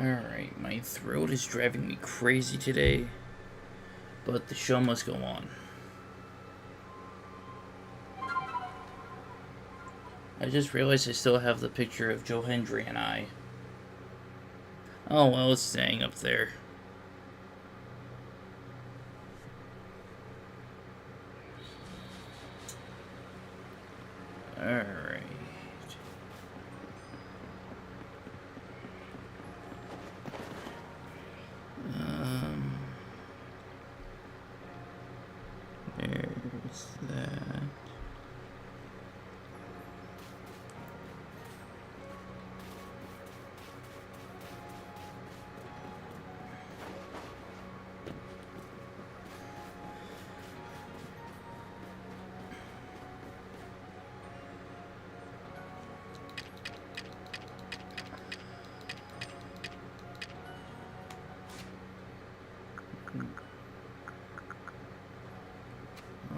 Alright, my throat is driving me crazy today, but the show must go on. I just realized I still have the picture of Joe Hendry and I. Oh well, it's staying up there. Alright. There's that.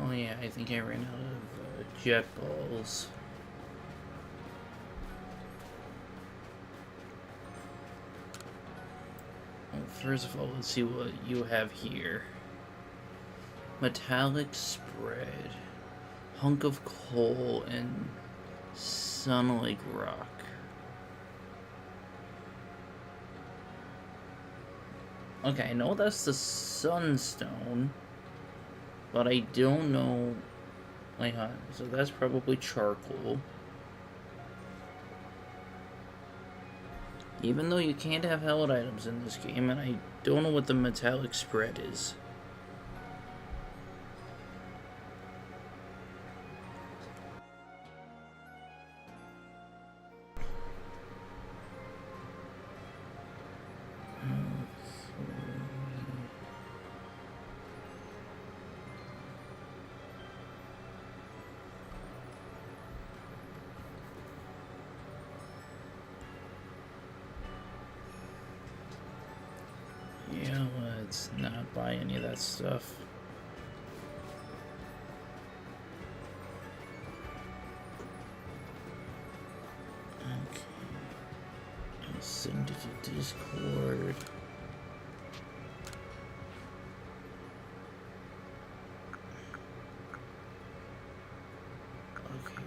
Oh yeah, I think I ran out of jet balls. Well, first of all, let's see what you have here. Metallic spread, hunk of coal, and Sun Lake rock. Okay, I know that's the sunstone, but I don't know. Wait, so that's probably charcoal. Even though you can't have held items in this game, and I don't know what the metallic spread is. Yeah, let's not buy any of that stuff. Okay. Syndicate Discord. Okay,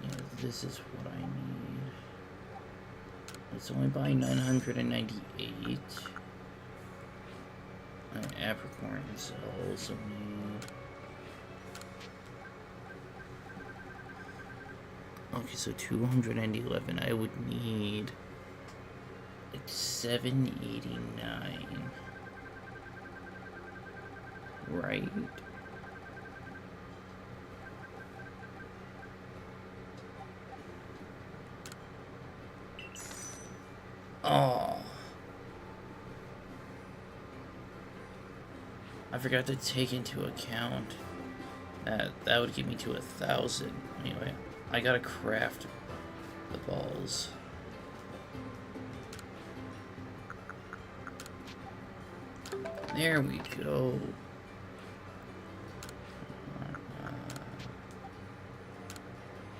yeah, this is what I need. It's only by 998. Apricorns I also need. Okay, so 211. I would need like 789. Right? Oh. I forgot to take into account that would get me to 1,000. Anyway, I gotta craft the balls. There we go.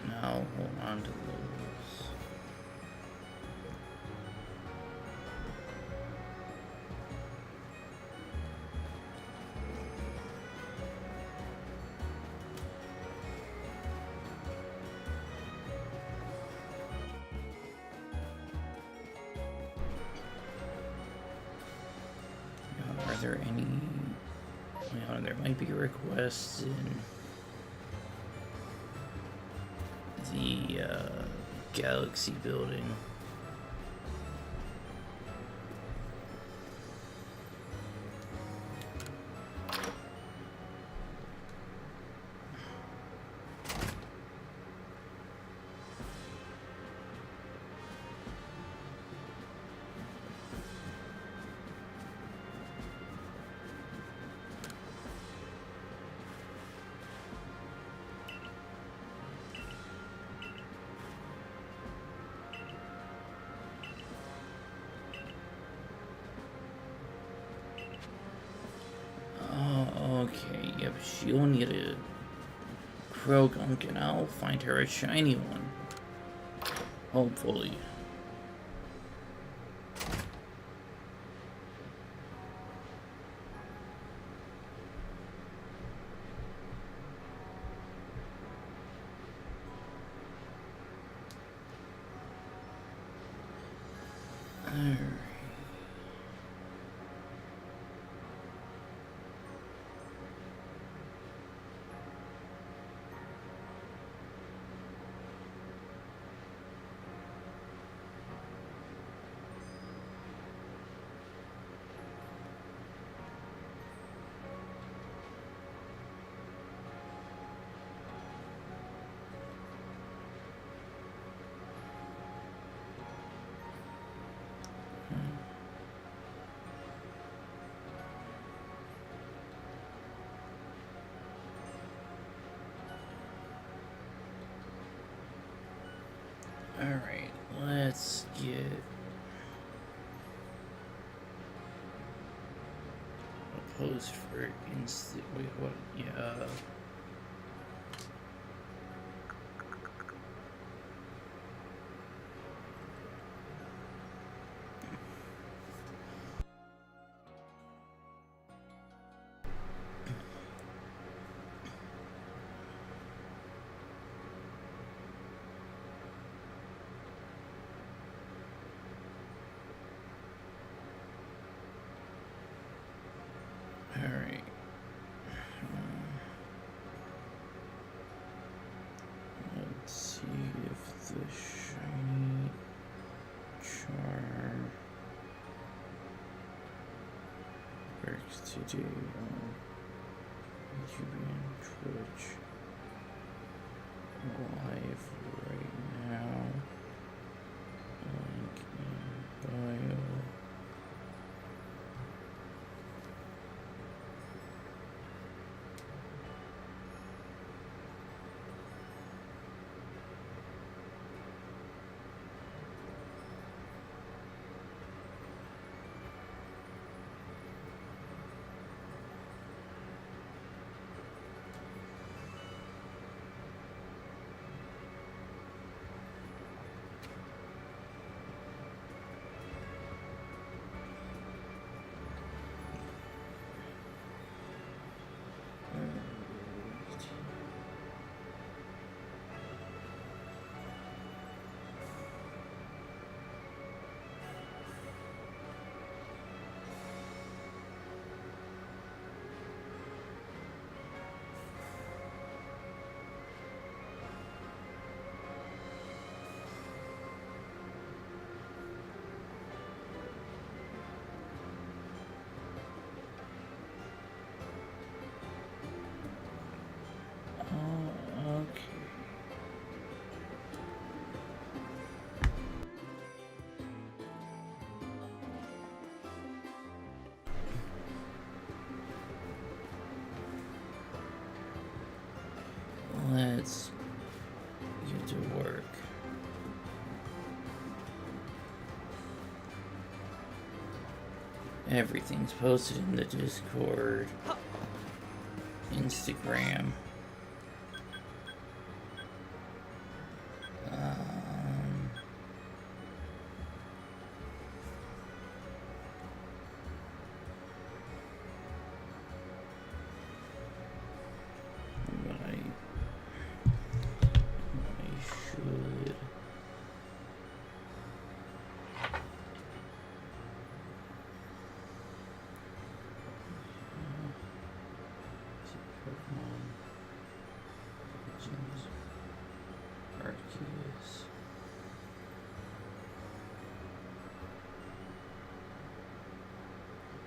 Now hold on to those. Are there any? There might be requests in the Galaxy building. Okay, yep, she'll need a Croagunk, and I'll find her a shiny one. Hopefully. Alright. Alright, let's get a post for instant. Wait, what? Yeah. Alright. Let's see if the shiny charm works today on YouTube and Twitch live right now. Link in bio. Okay. Let's get to work. Everything's posted in the Discord, Instagram. But I should. Pokemon Legends Arceus.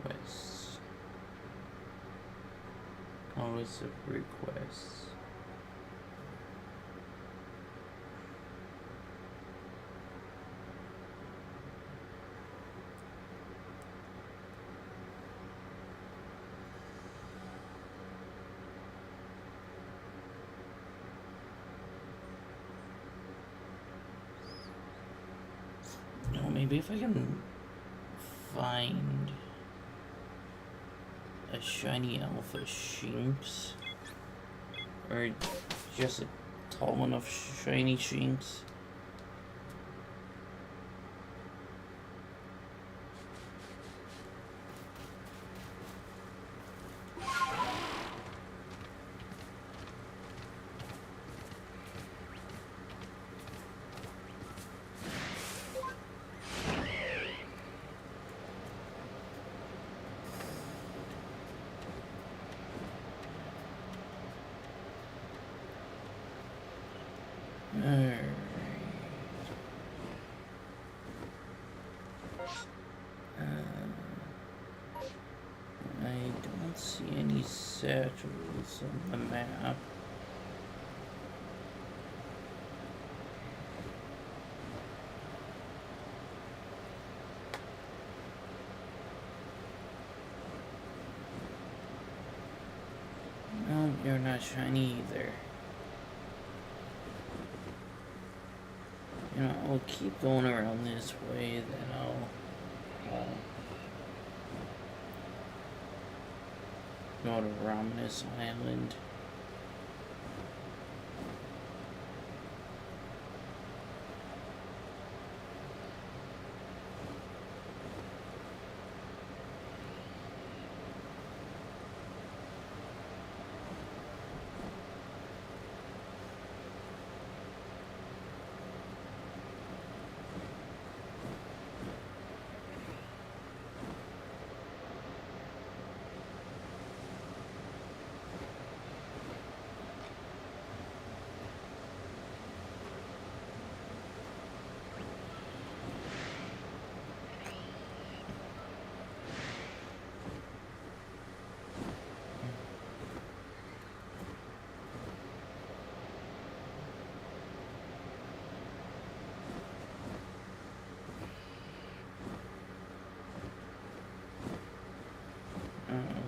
Quests. List of requests. No, maybe if I can find a shiny alpha Shinx, or just a tall enough shiny Shinx, these satchels on the map. No, you're not shiny either. You know, I'll keep going around this way, then I'll go to Romanus Island.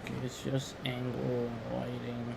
Okay, it's just angle lighting.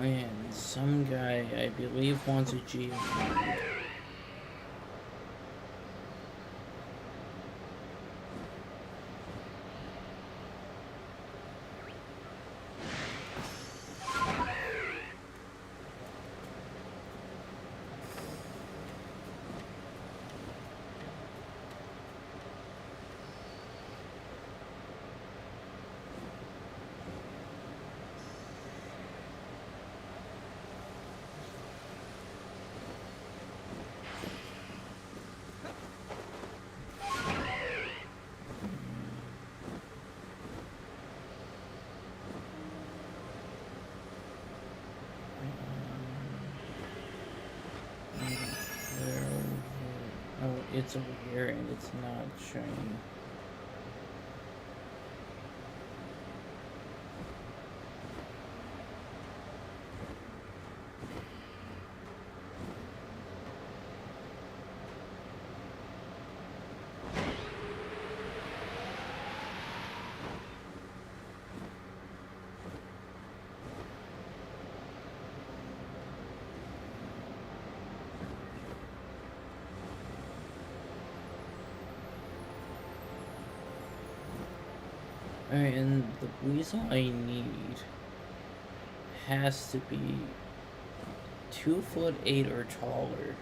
And some guy, I believe, wants a geodude. It's over here and it's not showing. Alright, and the weasel I need has to be 2'8" or taller.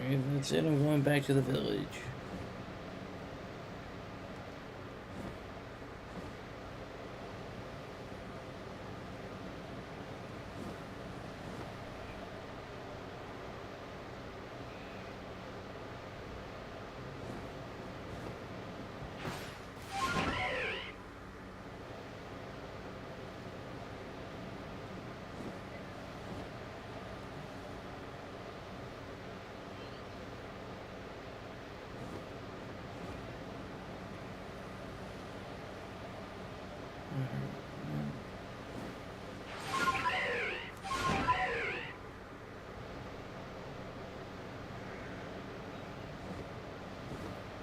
Alright, that's it. I'm going back to the village.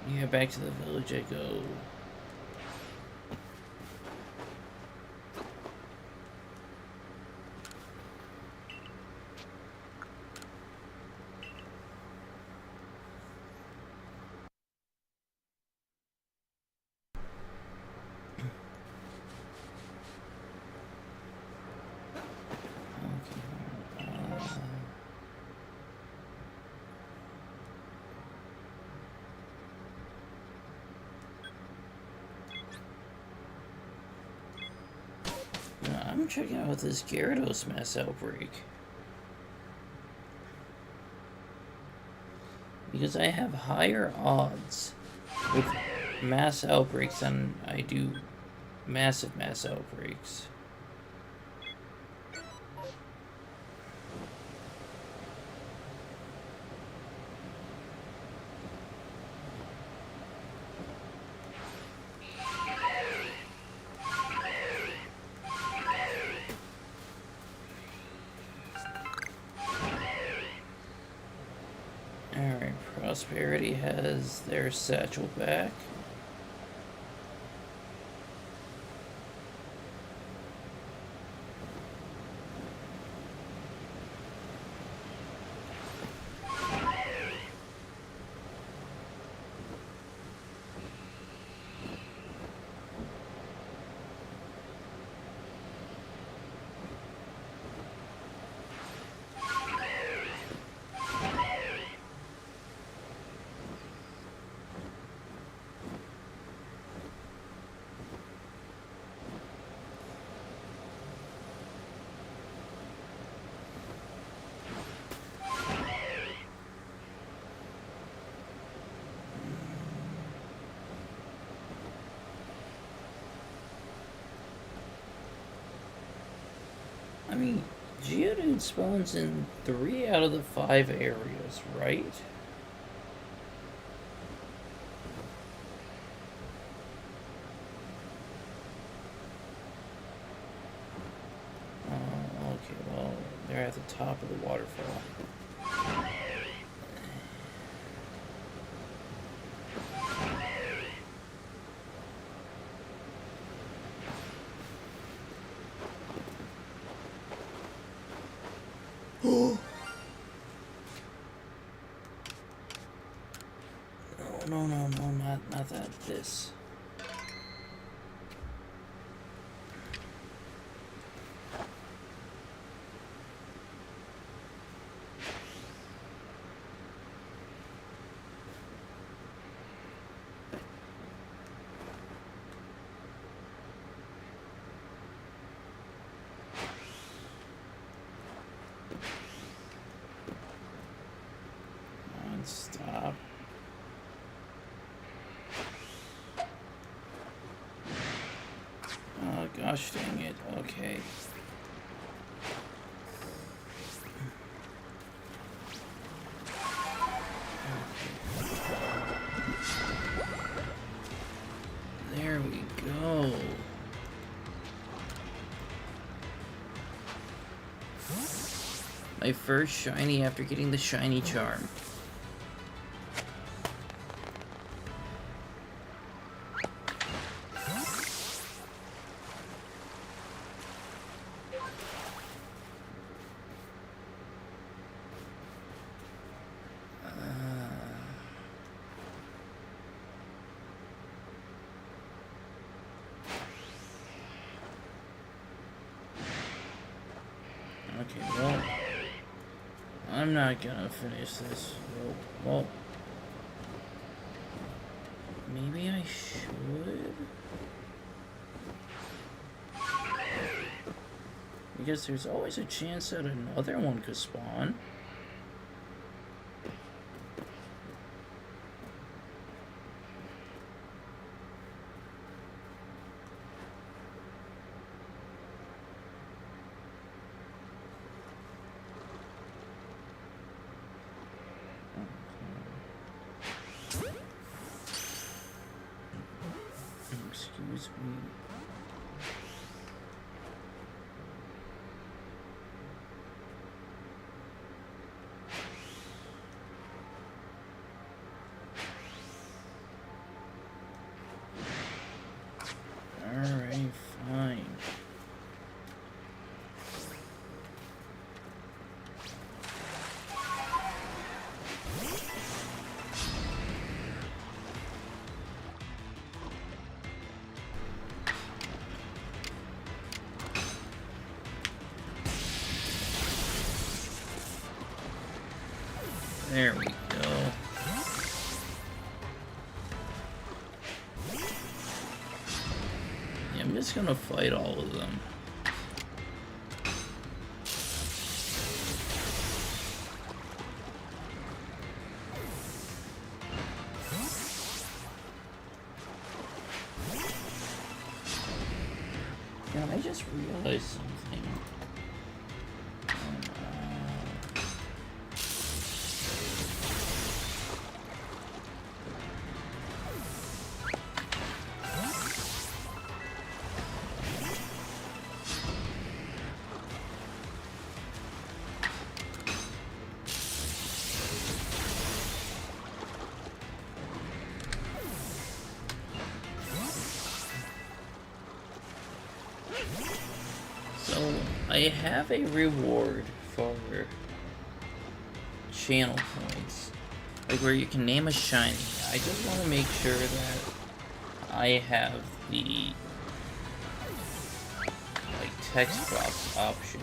Yeah, back to the village I go. I'm checking out this Gyarados mass outbreak. Because I have higher odds with mass outbreaks than I do massive mass outbreaks. Alright, Prosperity has their satchel back. I mean, Geodude spawns in 3 out of the 5 areas, right? Okay, well, they're at the top of the waterfall. No, not that. This. Stop. Oh gosh dang it. Okay. There we go. My first shiny after getting the shiny charm. Okay, well, I'm not gonna finish this. Well, maybe I should? Because there's always a chance that another one could spawn. Excuse me. Alright, fine. There we go. Yeah, I'm just gonna fight all of them. Yeah, I just realized something. So, I have a reward for channel points, like where you can name a shiny. I just want to make sure that I have the like text box option.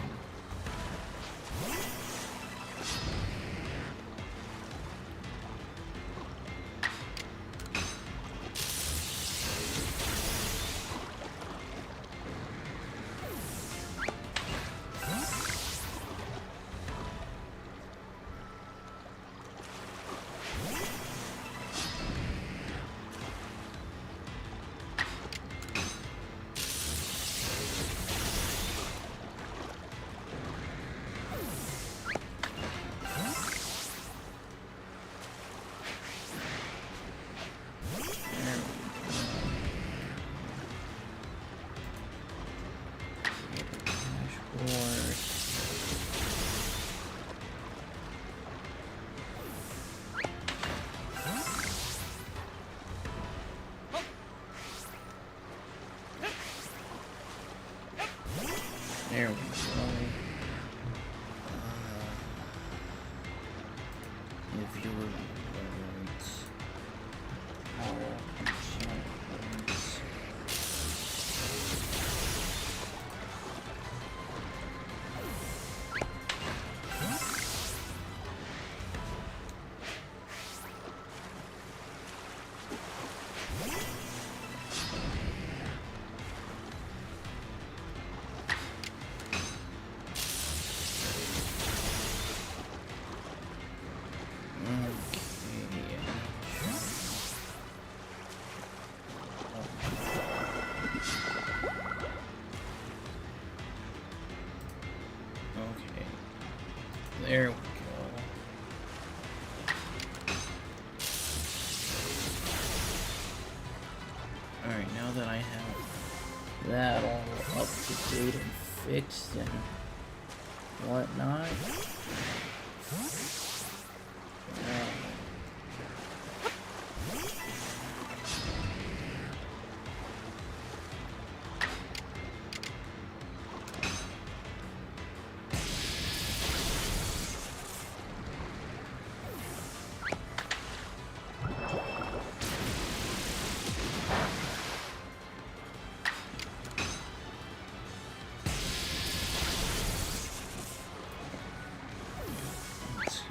There we go. If you were words, power enchantments. There we go. Alright, now that I have that all up to date and fixed and whatnot. Let's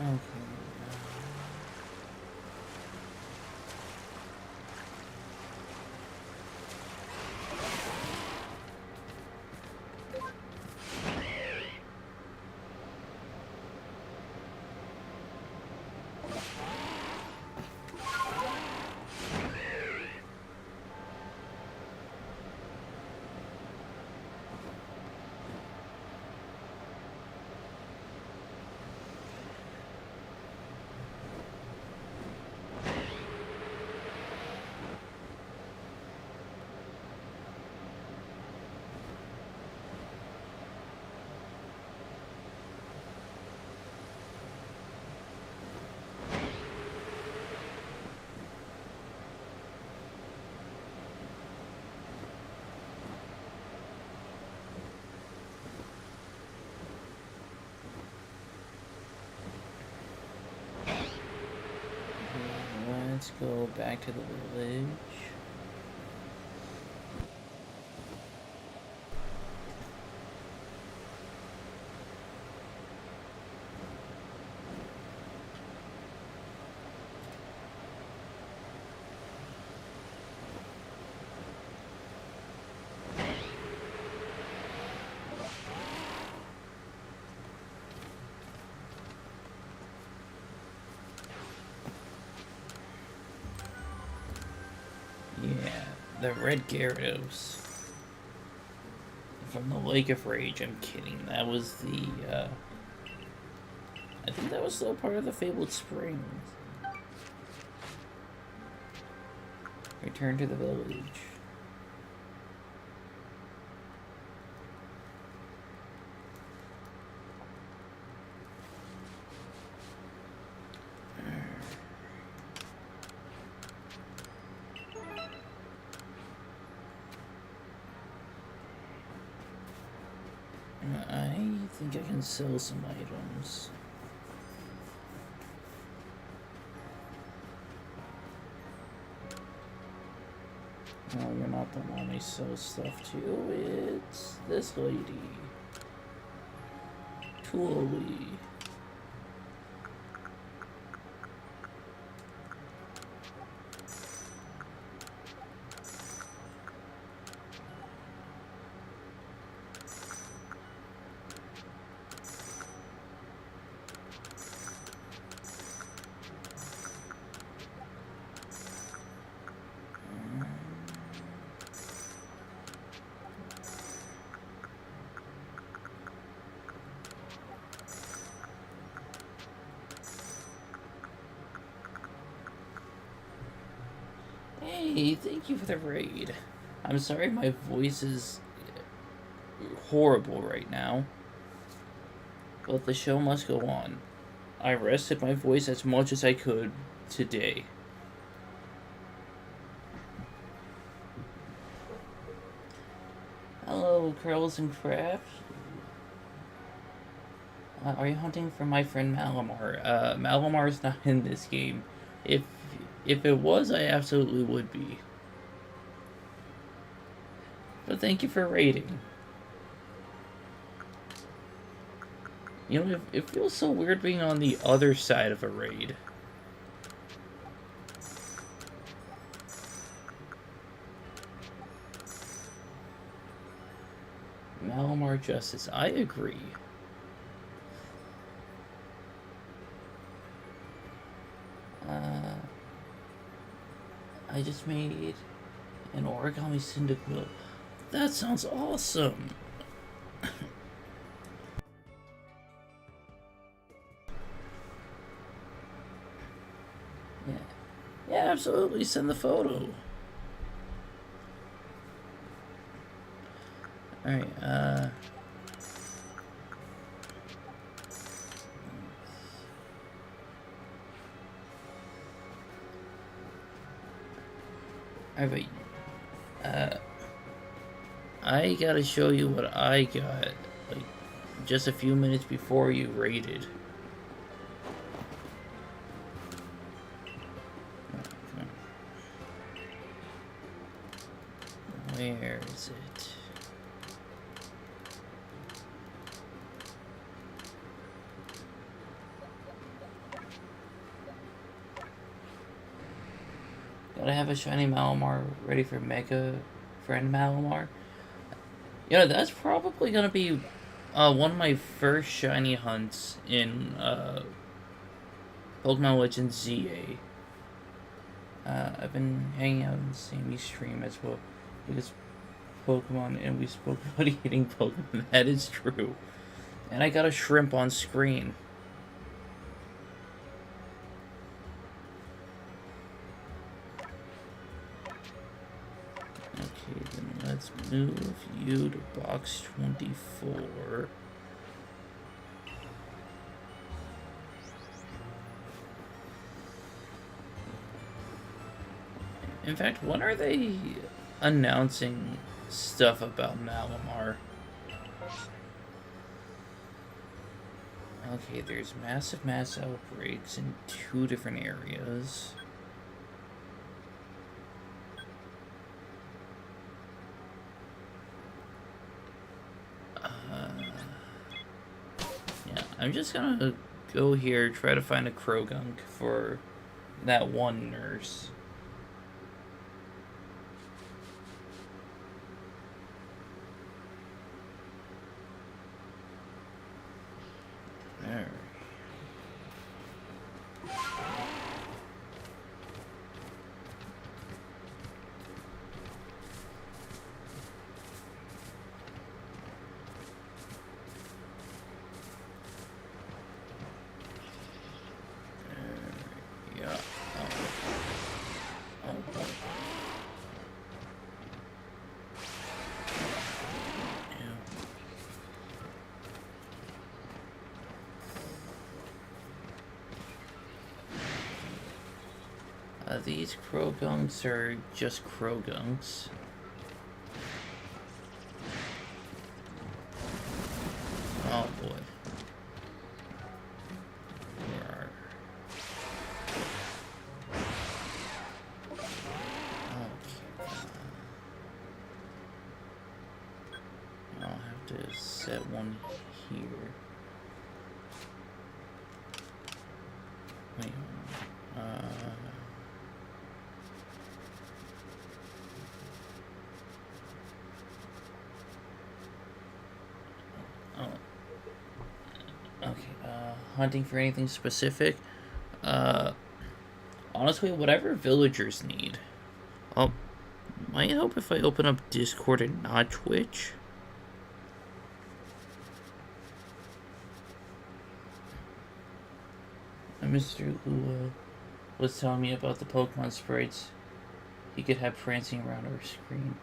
Okay. Let's go back to the village. Yeah, the Red Gyarados. From the Lake of Rage, I'm kidding. That was the, I think that was still part of the Fabled Springs. Return to the village. I think I can sell some items. Oh, you're not the one I sell stuff to. It's this lady. Toolie. Hey, thank you for the raid. I'm sorry my voice is horrible right now, but the show must go on. I rested my voice as much as I could today. Hello, Curls and Crafts. Are you hunting for my friend Malamar? Malamar is not in this game. If it was, I absolutely would be. But thank you for raiding. You know, it feels so weird being on the other side of a raid. Malamar Justice, I agree. I just made an origami Cyndaquil. That sounds awesome! Yeah, absolutely, send the photo. Alright, Alright, I gotta show you what I got, like, just a few minutes before you raided. Where is it? But I have a shiny Malamar ready for Mega Friend Malamar. You know, that's probably gonna be one of my first shiny hunts in Pokemon Legends ZA. I've been hanging out in Sammy's stream as well because Pokemon, and we spoke about eating Pokemon. That is true. And I got a shrimp on screen. Okay, then let's move you to box 24. In fact, when are they announcing stuff about Malamar? Okay, there's massive mass outbreaks in 2 different areas. Yeah, I'm just gonna go here, try to find a Krogunk for that one nurse. There. Yeah. Oh. These Krogunks are just Krogunks. Oh boy. Where are... Okay. I'll have to set one here. Wait. Hunting for anything specific? Honestly, whatever villagers need. Might help if I open up Discord and not Twitch. Mr. Lua was telling me about the Pokemon sprites he could have prancing around our screen.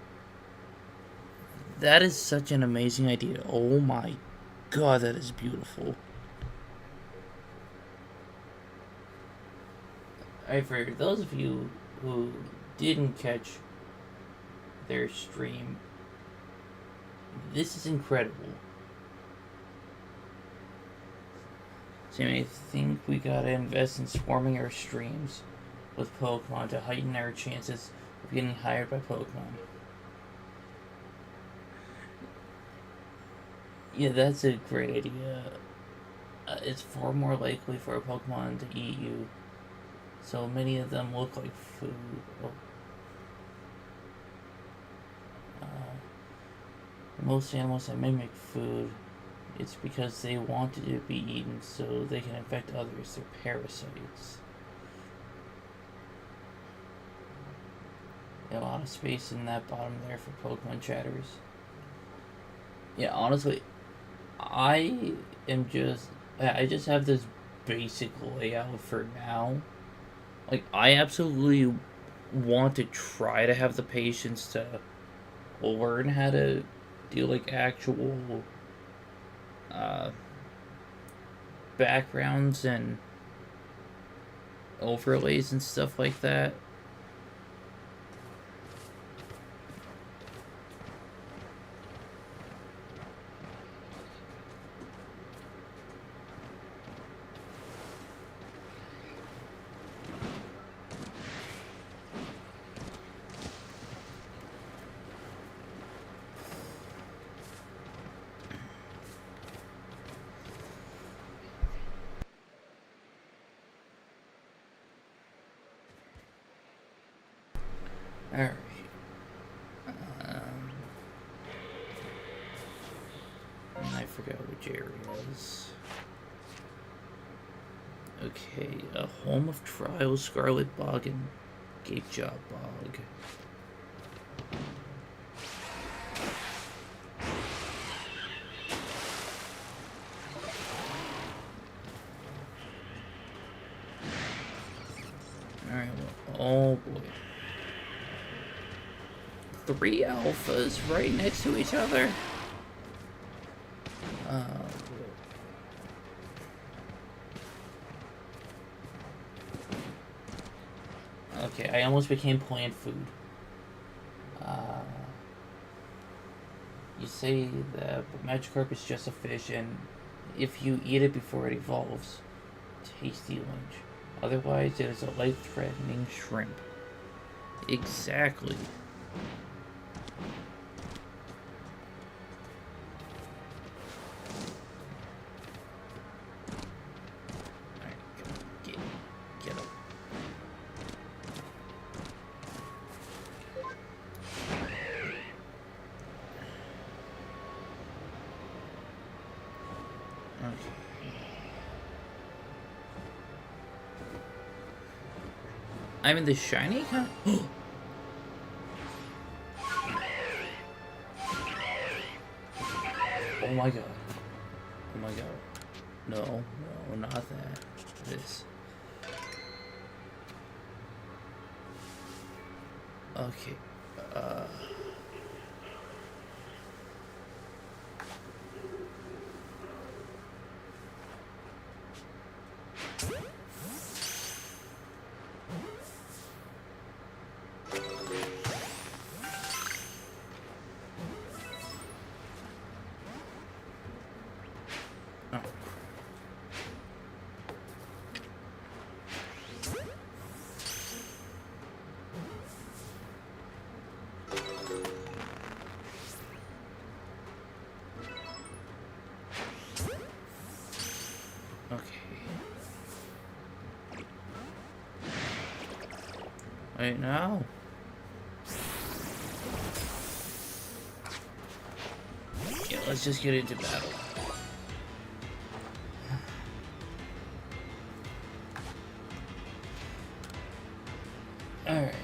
That is such an amazing idea. Oh my god, that is beautiful. Alright, for those of you who didn't catch their stream, this is incredible. So I think we gotta invest in swarming our streams with Pokemon to heighten our chances of getting hired by Pokemon. Yeah, that's a great idea. It's far more likely for a Pokemon to eat you. So many of them look like food. Most animals that mimic food, it's because they wanted to be eaten so they can infect others. They're parasites. A lot of space in that bottom there for Pokemon chatters. Yeah, honestly, I just have this basic layout for now. Like, I absolutely want to try to have the patience to learn how to do, like, actual backgrounds and overlays and stuff like that. Alright. Um, I forgot which area is. Okay, a Home of Trials, Scarlet Bog, and Gatejaw Bog. Alright, well, oh boy. 3 alphas right next to each other? Okay, I almost became plant food. You say that Magikarp is just a fish, and if you eat it before it evolves, tasty lunch. Otherwise, it is a life-threatening shrimp. Exactly. Alright, come on, get up. Okay. I'm in the shiny kind. Oh my god. Oh my god. No, not that. This. Okay. Oh. Okay. Wait, now. Yeah, let's just get into battle. Alright.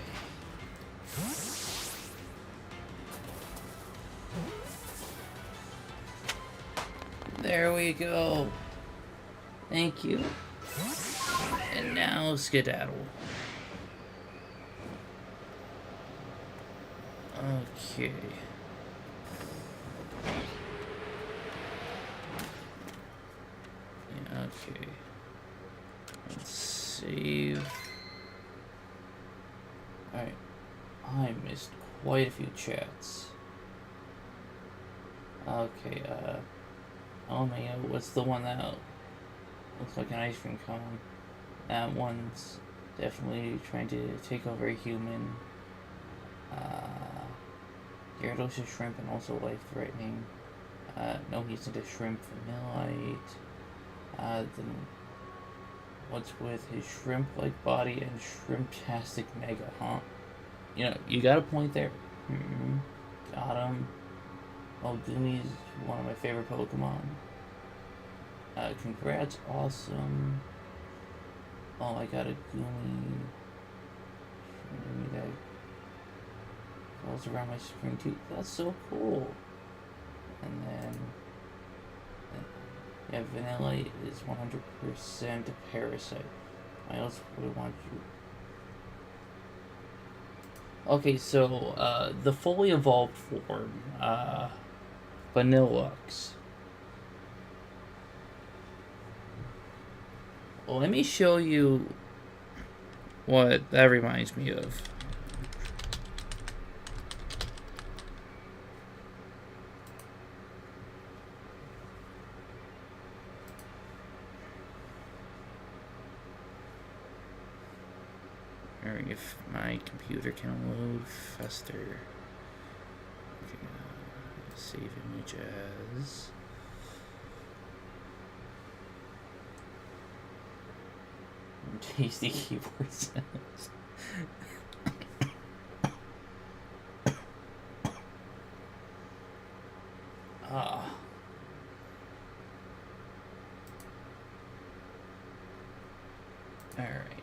There we go. Thank you. And now skedaddle. Okay. Yeah, okay. Let's save. Alright. I missed quite a few chats. Okay, oh man, what's the one that looks like an ice cream cone? That one's definitely trying to take over a human. Gyarados is shrimp and also life-threatening. No, he's into shrimp Vanillite. Then what's with his shrimp-like body and shrimp-tastic mega, huh? You know, you got a point there. Got him. Oh, Gumi's one of my favorite Pokemon. Congrats, awesome. Oh, I got a Gumi. That falls around my screen too. That's so cool. And then, yeah, Vanillite is 100% a parasite. I also would want you. Okay, so the fully evolved form, Vanillux. Well, let me show you what that reminds me of. If my computer can load faster. Okay, save image as. Tasty keyboard sounds. Alright.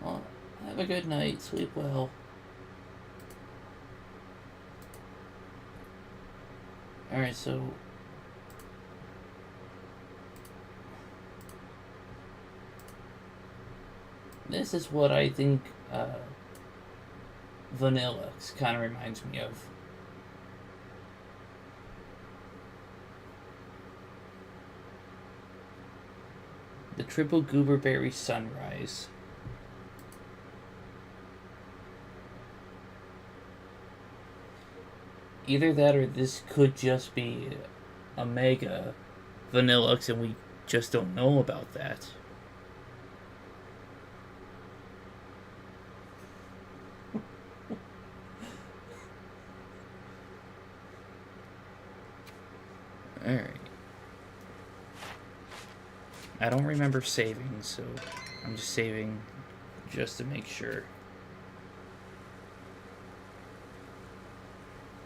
Well, have a good night. Sleep well. Alright, so... this is what I think Vanillux kind of reminds me of. The Triple Gooberberry Sunrise. Either that or this could just be a Mega Vanillux and we just don't know about that. Alright. I don't remember saving, so I'm just saving just to make sure.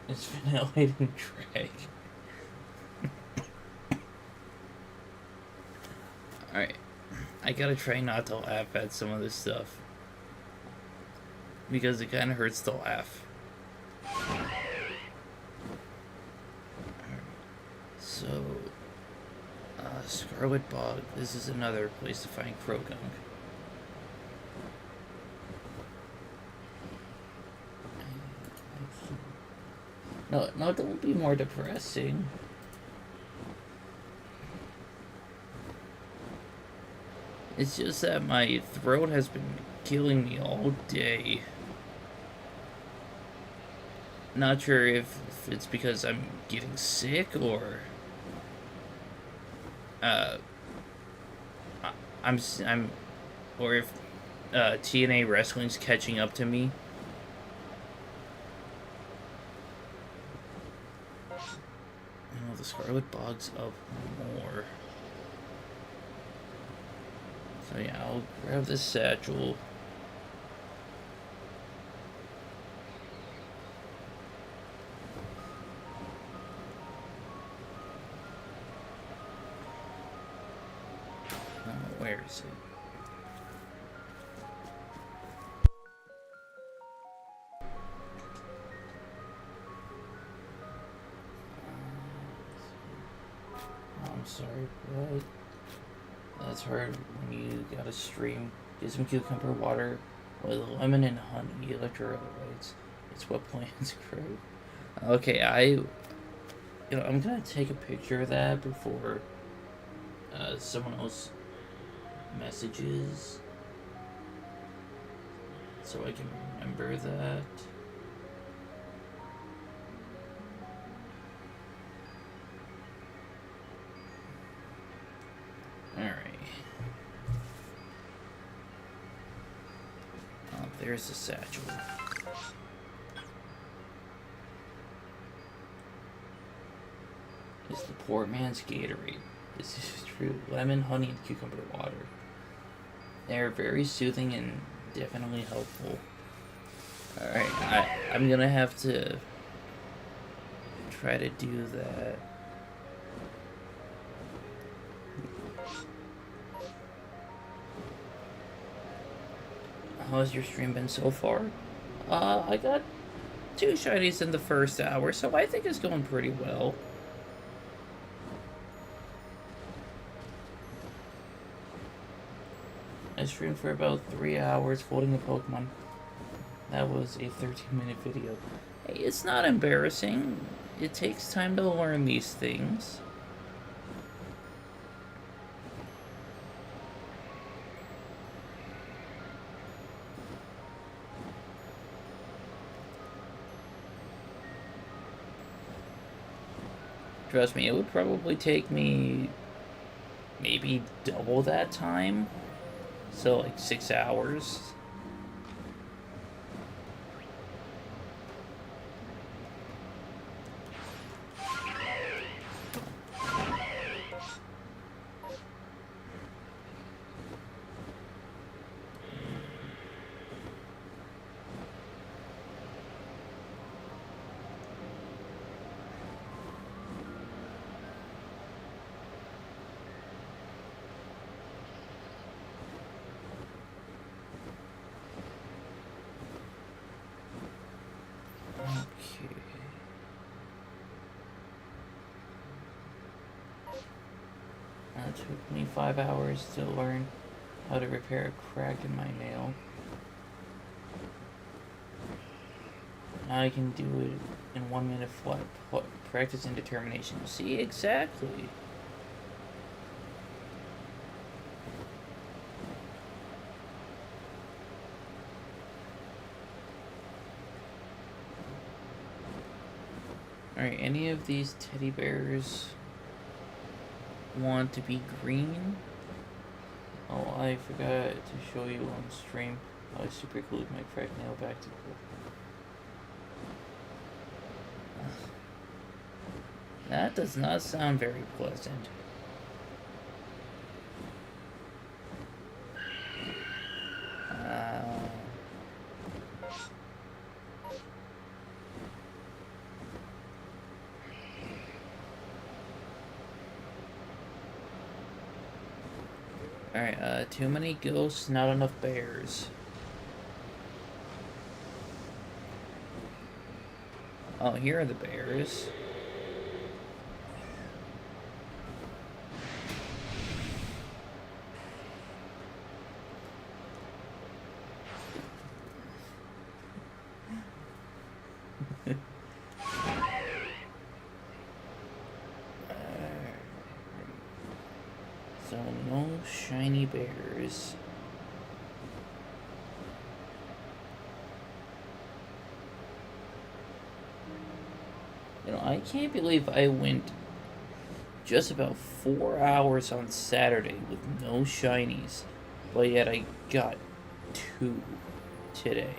It's Vanilla and Drag. Alright. I gotta try not to laugh at some of this stuff. Because it kinda hurts to laugh. So, Scarlet Bog. This is another place to find Croagunk. No, don't be more depressing. It's just that my throat has been killing me all day. Not sure if it's because I'm getting sick or or if TNA Wrestling's catching up to me. Oh, the Scarlet Bog's up more. So yeah, I'll grab this satchel. Where is it? I'm sorry, but that's hard when you gotta stream. Get some cucumber water with lemon and honey, electrolytes. It's what plants grow. Okay, I'm gonna take a picture of that before someone else messages, so I can remember that. Alright. Oh, there's the satchel. It's the poor man's Gatorade. This is true. Lemon, honey, and cucumber water. They're very soothing and definitely helpful. Alright, I'm gonna have to try to do that. How's your stream been so far? I got 2 shinies in the first hour, so I think it's going pretty well. I streamed for about 3 hours holding a Pokemon. That was a 13-minute video. Hey, it's not embarrassing. It takes time to learn these things. Trust me, it would probably take me maybe double that time. So, like 6 hours. It took me 5 hours to learn how to repair a crack in my nail. Now I can do it in 1 minute flat. Practice and determination. See, exactly. Alright, any of these teddy bears want to be green? Oh, I forgot to show you on stream how I super glued my cracked nail back together. That does not sound very pleasant. Alright, too many ghosts, not enough bears. Oh, here are the bears. So, no shiny bears. You know, I can't believe I went just about 4 hours on Saturday with no shinies, but yet I got 2 today.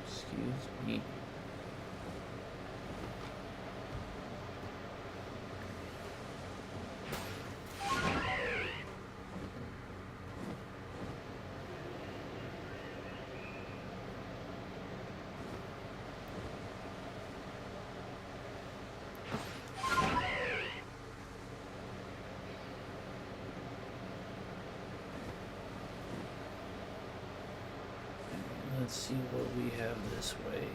Excuse me. Let's see what we have this way.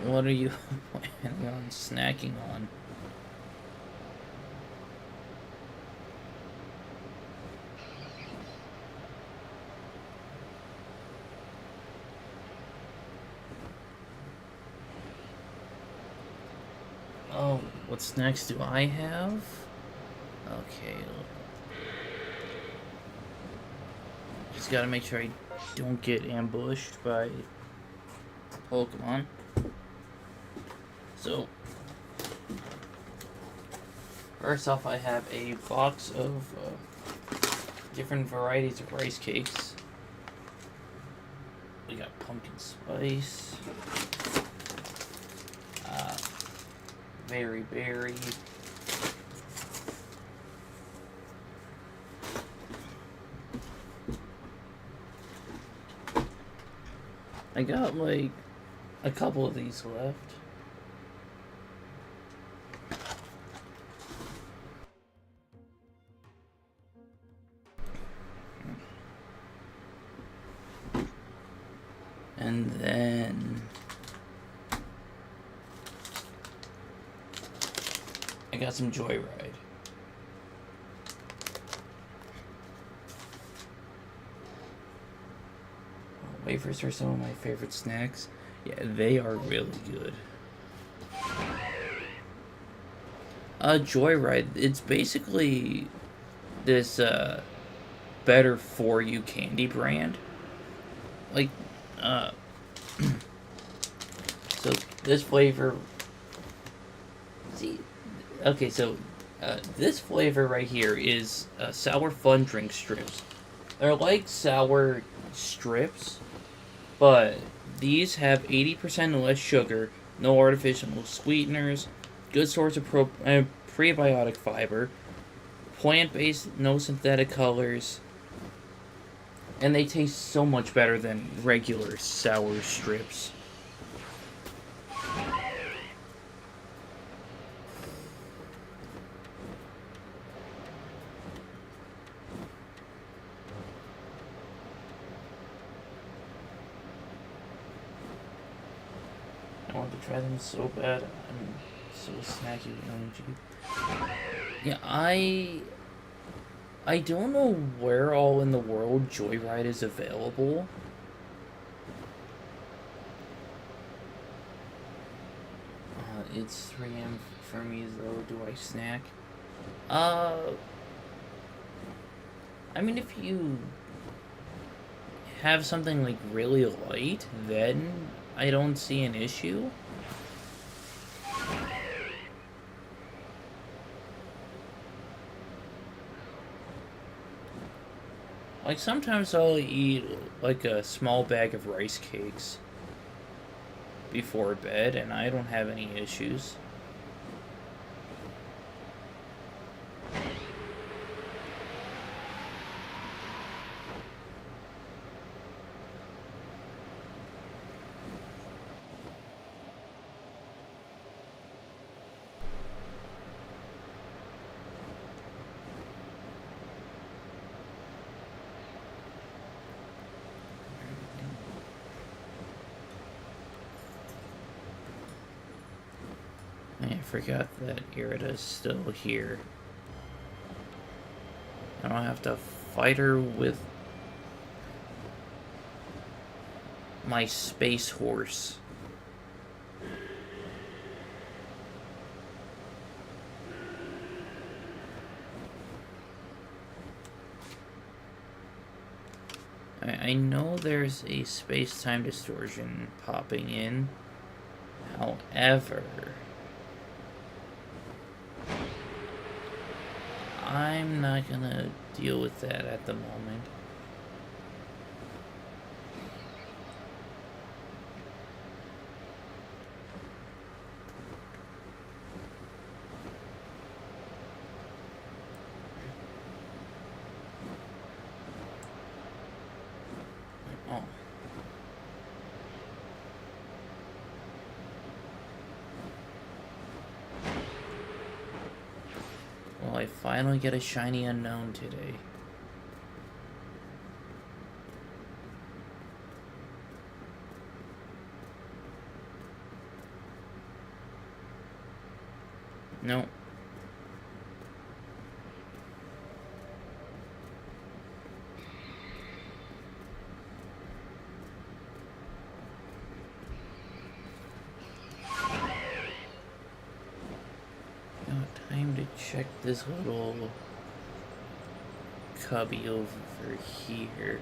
What are you planning on snacking on? Oh, what snacks do I have? Okay. Just gotta make sure I don't get ambushed by Pokemon. So, first off, I have a box of different varieties of rice cakes. We got pumpkin spice. Very berry. I got like a couple of these left. And then I got some Joyride. Wafers are some of my favorite snacks. Yeah, they are really good. Joyride, it's basically this better for you candy brand. Like, so this flavor. See, okay, so this flavor right here is sour fun drink strips. They're like sour strips, but these have 80% less sugar, no artificial sweeteners, good source of prebiotic fiber, plant-based, no synthetic colors, and they taste so much better than regular sour strips. I want to try them so bad. I'm so snacky energy. Yeah, I don't know where all in the world Joyride is available. It's 3 a.m. for me though. Do I snack? I mean, if you have something like really light, then I don't see an issue. Like, sometimes I'll eat, like, a small bag of rice cakes before bed, and I don't have any issues. I forgot that Irrida's still here. I don't have to fight her with my space horse. I know there's a space-time distortion popping in. However, I'm not gonna deal with that at the moment. Oh. Well, I finally get a shiny unknown today. No. Now, time to check this little cubby over here.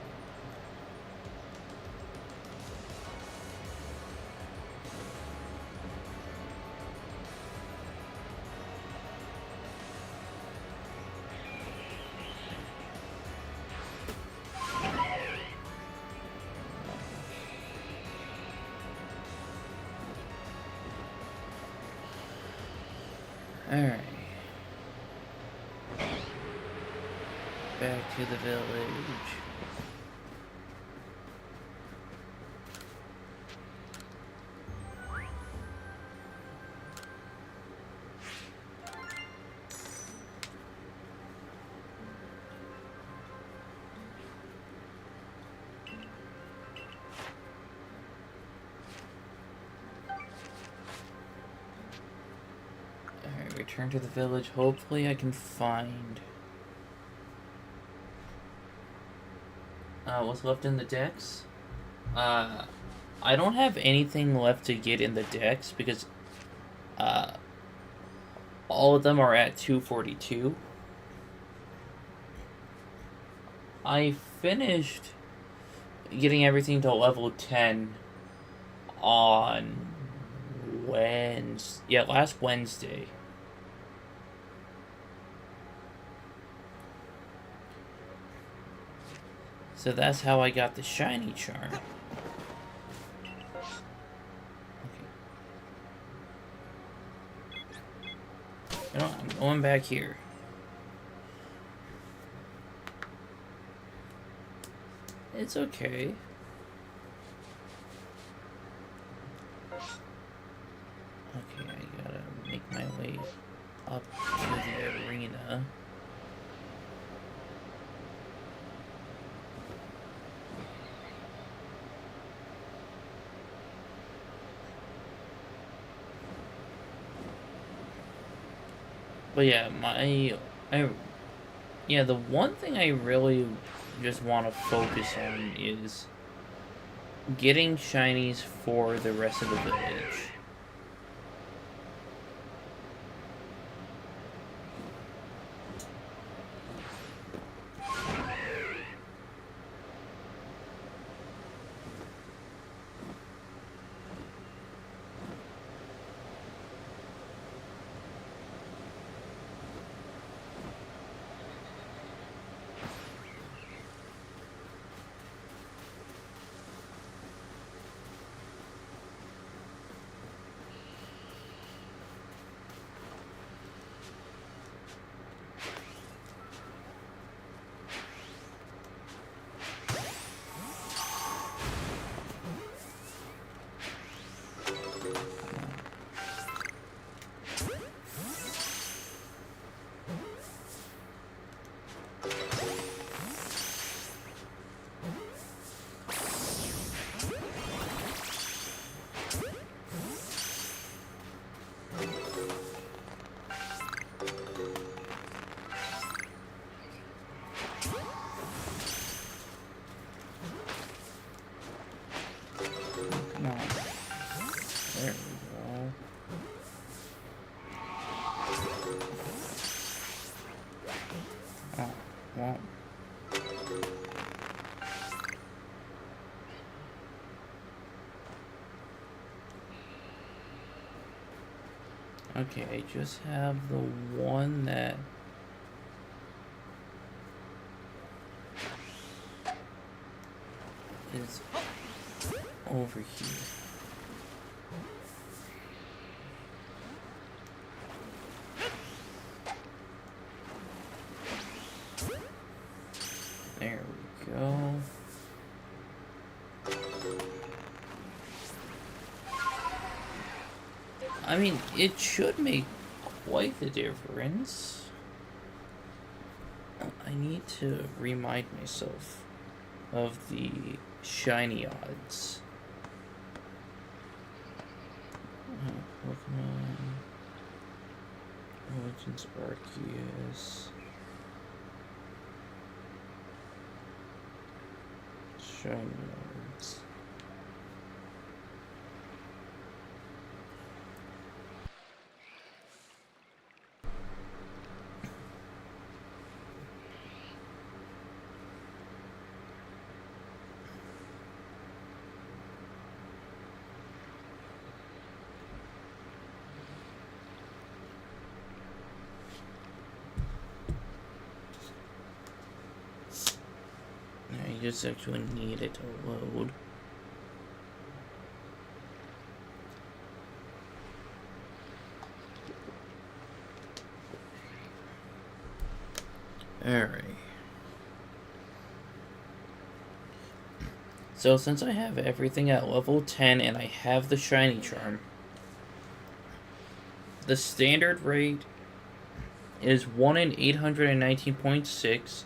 Alright. Back to the village. Alright, return to the village. Hopefully I can find what's left in the decks. I don't have anything left to get in the decks because all of them are at 242. I finished getting everything to level 10 on last Wednesday. So that's how I got the shiny charm. Okay. I'm going back here. It's okay. Okay, I gotta make my way up to the arena. But yeah, the one thing I really just want to focus on is getting shinies for the rest of the village. Okay, I just have the one that is over here. There we go. I mean, it should make quite the difference. I need to remind myself of the shiny odds. Pokemon. Legends Arceus. Shiny odds. You just actually need it to load. Alright. So since I have everything at level 10 and I have the shiny charm, the standard rate is 1 in 819.6.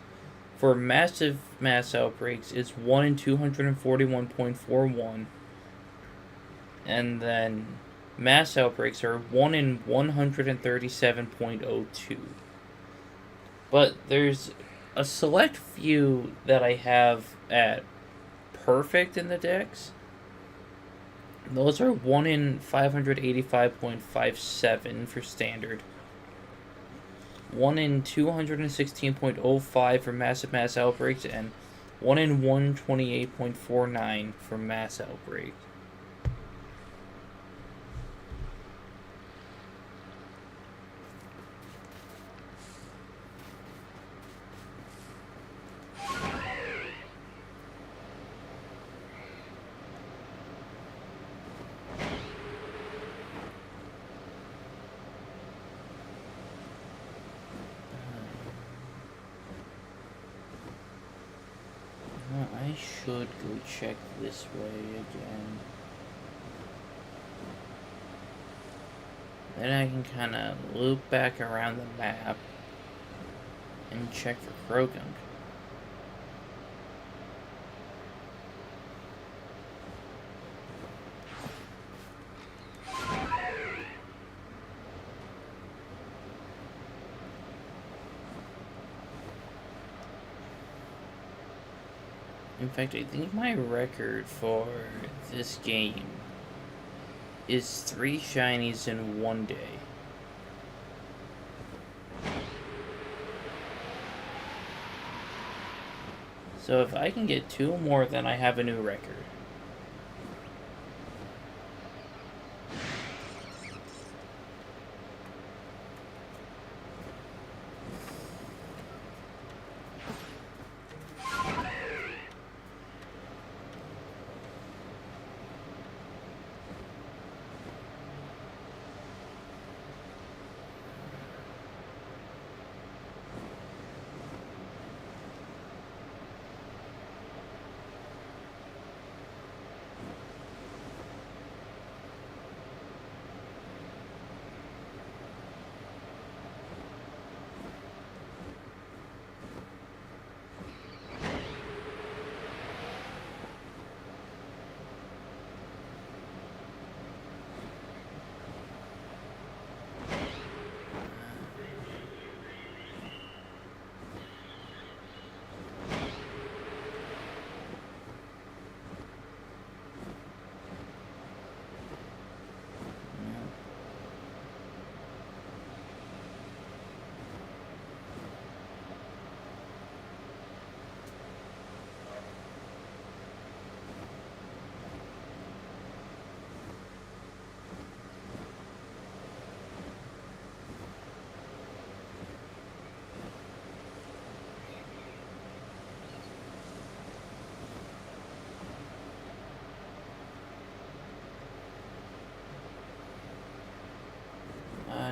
For massive mass outbreaks, it's 1 in 241.41. And then mass outbreaks are 1 in 137.02. But there's a select few that I have at perfect in the dex. Those are 1 in 585.57 for standard. 1 in 216.05 for massive mass outbreaks, and 1 in 128.49 for mass outbreaks. I should go check this way again. Then I can kind of loop back around the map and check for Croagunk. In fact, I think my record for this game is 3 shinies in 1 day. So if I can get 2 more, then I have a new record.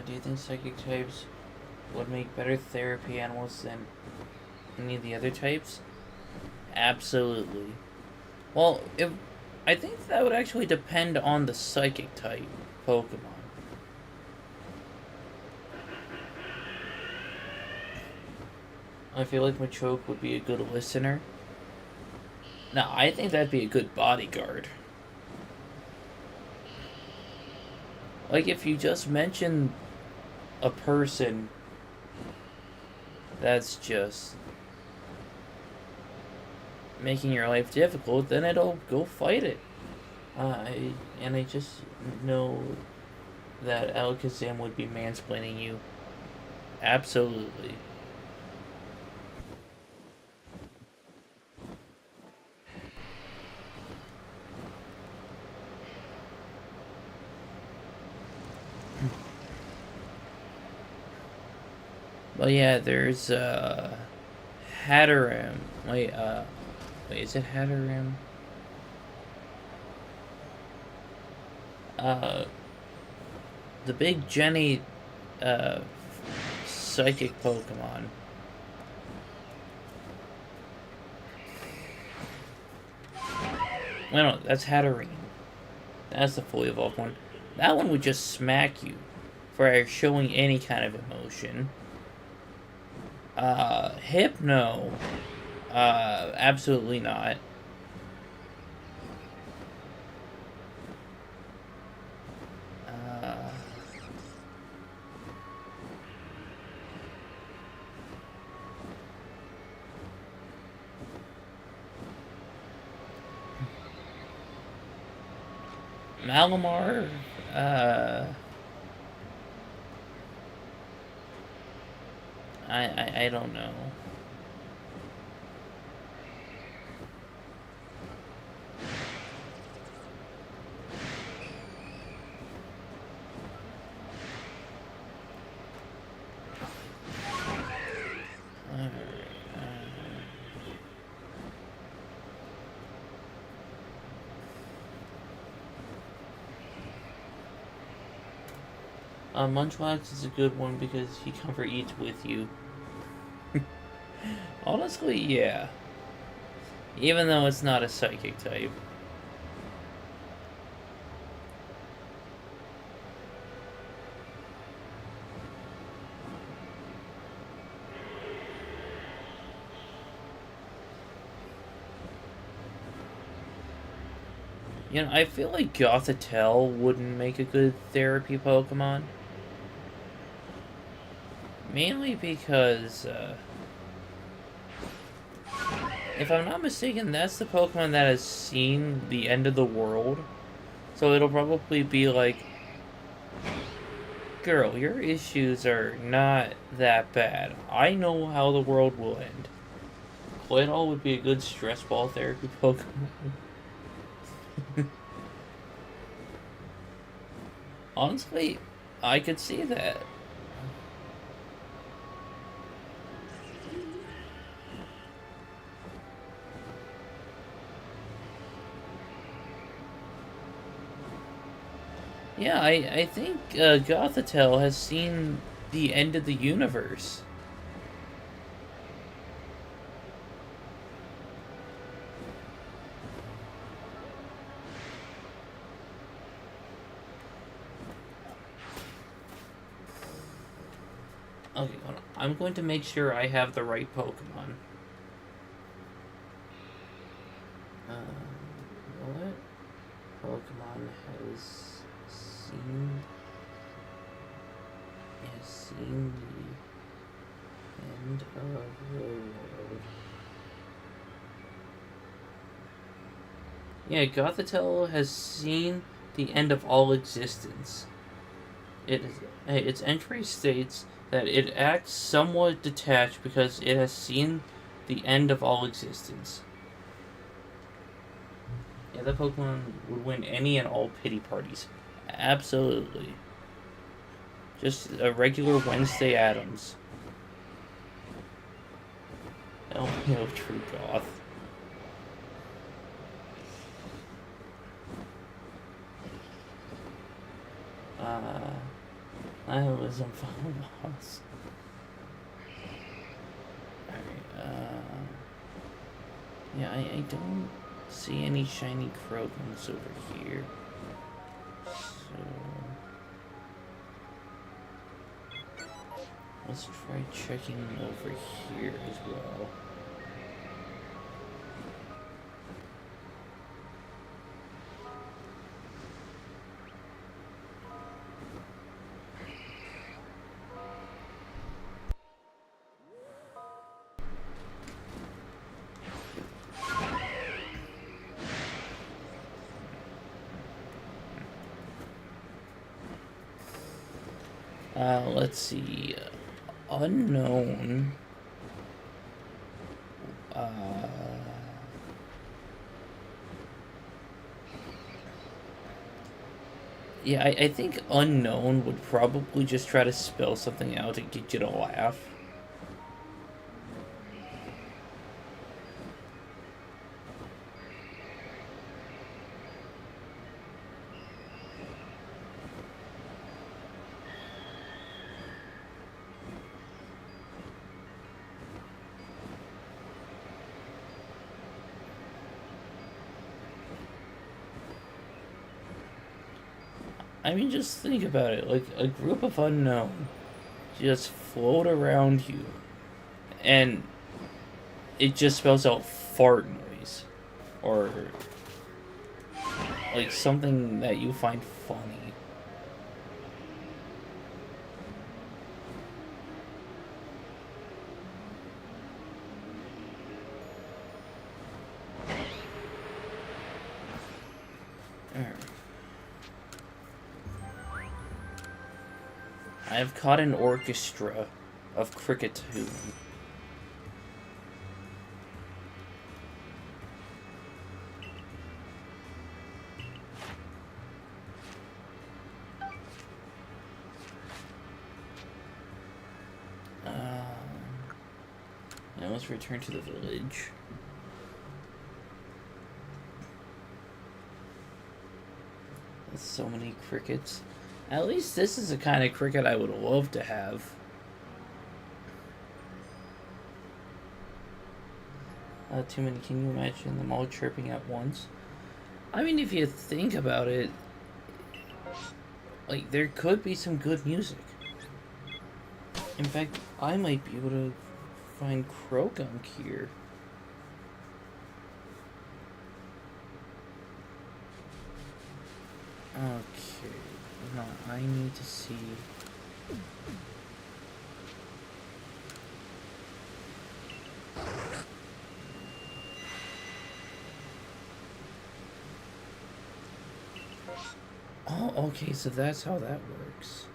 Do you think psychic types would make better therapy animals than any of the other types? Absolutely. Well, I think that would actually depend on the psychic type Pokemon. I feel like Machoke would be a good listener. Now, I think that'd be a good bodyguard. Like, if you just mention a person that's just making your life difficult, then it'll go fight it. I just know that Alakazam would be mansplaining you. Absolutely. Well, yeah, there's Hatterene. Wait, is it Hatterene? The big Jenny psychic Pokemon. Well, no, that's Hatterene. That's the fully evolved one. That one would just smack you for showing any kind of emotion. Hypno. Absolutely not. Malamar, I don't know. Munchlax is a good one because he comfort eats with you. Honestly, yeah. Even though it's not a psychic type. You know, I feel like Gothitelle wouldn't make a good therapy Pokemon. Mainly because, if I'm not mistaken, that's the Pokemon that has seen the end of the world. So it'll probably be like, girl, your issues are not that bad. I know how the world will end. Claydol would be a good stress ball therapy Pokemon. Honestly, I could see that. Yeah, I think Gothitelle has seen the end of the universe. Okay, hold on. I'm going to make sure I have the right Pokemon. What Pokemon has seen the end of the world? Yeah, Gothitelle has seen the end of all existence. Its entry states that it acts somewhat detached because it has seen the end of all existence. Yeah, that Pokemon would win any and all pity parties. Absolutely. Just a regular Wednesday Addams. Oh no, True Goth. I was on Final Boss. Alright, yeah, I don't see any shiny Krogans over here. So let's try checking over here as well. Let's see. Unknown. Yeah, I think Unknown would probably just try to spell something out to get you to laugh. I mean, just think about it. Like, a group of unknown just float around you, and it just spells out fart noise. Or, like, something that you find funny. I have caught an orchestra of cricket tune. Now let's return to the village. There's so many crickets. At least this is the kind of cricket I would love to have. Too many. Can you imagine them all chirping at once? I mean, if you think about it, like, there could be some good music. In fact, I might be able to find Croagunk here. Okay. No, I need to see. Oh, okay, so that's how that works.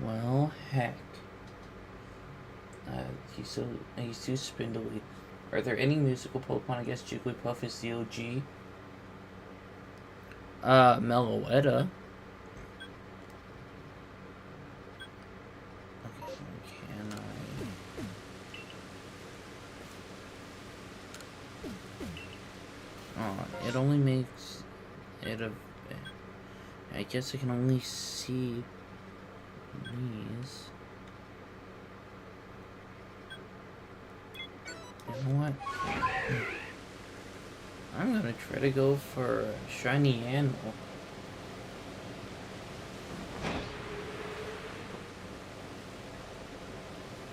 Well, heck. He's too spindly. Are there any musical Pokemon? I guess Jigglypuff is the OG. Meloetta. Okay, so can I... Oh, it only makes it a... I guess I can only see these. You know what? I'm gonna try to go for a shiny animal.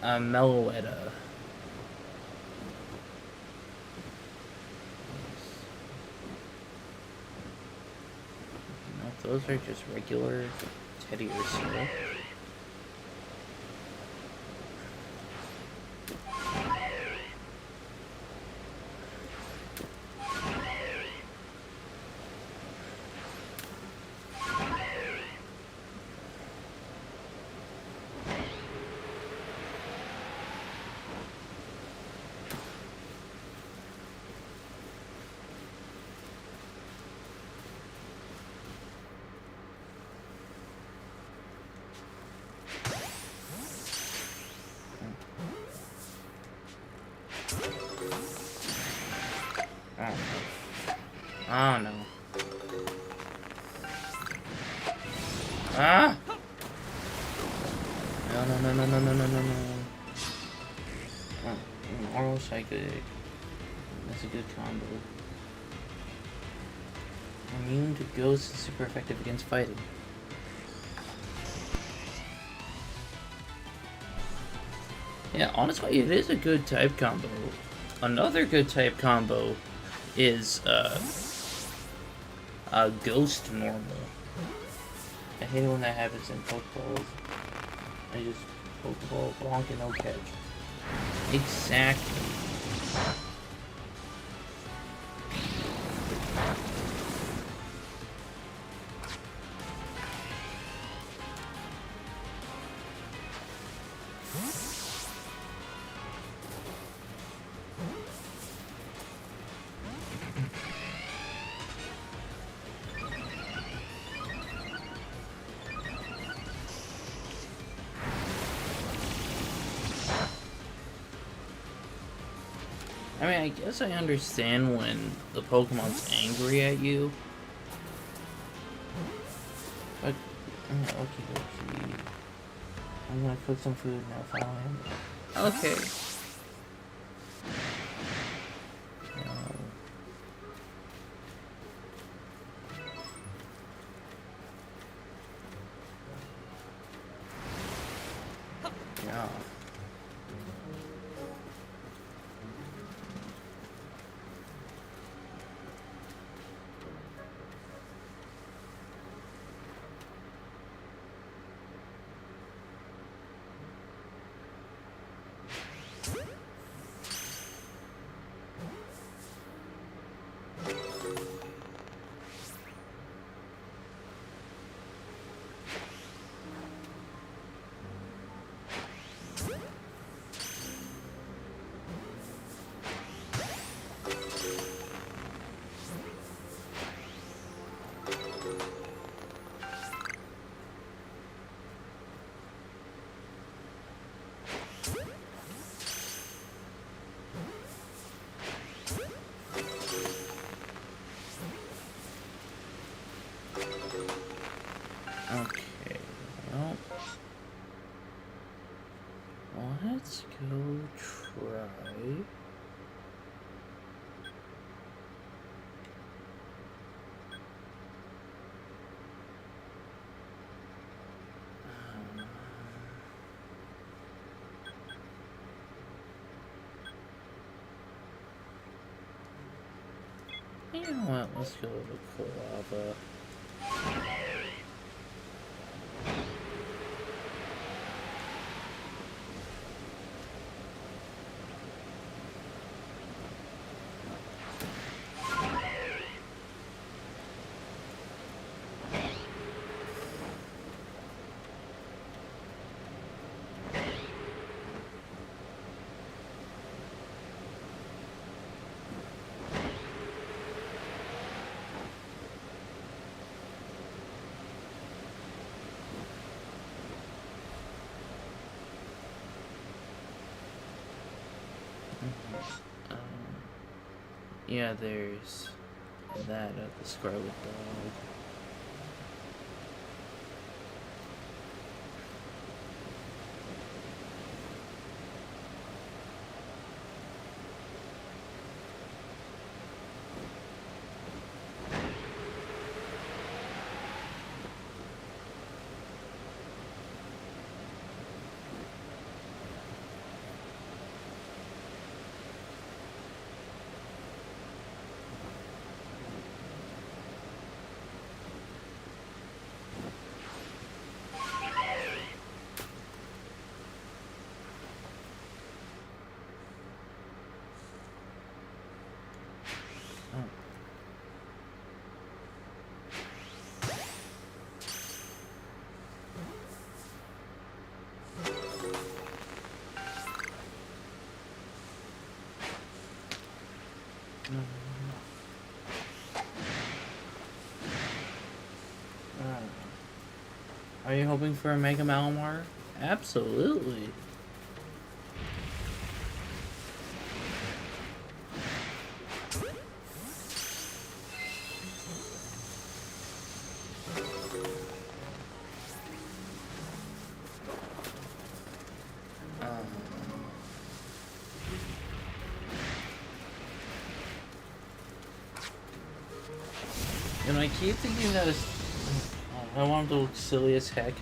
Meloetta. No, those are just regular Teddy Ursa. Oh no. Ah! No. Oh, Oral Psychic. That's a good combo. Immune to ghosts and super effective against fighting. Yeah, honestly, it is a good type combo. Another good type combo is, Ghost Normal. I hate it when that happens in Pokeballs. I just Pokeball, bonk, and no catch. Exactly. I mean, I guess I understand when the Pokemon's angry at you. But, okay. I'm gonna cook some food now, follow him. Okay. Yeah. Okay, well, let's go try. You know what? Let's go to Lava. Yeah, there's that at the Scarlet Dog. Are you hoping for a Mega Malamar? Absolutely. And I keep thinking that I want him to look silly as heck.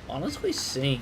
Honestly, same.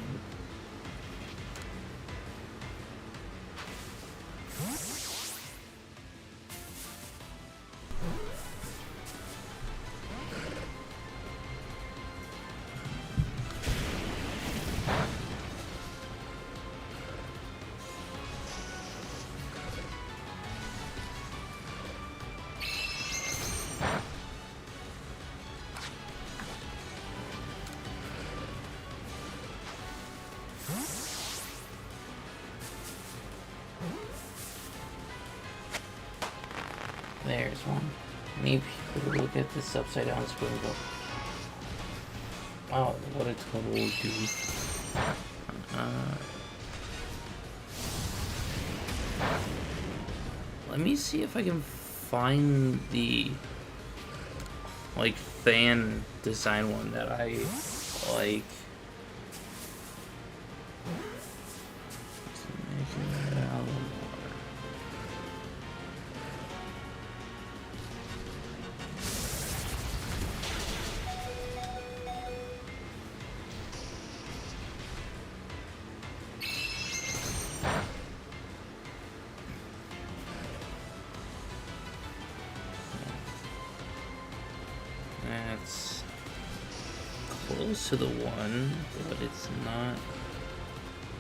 There's one. Maybe we'll look at this upside down spoon and go, oh, what a total goof. Let me see if I can find the like fan design one that I like. close to the one, but it's not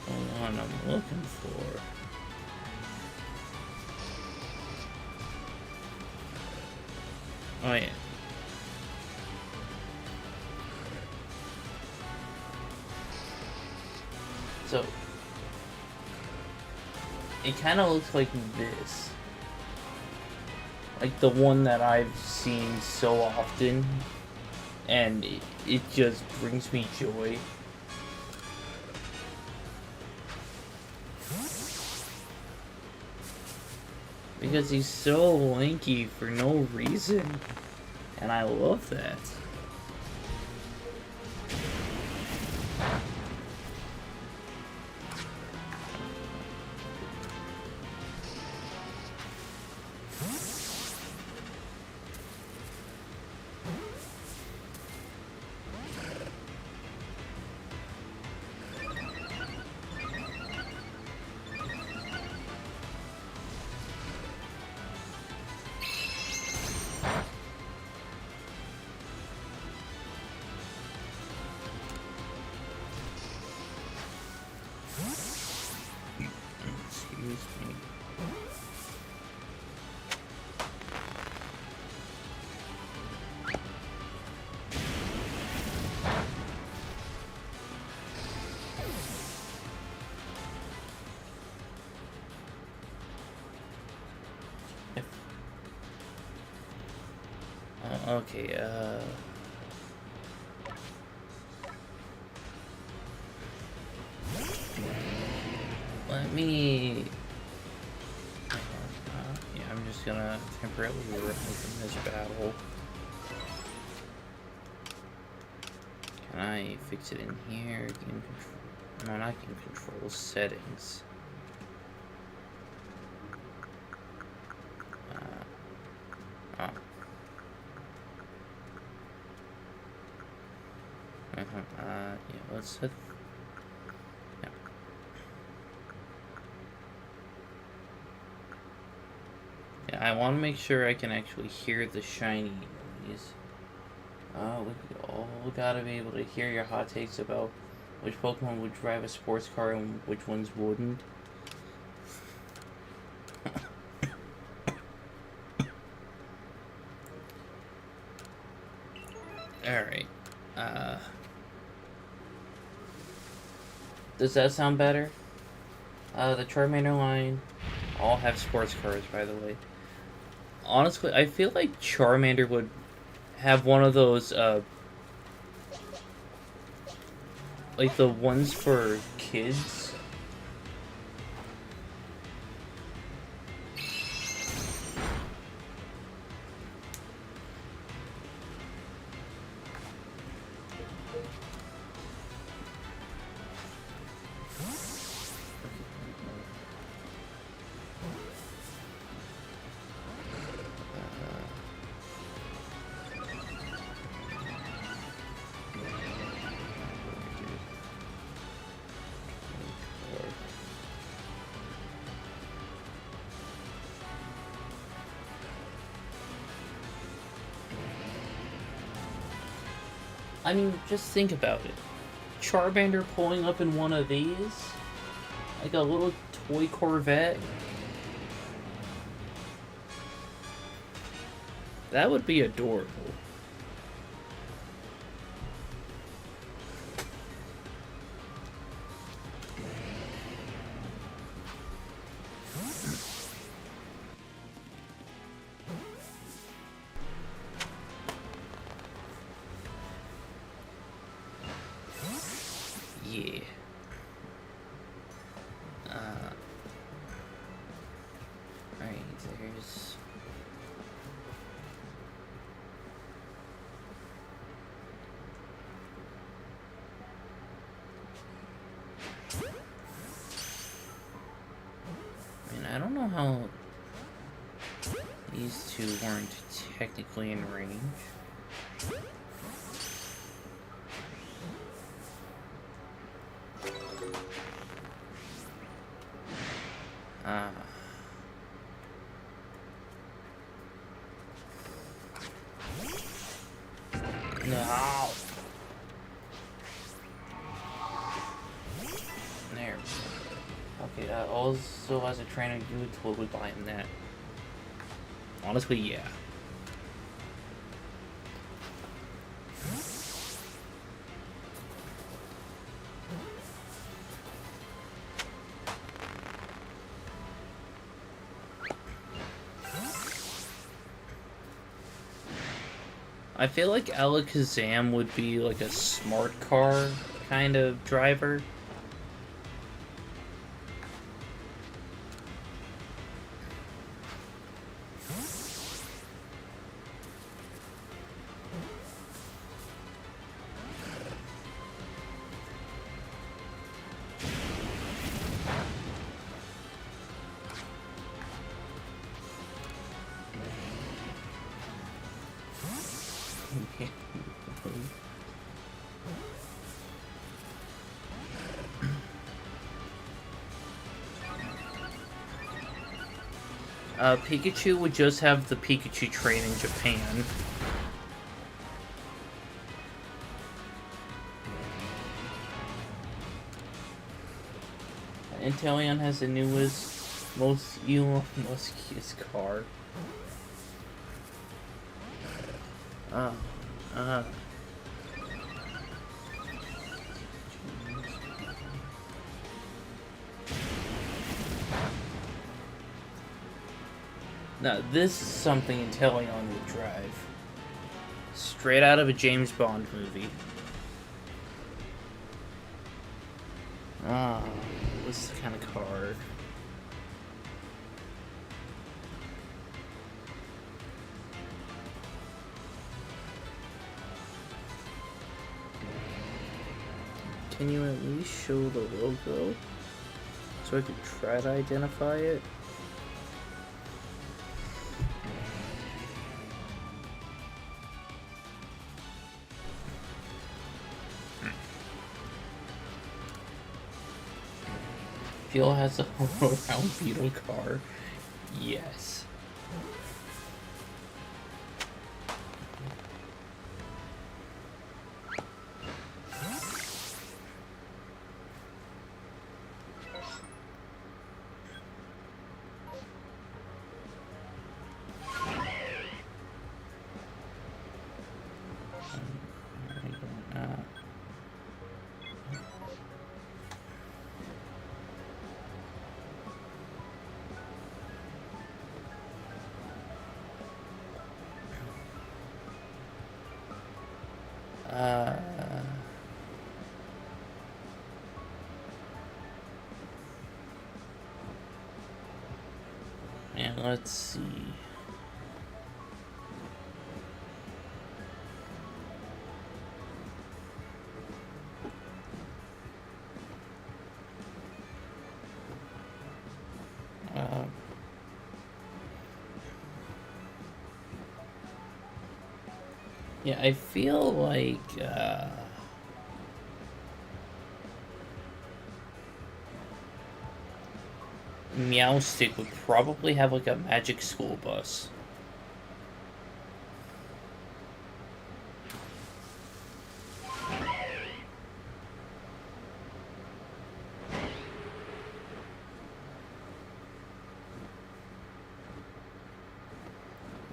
the one I'm looking for. Oh yeah. So, it kind of looks like this. Like the one that I've seen so often, and it just brings me joy. Because he's so lanky for no reason, and I love that. Excuse me. Okay, let me... yeah, I'm just gonna temporarily remove from this battle. Can I fix it in here? Game control... No, not game control, settings. Yeah, let's set... Yeah. Yeah, I want to make sure I can actually hear the shiny noise. We all gotta be able to hear your hot takes about which Pokemon would drive a sports car and which ones wouldn't. Alright. Does that sound better? The Charmander line all have sports cars, by the way. Honestly, I feel like Charmander would have one of those, like the ones for kids. I mean, just think about it. Charmander pulling up in one of these, like a little toy Corvette. That would be adorable. Yeah. Right, there's... I mean, I don't know how these two weren't technically in range. No. Also, as a trainer, you would totally buy him that. Honestly, yeah. I feel like Alakazam would be like a smart car kind of driver. Pikachu would just have the Pikachu train in Japan. Inteleon has the newest, most Elon Muskiest car. Now, this is something Inteleon would drive. Straight out of a James Bond movie. What's the kind of car? Can you at least show the logo? So I could try to identify it? Feel has a round beetle car. Yes. And let's see. Yeah, I feel like Meowstic would probably have like a magic school bus.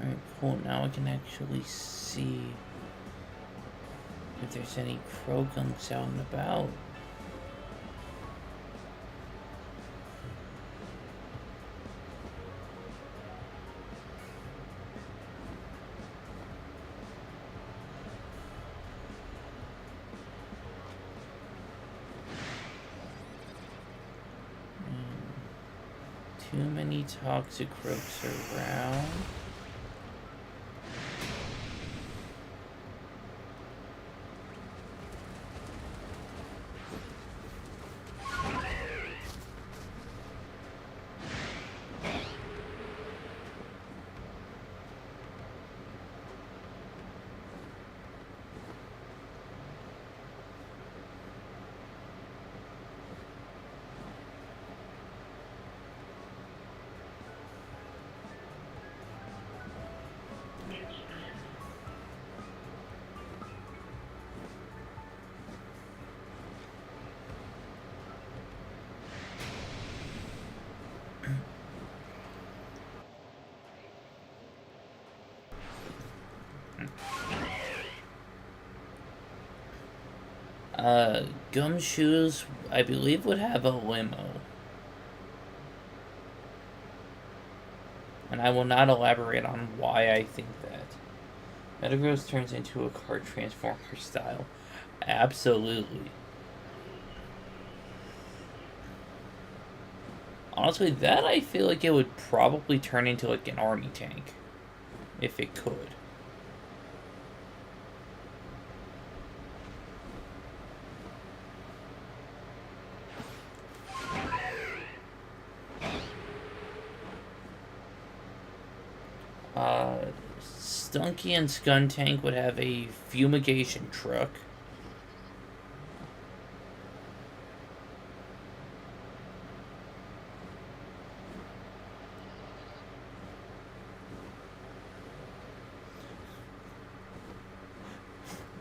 Alright, cool. Now I can actually see if there's any Croakunks out and about. Too many Toxicroaks around. Gumshoes, I believe, would have a limo. And I will not elaborate on why I think that. Metagross turns into a car transformer style. Absolutely. Honestly, that I feel like it would probably turn into like an army tank. If it could. Stunky and Skuntank would have a fumigation truck.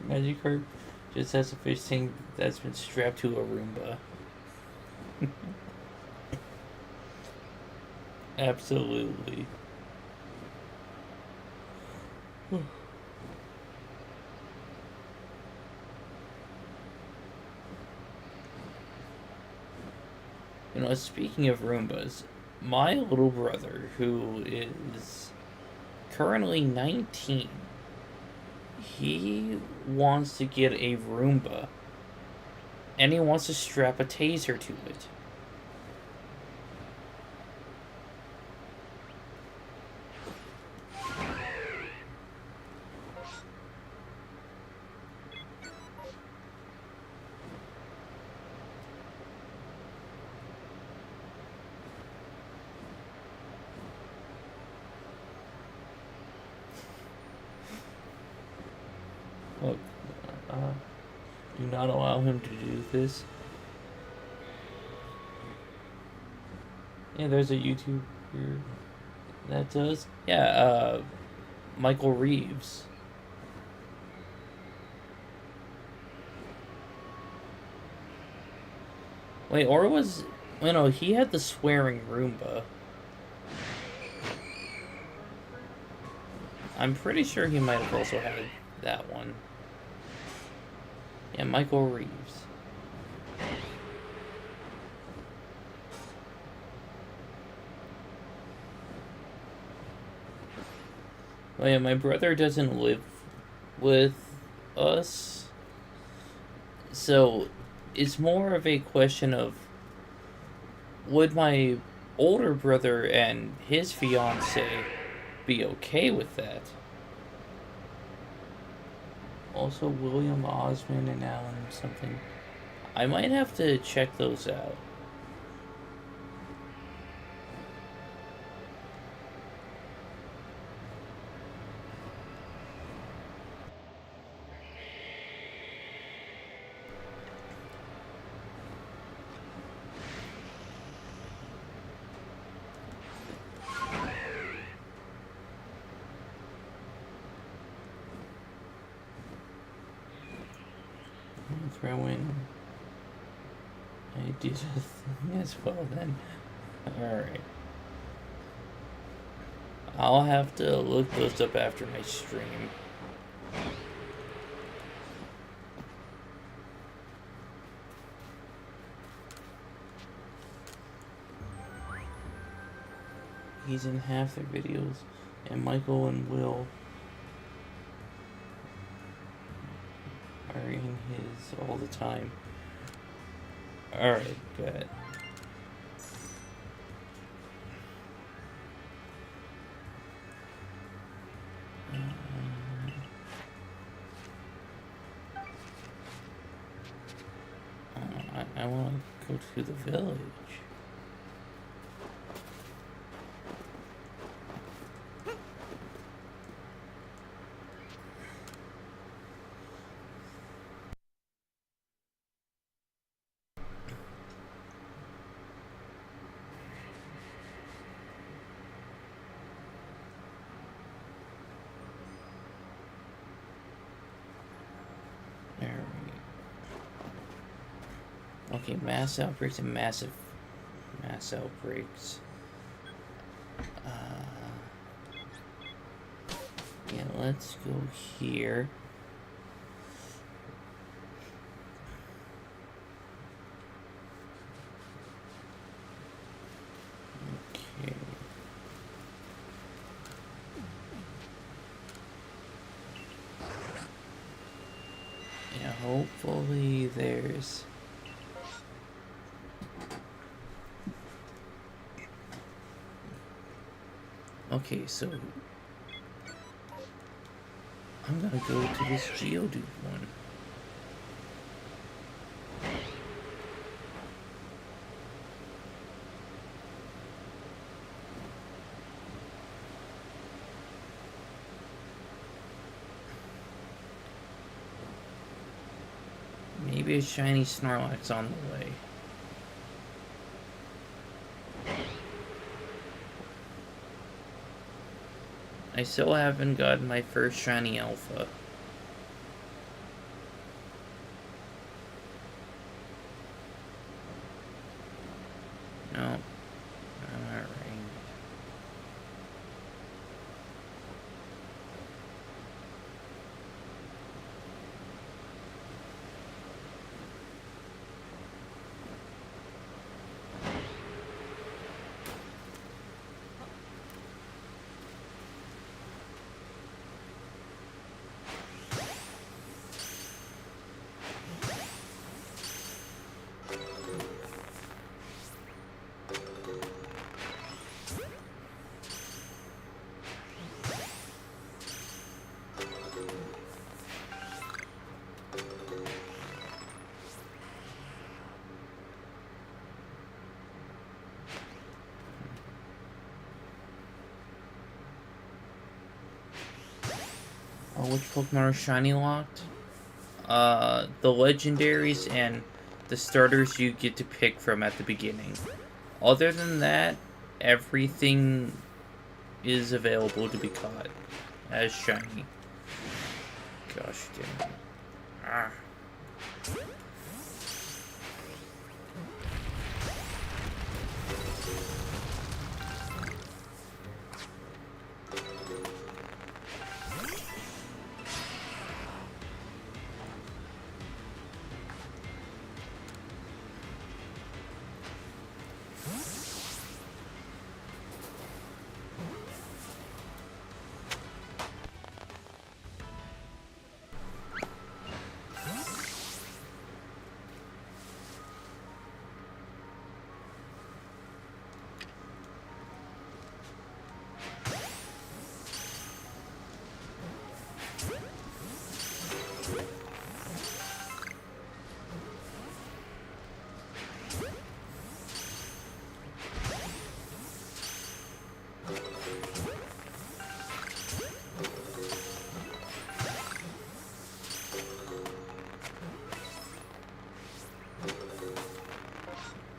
Magikarp just has a fish tank that's been strapped to a Roomba. Absolutely. You know, speaking of Roombas, my little brother, who is currently 19, he wants to get a Roomba, and he wants to strap a taser to it. Look, do not allow him to do this. Yeah, there's a YouTuber that does. Yeah, Michael Reeves. Wait, or was... Well, no, he had the swearing Roomba. I'm pretty sure he might have also had that one. Yeah, Michael Reeves. Oh yeah, my brother doesn't live with us. So, it's more of a question of... Would my older brother and his fiance be okay with that? Also, William Osmond and Alan something. I might have to check those out. Throw in... I did a thing as well then. Alright. I'll have to look those up after my stream. He's in half their videos, and Michael and Will are in his all the time. Alright, good. I want to go to the village. Okay, mass outbreaks and mass outbreaks. Yeah, let's go here. Okay. Yeah, hopefully there's... Okay, so... I'm gonna go to this Geodude one. Maybe a shiny Snorlax on the way. I still haven't gotten my first shiny Alpha. No. Alright. Oh, which Pokemon are shiny locked? The legendaries and the starters you get to pick from at the beginning. Other than that, everything is available to be caught as shiny. Gosh damn it. Ah.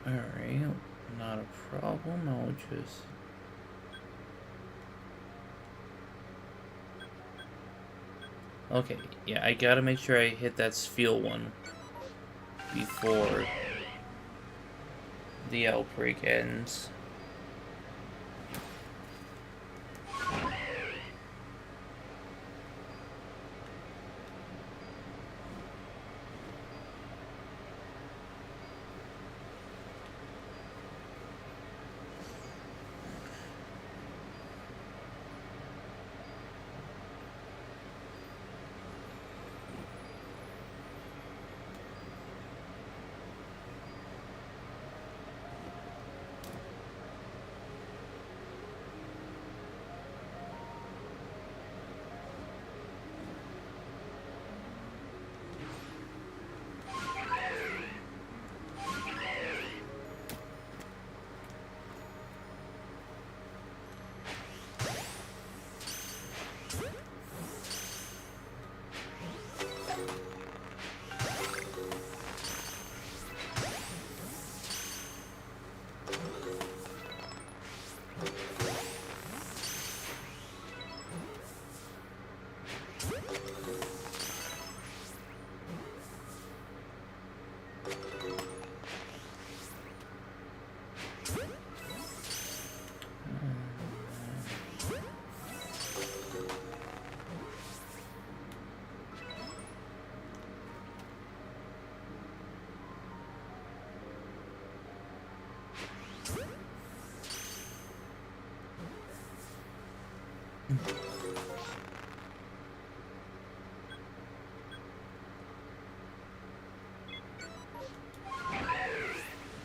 Alright, not a problem. I'll just... Okay, yeah, I gotta make sure I hit that Spheal one before the outbreak ends.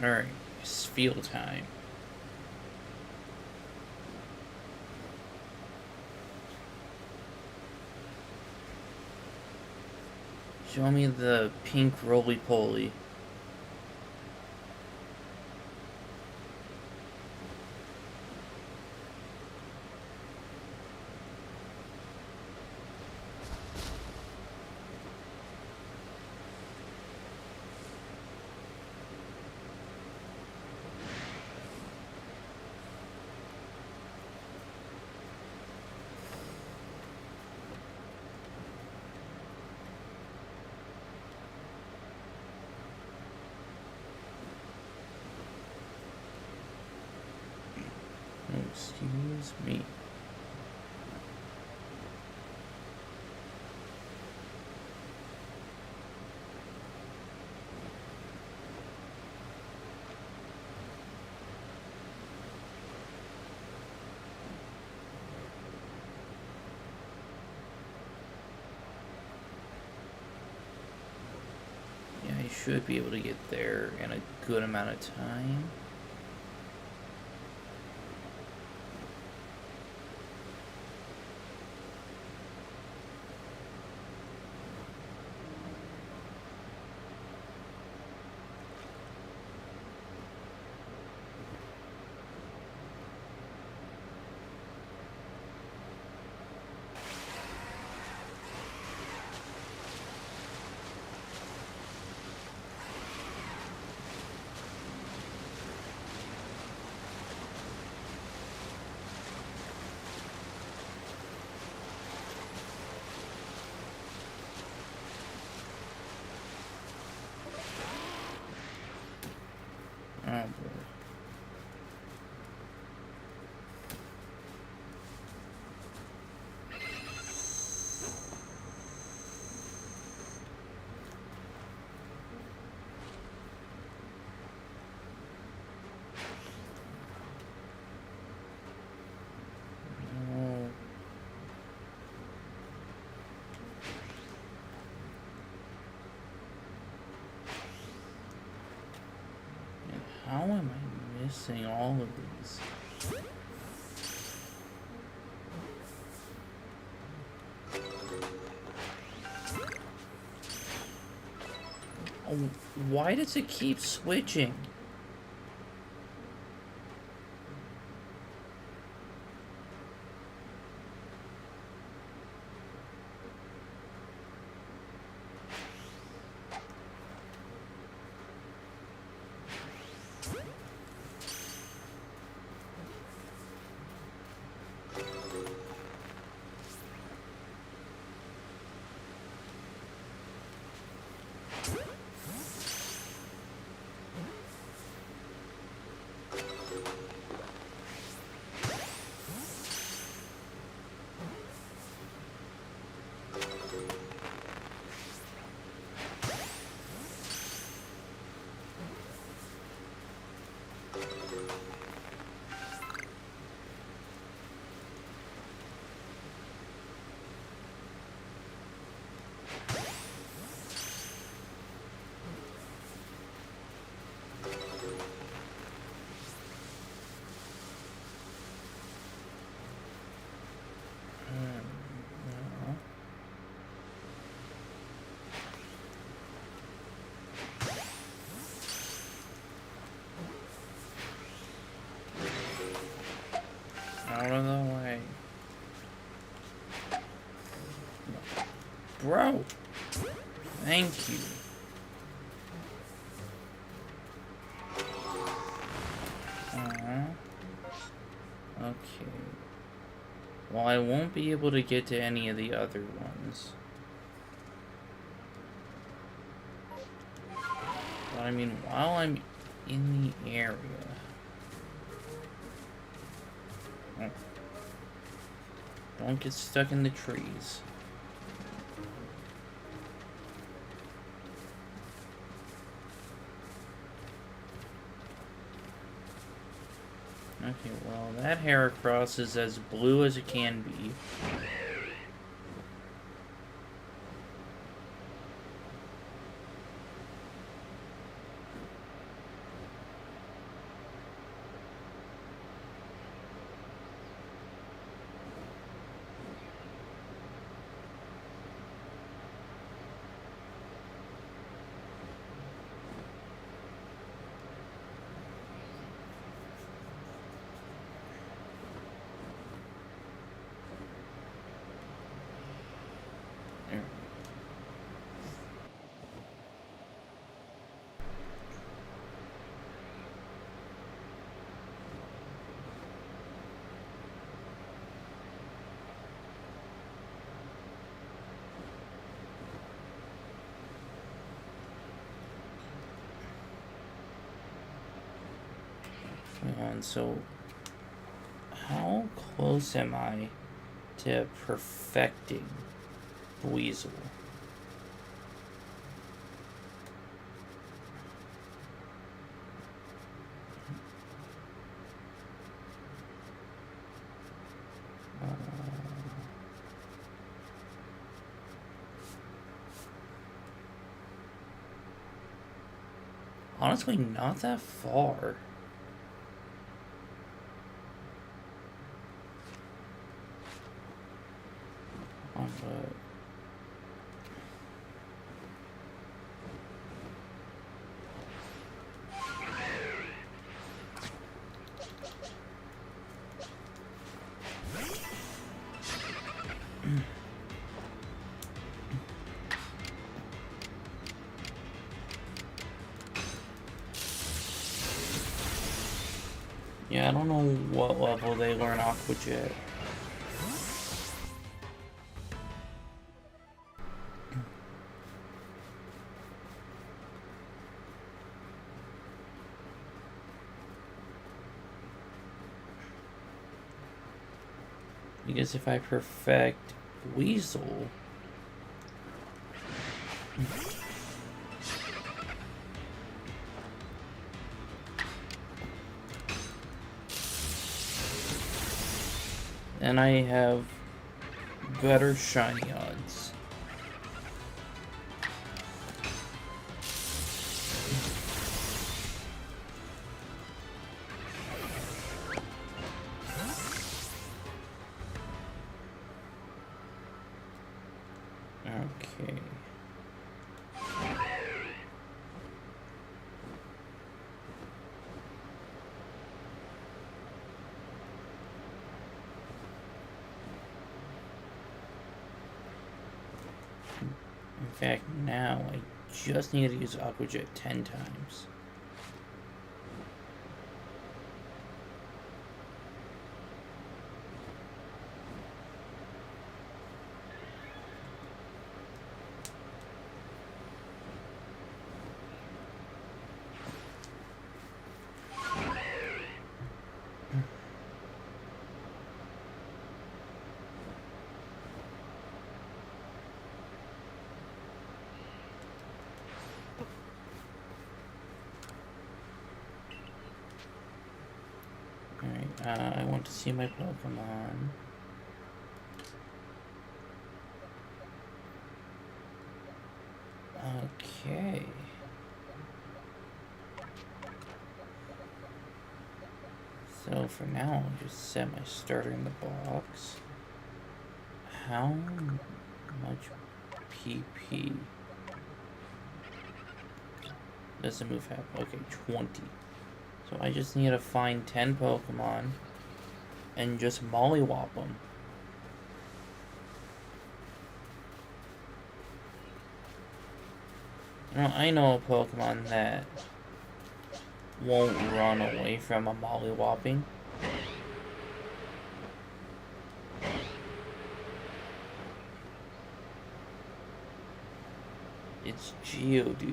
Alright, it's field time. Show me the pink roly-poly. Excuse me. Yeah, I should be able to get there in a good amount of time. Oh boy. No. And how am I missing all of these? Oh, why does it keep switching? No. Out of the way. Bro! Thank you. Okay. Well, I won't be able to get to any of the other ones. But I mean, while I'm in the area... Oh. Don't get stuck in the trees. Okay, well, that Heracross is as blue as it can be. me on. So, how close am I to perfecting Weasel? Honestly, not that far. But yeah, I don't know what level they learn Aqua Jet. Because if I perfect Weasel, then I have better shiny odds. Okay. In fact, now I just need to use Aqua Jet 10 times. Alright, I want to see my Pokemon. Okay. So for now, I'll just set my starter in the box. How much PP does the move have? Okay, 20. So I just need to find 10 Pokemon and just mollywop them. I know a Pokemon that won't run away from a mollywopping. It's Geodude.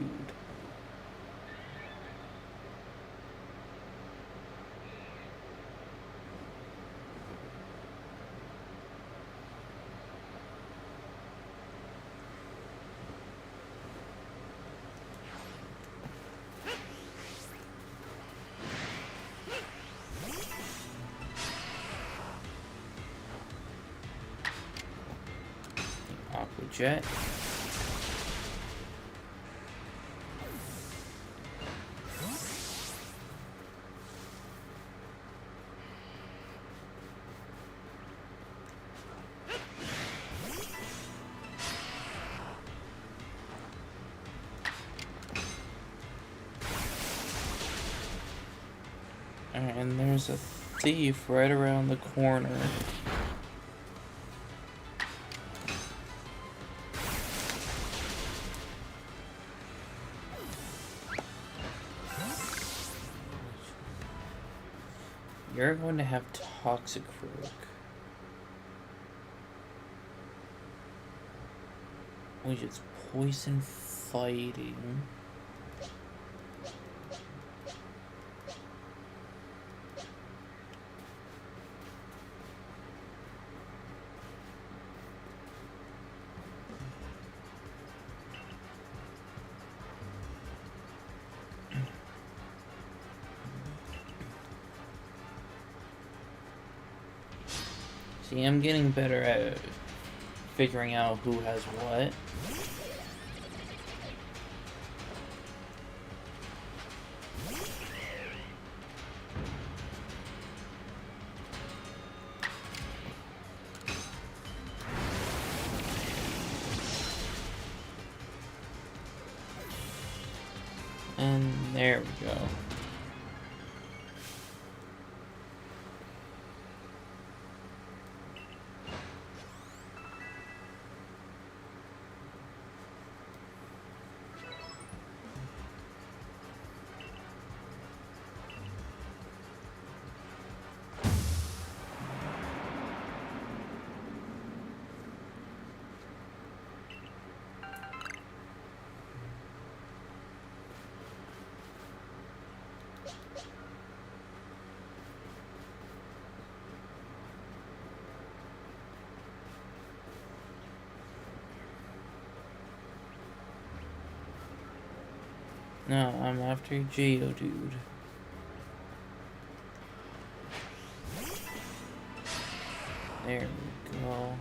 Aqua Jet. And there's a thief right around the corner. You're going to have Toxicroak, which is poison fighting. See, I'm getting better at figuring out who has what. And there we go. No, I'm after Geodude. There we go.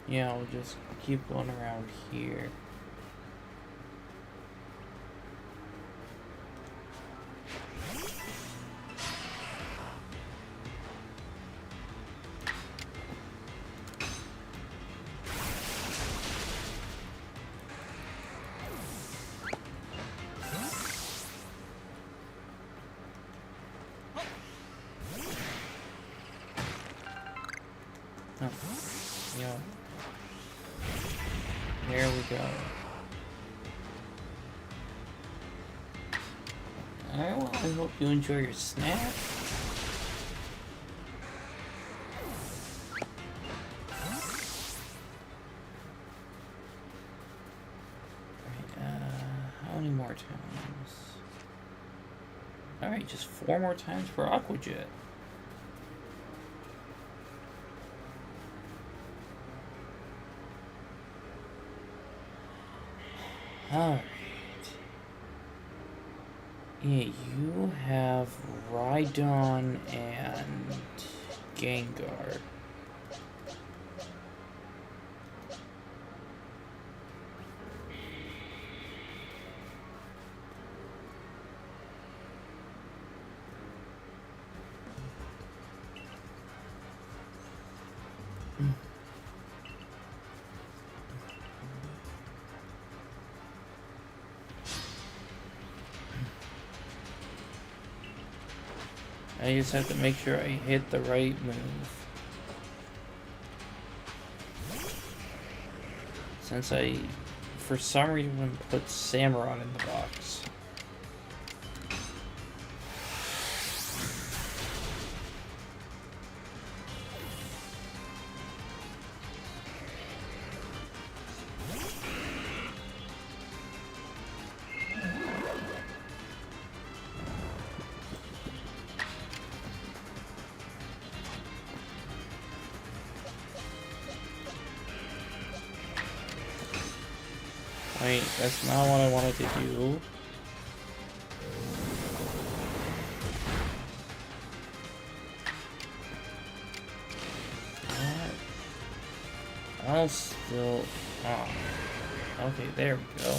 Yeah, I'll just keep going around here. Oh, yeah. There we go. Alright, well, I hope you enjoy your snack. Alright, how many more times? Alright, just 4 more times for Aqua Jet. Alright. Yeah, you have Rhydon and Gengar. I just have to make sure I hit the right move. Since I, for some reason, put Samurott in the box. Wait, that's not what I wanted to do. I'll still... Oh. Okay, there we go.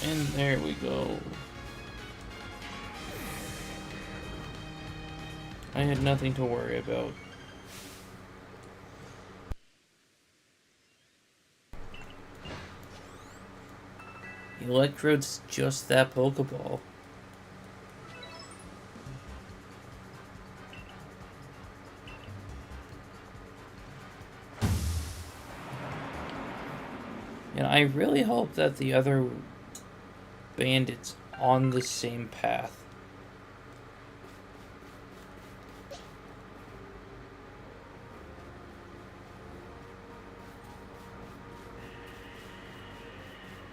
And there we go. I had nothing to worry about. Electrode's just that Pokeball. And I really hope that the other bandits on the same path.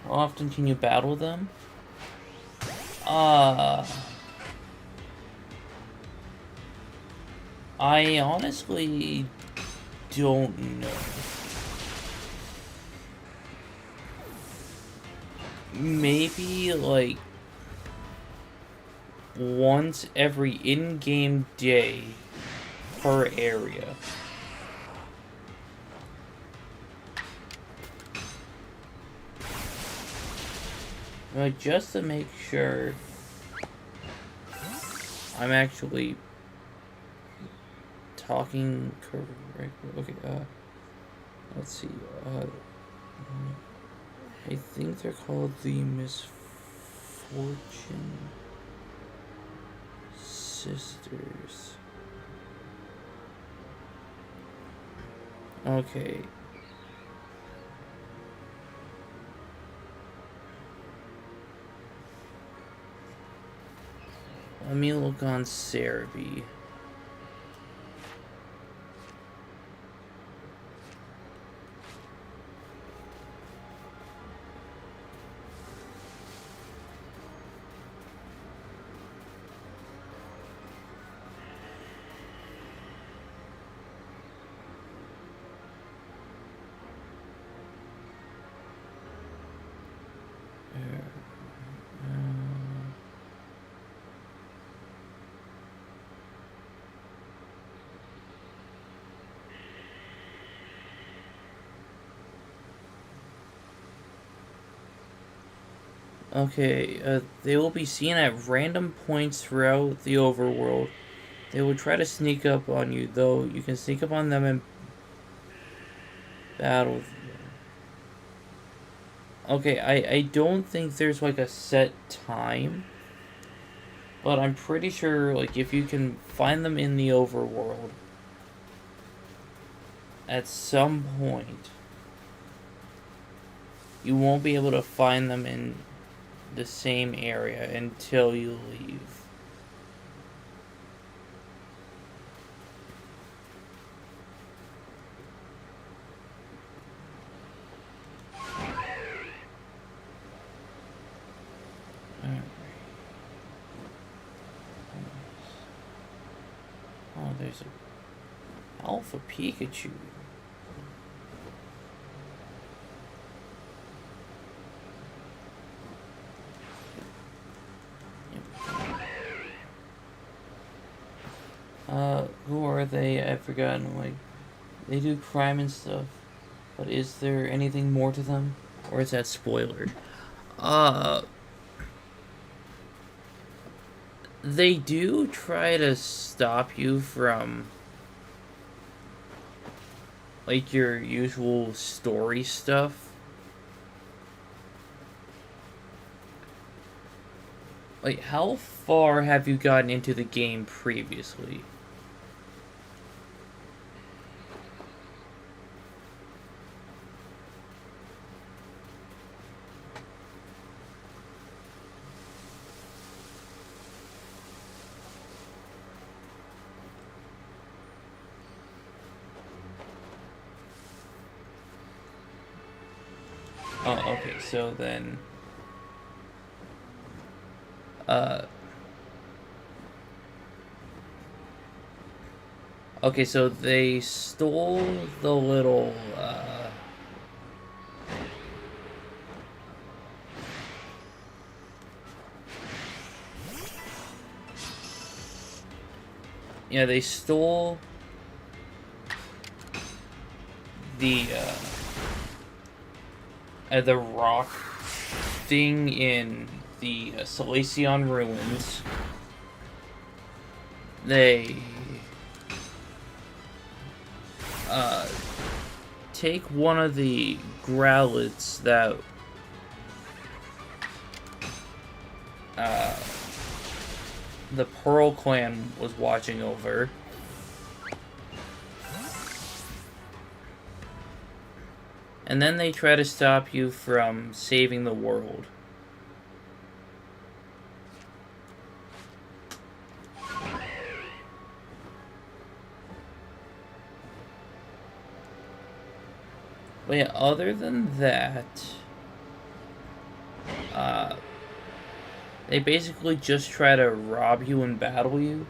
How often can you battle them? I honestly don't know. Maybe like once every in-game day per area. But just to make sure I'm actually talking correctly. Okay, let's see. I think they're called the Misfortune Sisters. Okay. Let me look on Cerebi. Okay, they will be seen at random points throughout the overworld. They will try to sneak up on you, though you can sneak up on them and battle them. Okay, I don't think there's like a set time, but I'm pretty sure like if you can find them in the overworld at some point, you won't be able to find them in the same area until you leave. Oh, there's a Alpha Pikachu. Who are they? I've forgotten. Like, they do crime and stuff, but is there anything more to them? Or is that spoiler? They do try to stop you from like your usual story stuff. Like, how far have you gotten into the game previously? Oh, okay, so then... Okay, so they stole the little, Yeah, they stole the rock thing in the Salacion ruins. They take one of the Growlithes that the Pearl Clan was watching over. And then they try to stop you from saving the world. But yeah, other than that, they basically just try to rob you and battle you.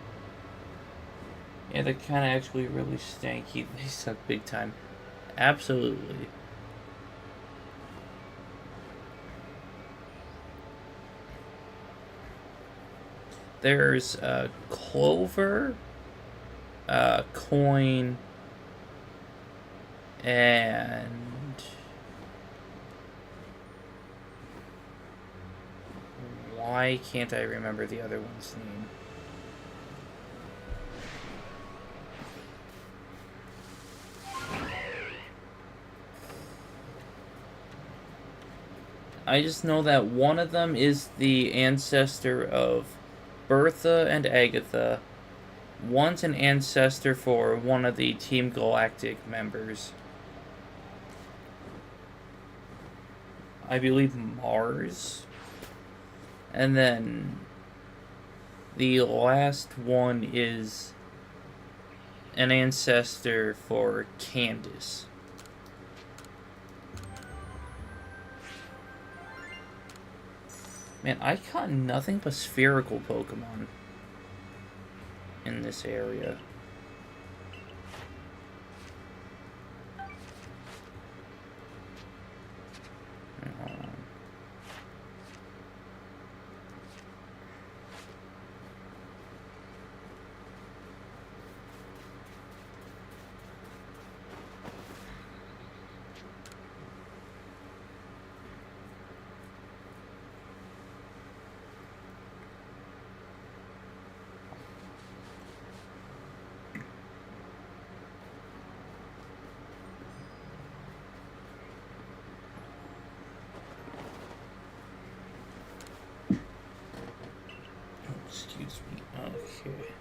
Yeah, they're kind of actually really stanky. They suck big time. Absolutely. There's Clover, Coin, and why can't I remember the other one's name? I just know that one of them is the ancestor of Bertha and Agatha. One's an ancestor for one of the Team Galactic members. I believe Mars. And then the last one is an ancestor for Candace. Man, I caught nothing but spherical Pokemon in this area. Hold on. Excuse me. Okay.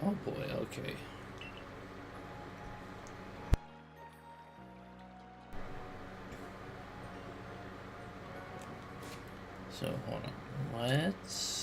Oh boy, okay. So, hold on. Let's...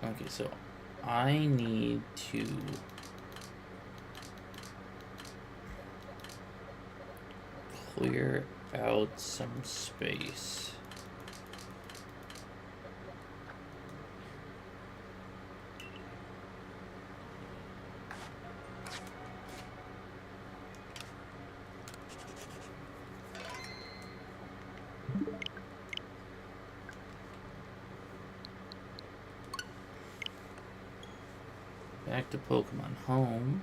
Okay, so I need to clear out some space. Back to Pokemon Home.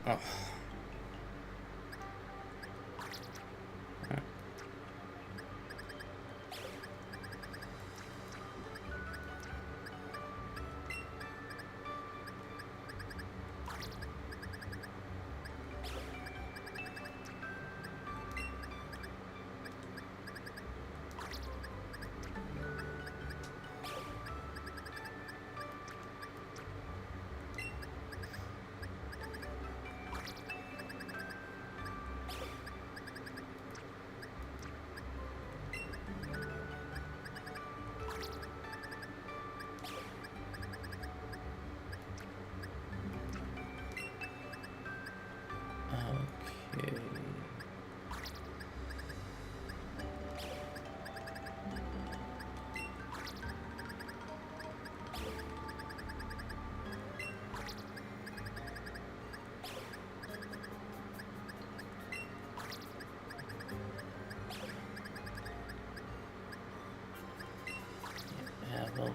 Oh. Okay. Avalon.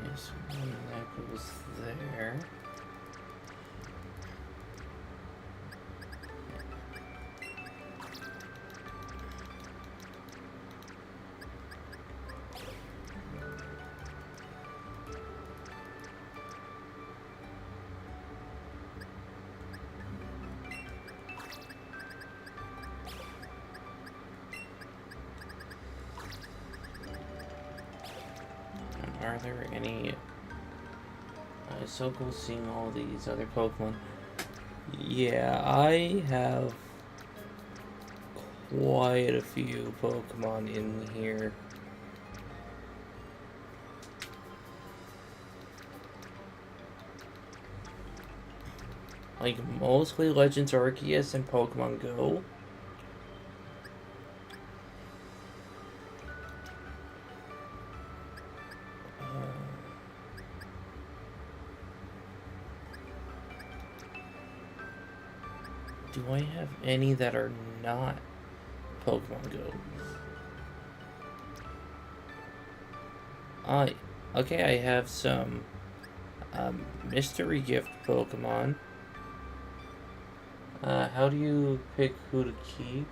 Yes, that goes there. Are there any... It's so cool seeing all these other Pokemon. Yeah, I have quite a few Pokemon in here. Like, mostly Legends Arceus and Pokemon Go. Do I have any that are not Pokemon Go? Okay, I have some mystery gift Pokemon. How do you pick who to keep?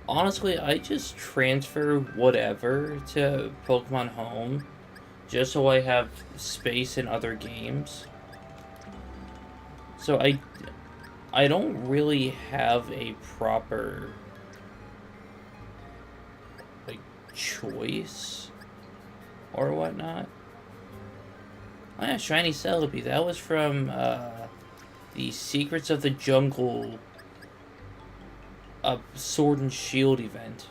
Honestly, I just transfer whatever to Pokemon Home, just so I have space in other games. So I don't really have a proper, like, choice or whatnot. Oh yeah, Shiny Celebi. That was from the Secrets of the Jungle Sword and Shield event.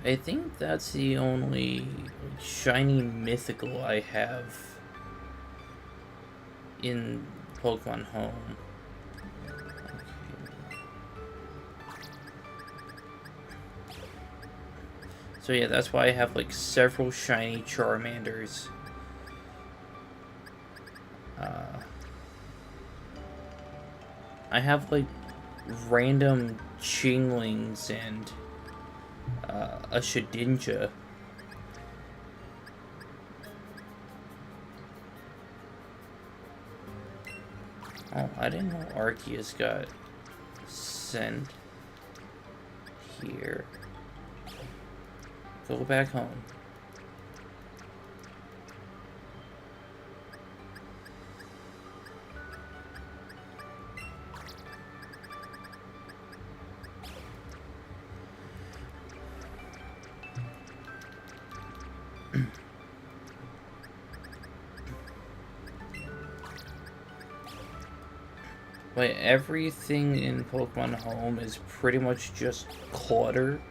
I think that's the only shiny mythical I have in Pokemon Home. So yeah, that's why I have like several shiny Charmanders. I have like random Chinglings and a Shedinja. Oh, I didn't know Arceus got sent here. Go back home. Wait, everything in Pokemon Home is pretty much just clutter?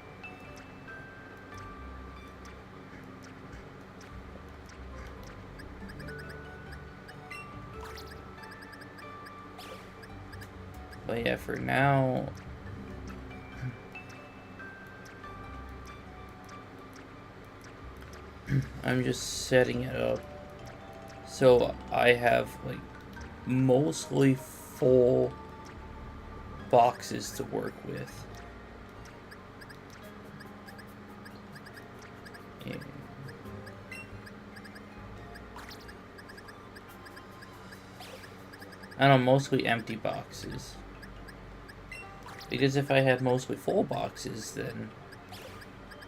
But yeah, for now... I'm just setting it up so I have, like, mostly full boxes to work with. Yeah. I don't know, mostly empty boxes. Because if I had mostly full boxes, then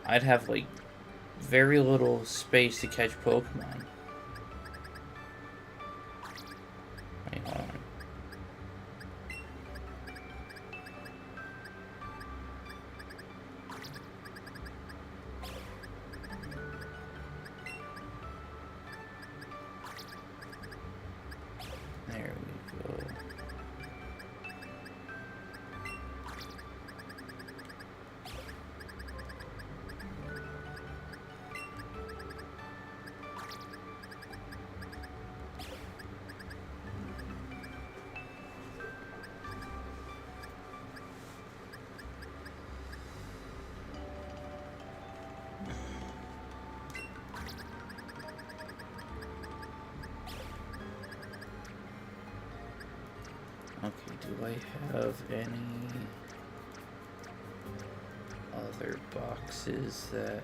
I'd have, like, very little space to catch Pokemon. Wait, hold on. There we go. Okay, do I have any other boxes that...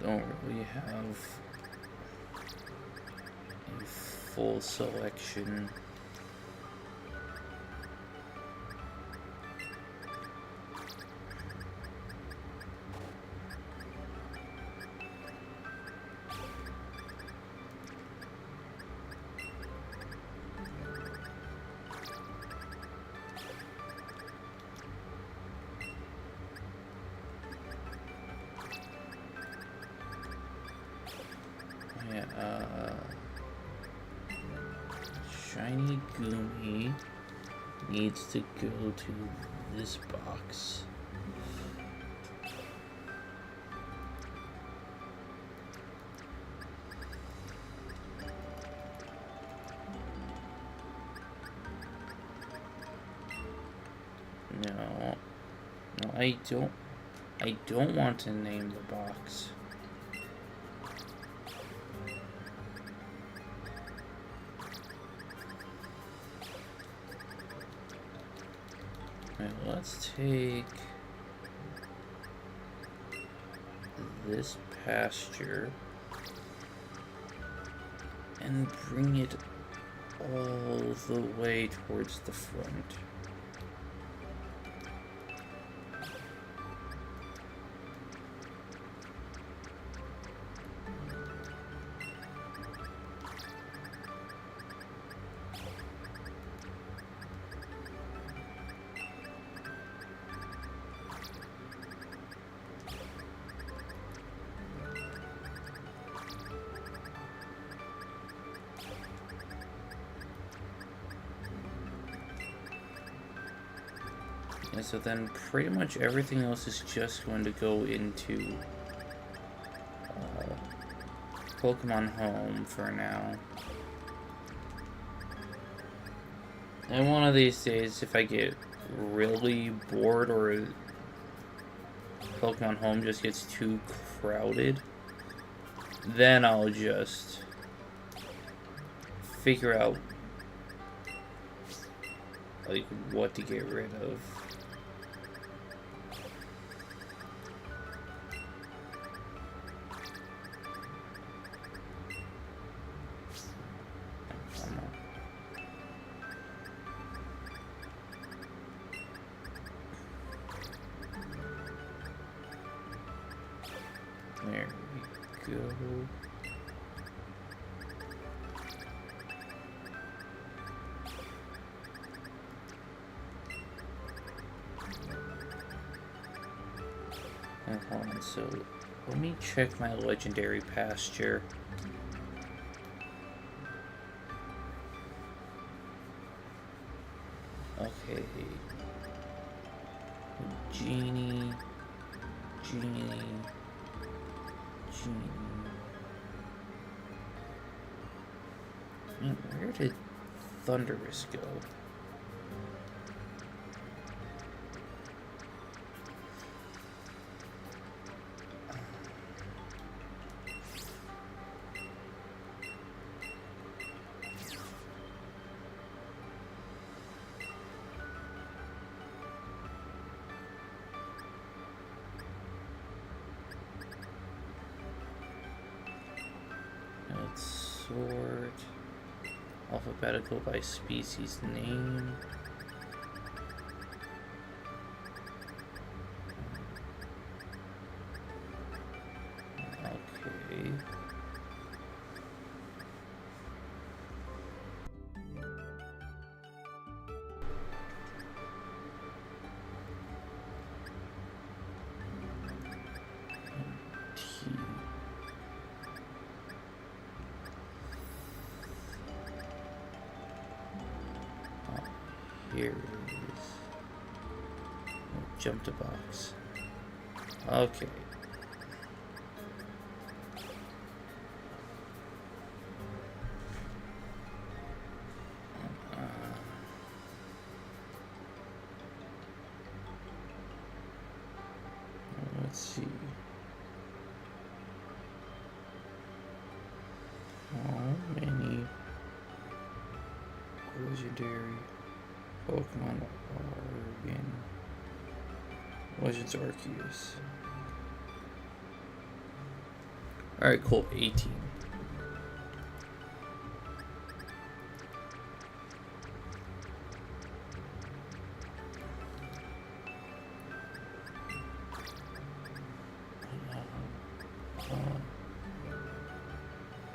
don't really have a full selection? Shiny Goomy needs to go to this box. No, I don't want to name the box. Let's take this pasture and bring it all the way towards the front. And so then pretty much everything else is just going to go into Pokemon Home for now. And one of these days, if I get really bored or Pokemon Home just gets too crowded, then I'll just figure out like what to get rid of. There we go. Hold on, so let me check my legendary pasture. Okay. Genie. Man, where did Thunderous go? Sort alphabetical by species name. Okay. Here it is. Jump to box. Okay. Let's see. How many legendary Pokemon are in Legends Arceus? Alright, cool. 18.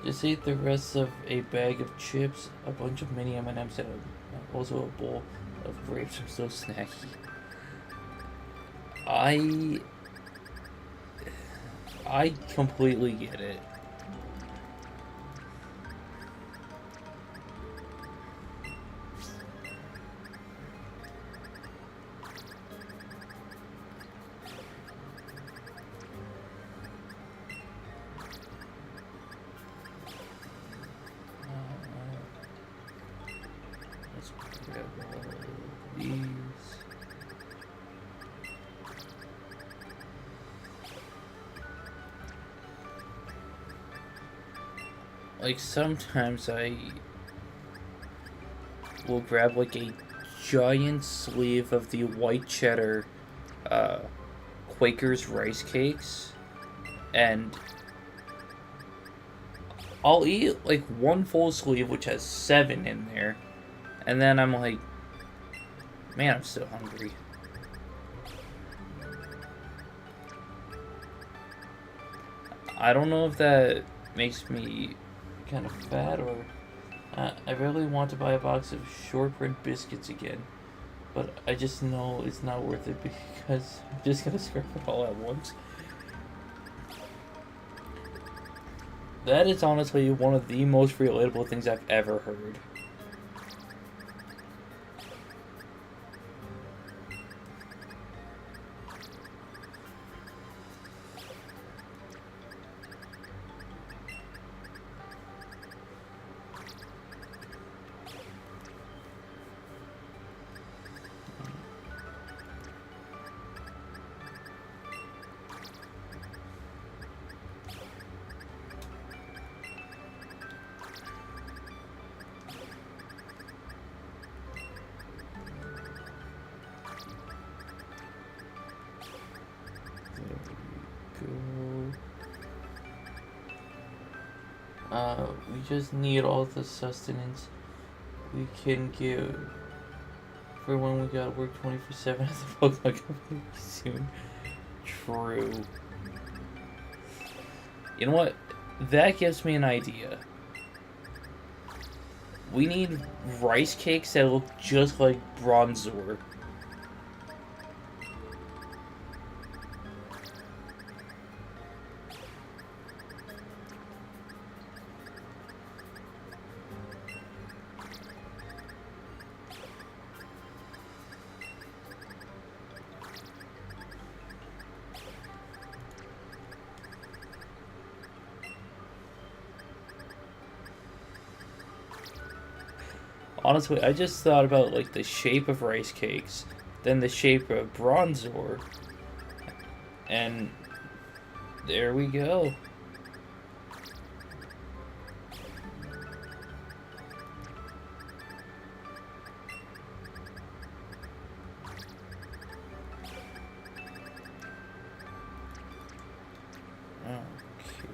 Just ate the rest of a bag of chips, a bunch of mini M&Ms, and also a bowl of grapes. I'm so snacky. I completely get it. Let's grab all of these. Like, sometimes I will grab like a giant sleeve of the white cheddar Quaker's rice cakes, and I'll eat like one full sleeve, which has 7 in there, and then I'm like, man, I'm so hungry. I don't know if that makes me kind of fat, or I really want to buy a box of shortbread biscuits again, but I just know it's not worth it because I'm just gonna scrap it all at once. That is honestly one of the most relatable things I've ever heard. We just need all the sustenance we can give for when we gotta work 24/7 at the Pokemon Company soon. True. You know what? That gives me an idea. We need rice cakes that look just like Bronzor. Honestly, I just thought about like the shape of rice cakes, then the shape of Bronzor, and there we go. Okay.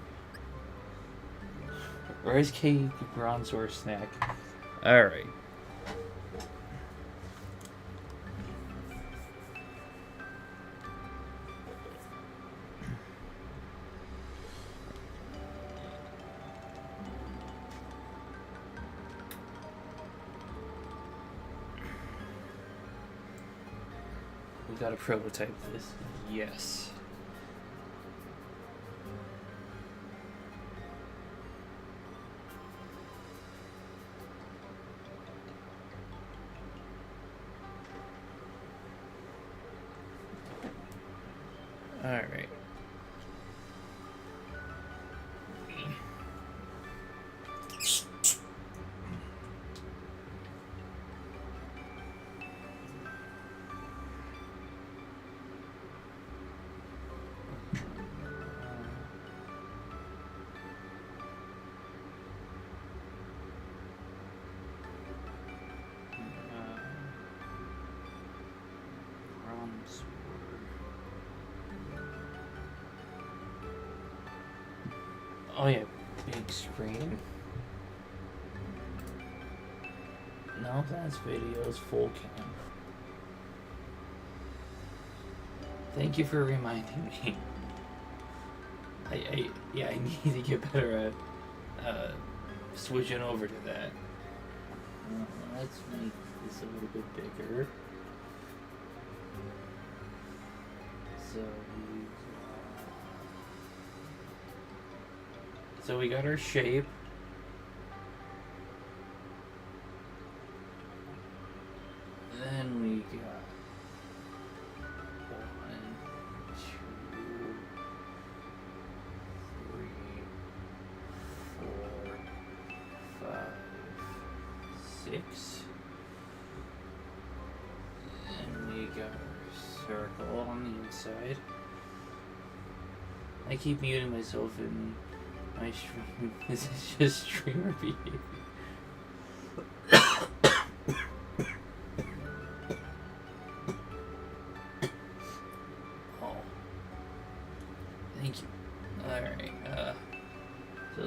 Rice cake, Bronzor snack. Alright. We gotta prototype this. Yes. Alright. Oh yeah, big screen. No, that's videos, full cam. Thank you for reminding me. I need to get better at switching over to that. Let's make this a little bit bigger. So we got our shape. Then we got 1, 2, 3, 4, 5, 6. And we got our circle on the inside. I keep muting myself in my stream. This is just streamer behavior. Oh. Thank you. Alright, so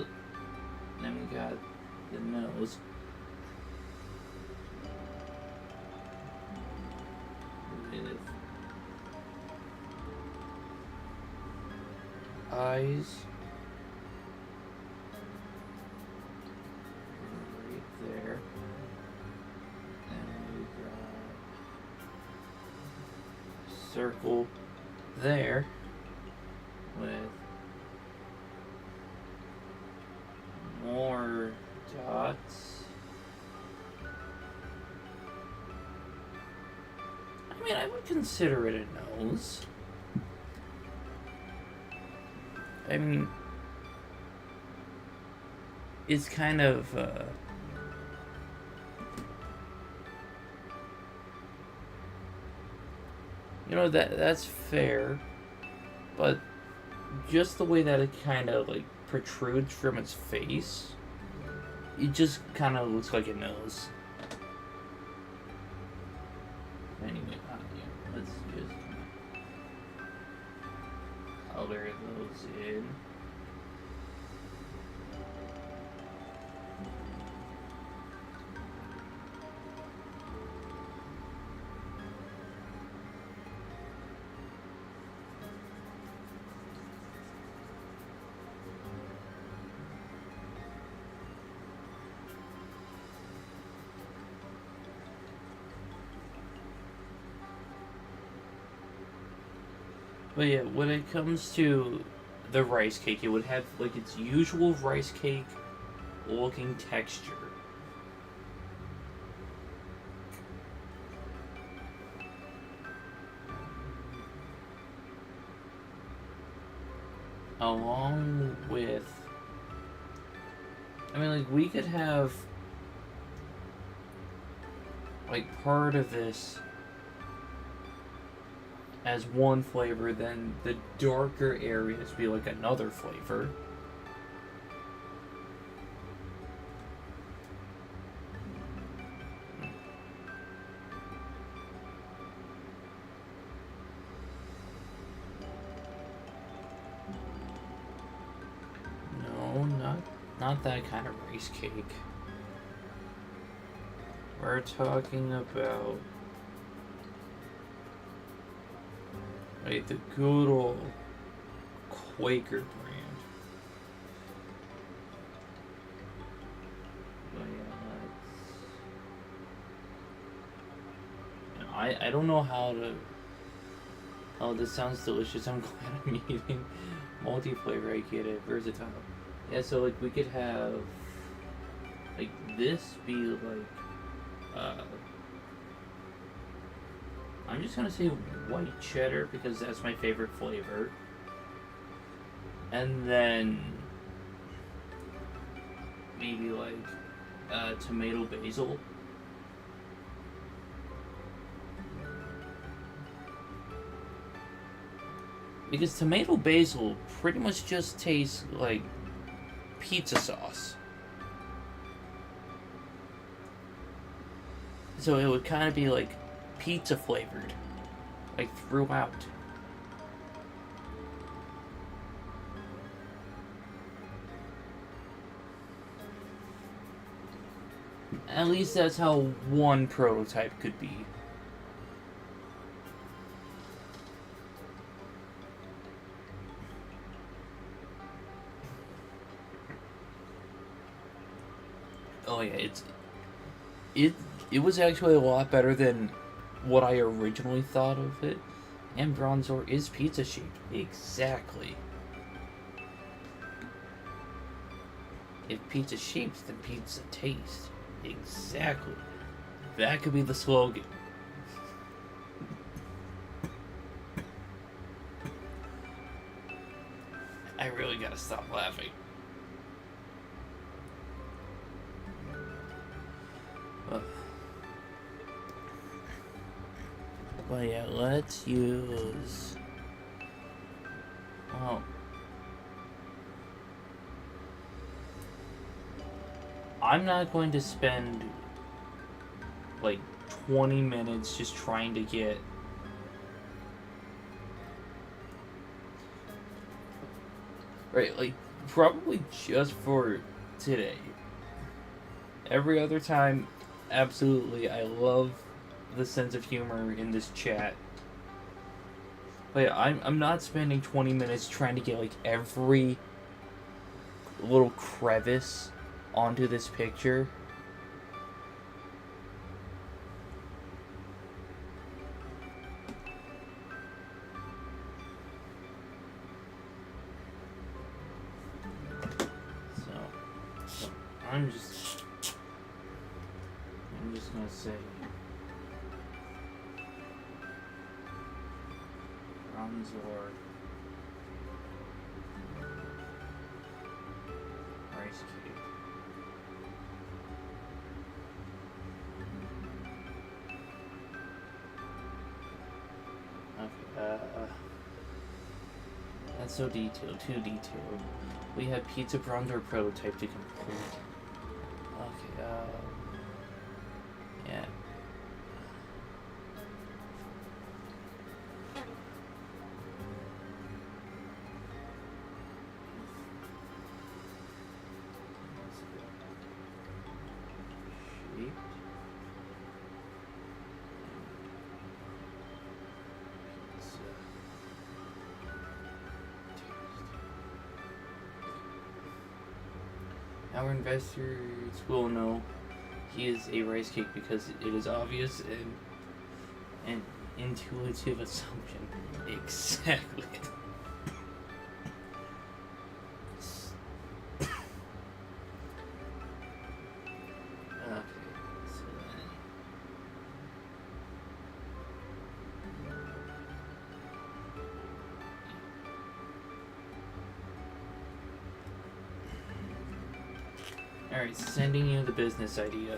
then we got the nose. With eyes. There. And we got circle there with more dots. I mean, I would consider it a nose. I mean, it's kind of, you know, that's fair, but just the way that it kind of, like, protrudes from its face, it just kind of looks like a nose. Anyway, yeah, let's just color those in. But yeah, when it comes to the rice cake, it would have like its usual rice cake looking texture. Along with, I mean, like, we could have like part of this as one flavor, then the darker areas be like another flavor. No, not that kind of rice cake. We're talking about like the good old Quaker brand. But yeah, I don't know how to. Oh, this sounds delicious. I'm glad I'm eating multi-flavor. I get it. Versatile. Yeah, so like we could have like this be like I'm just gonna say white cheddar because that's my favorite flavor. And then maybe like tomato basil. Because tomato basil pretty much just tastes like pizza sauce. So it would kind of be like pizza flavored, like throughout. At least that's how one prototype could be. Oh yeah, it was actually a lot better than what I originally thought of it. And Bronzor is pizza shaped. Exactly. If pizza shaped, then pizza taste. Exactly. That could be the slogan. I really gotta stop laughing. But yeah, let's use. Well, I'm not going to spend like 20 minutes just trying to get right, like probably just for today. Every other time, absolutely, I love the sense of humor in this chat. But yeah, I'm not spending 20 minutes trying to get like every little crevice onto this picture. So I'm just gonna say Bronzor rice cake. Okay, that's so detailed, too detailed. We have Pizza Bronzor prototype to complete. Okay, yeah. Our investors will know he is a rice cake because it is obvious and an intuitive assumption. Exactly. Alright, sending you the business idea.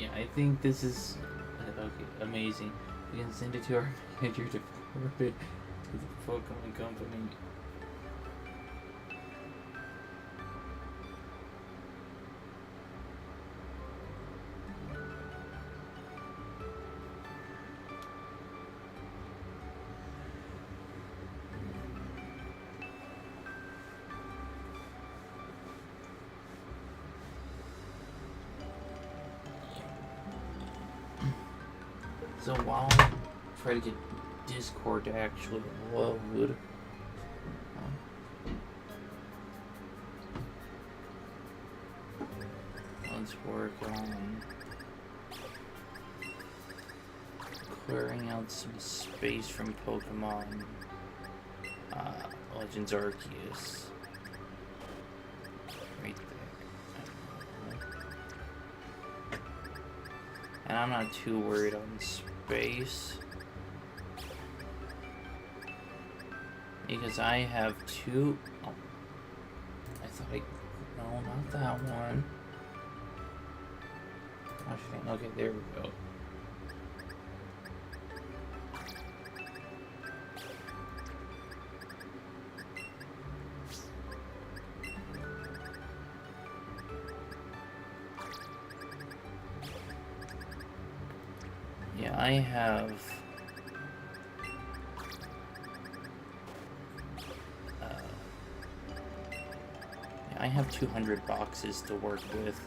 Yeah, I think this is okay, amazing. We can send it to our manager to forward it to the Pokemon Company. So while I try to get Discord to actually load, let's work on clearing out some space from Pokemon Legends Arceus. Right there. And I'm not too worried on space, because I have two. Oh, I thought no, not that one. Actually, okay, there we go. Yeah, I have I have 200 boxes to work with.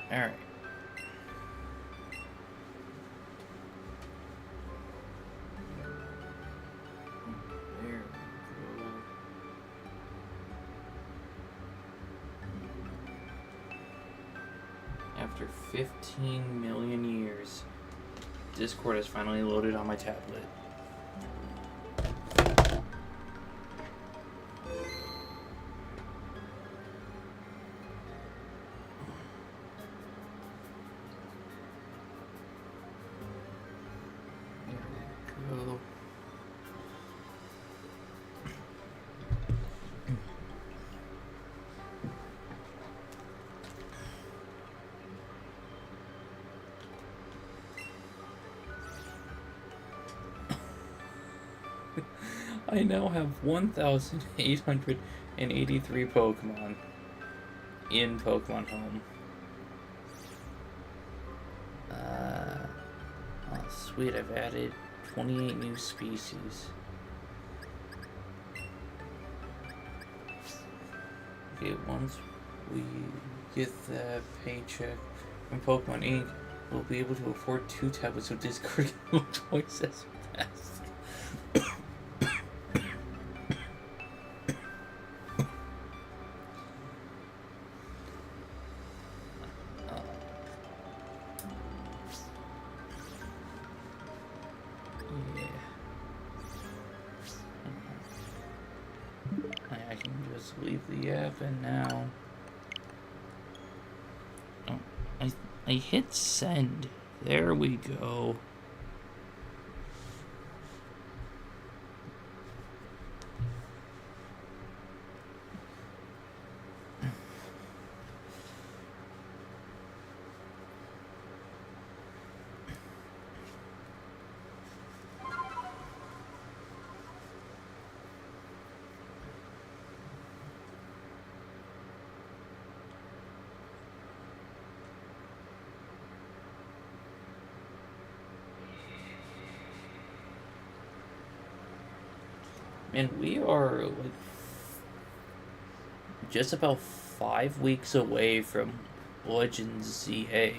Alright. There we go. After 15 million years, Discord has finally loaded on my tablet. I now have 1,883 Pokemon in Pokemon Home. Oh sweet, I've added 28 new species. Okay, once we get that paycheck from Pokemon Inc., we'll be able to afford 2 tablets of Discord twice as fast. I can just leave the app and now. Oh, I hit send. There we go. And we are like just about 5 weeks away from Legend ZA.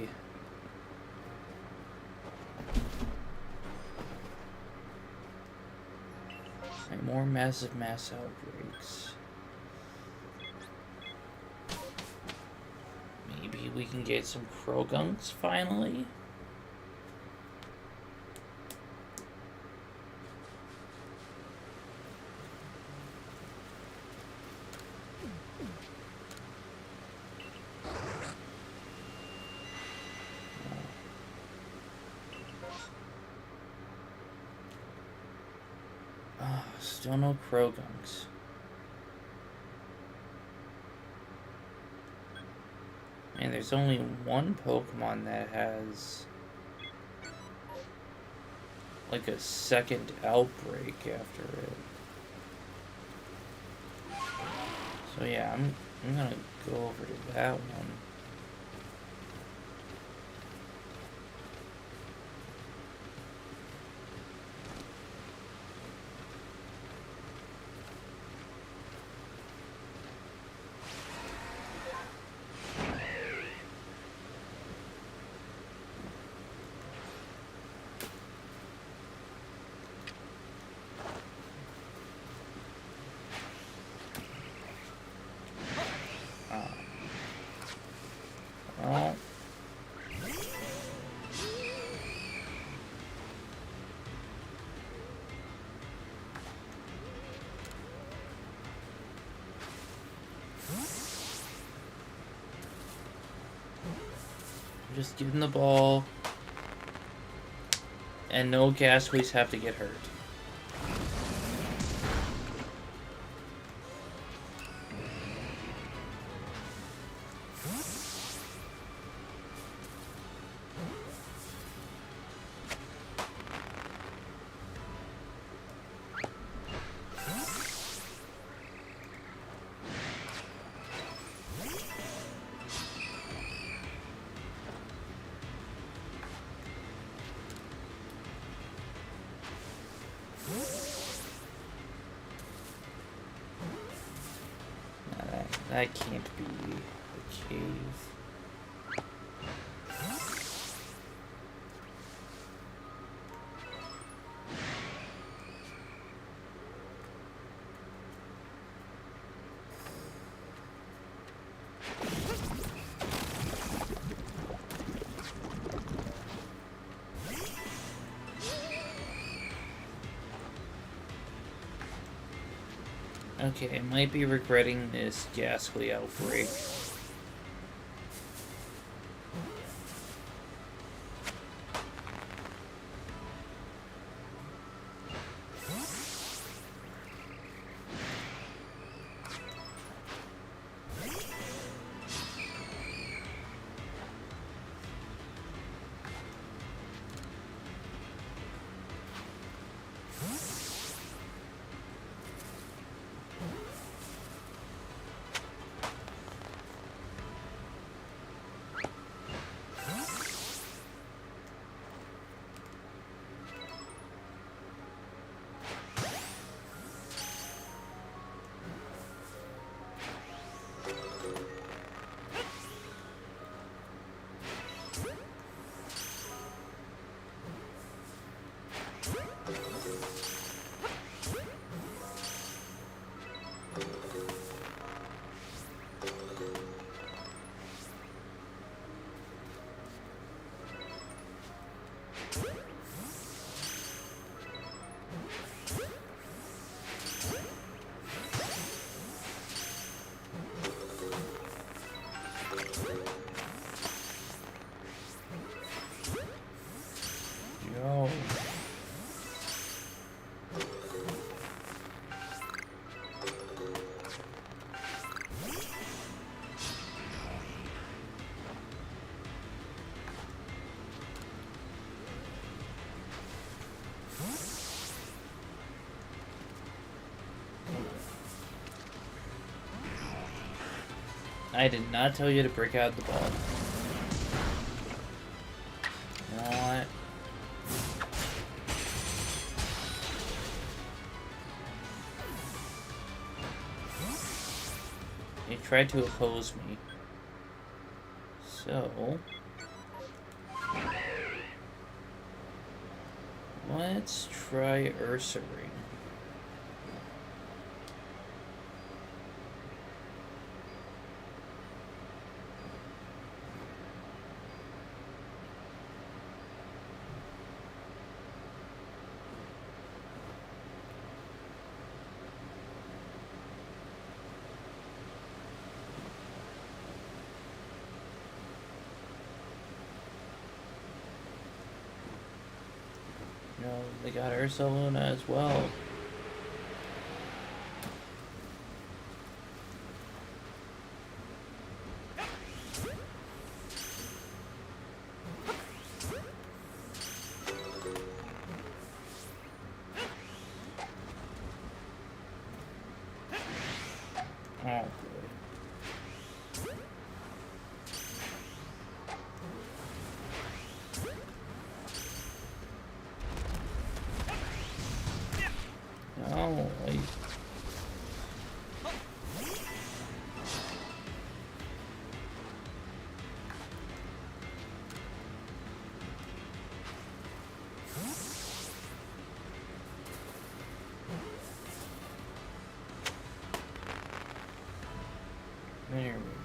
Right, more massive mass outbreaks. Maybe we can get some Crogunks finally? Still no Crogunks. And there's only one Pokemon that has like a second outbreak after it. So yeah, I'm gonna go over to that one. Well, just give him the ball. And no Gastlies have to get hurt. That can't be the cave. Okay, I might be regretting this Gastly outbreak. Yo. I did not tell you to break out the ball. You know what? You tried to oppose me. So So, let's try Ursaring. No, they got Ursaluna as well. Oh, no, there we go.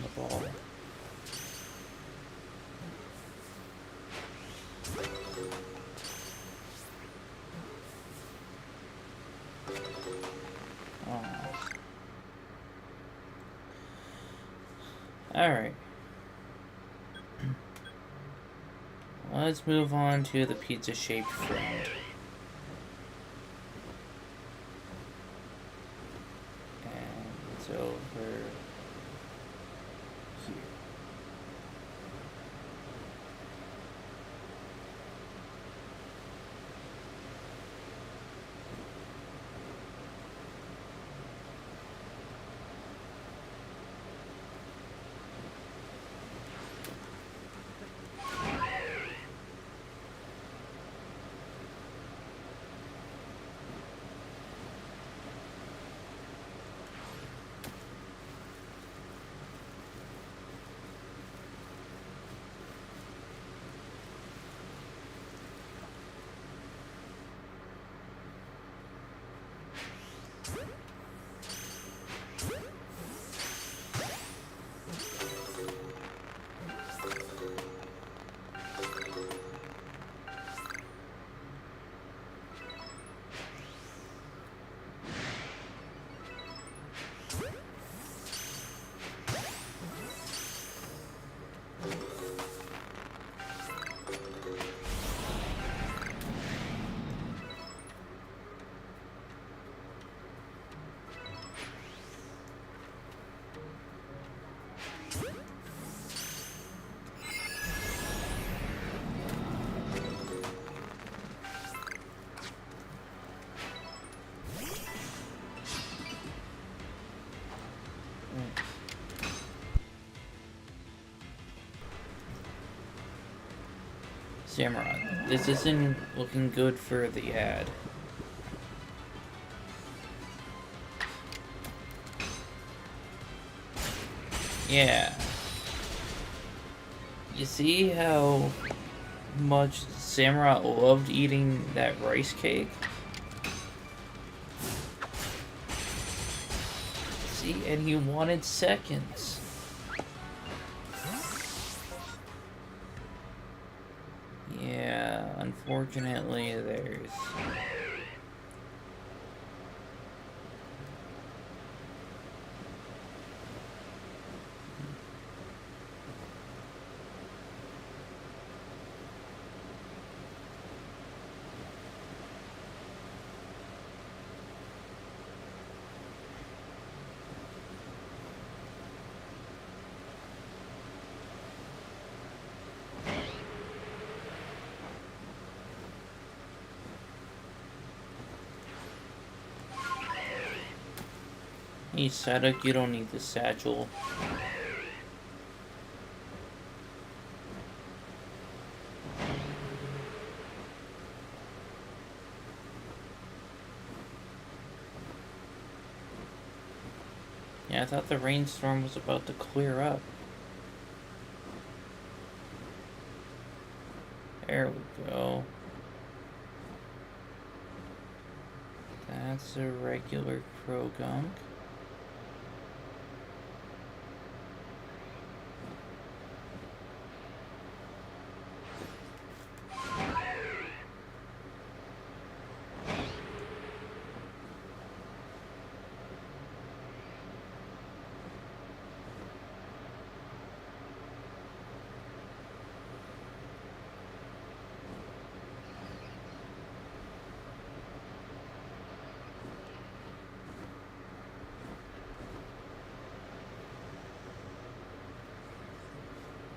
The ball. Alright. Let's move on to the pizza-shaped friend. And it's over here. Samurott, this isn't looking good for the ad. Yeah. You see how much Samurott loved eating that rice cake? See, and he wanted seconds. Yeah, unfortunately, there's... Hey, Sadok, you don't need the satchel. Yeah, I thought the rainstorm was about to clear up. There we go. That's a regular Croagunk.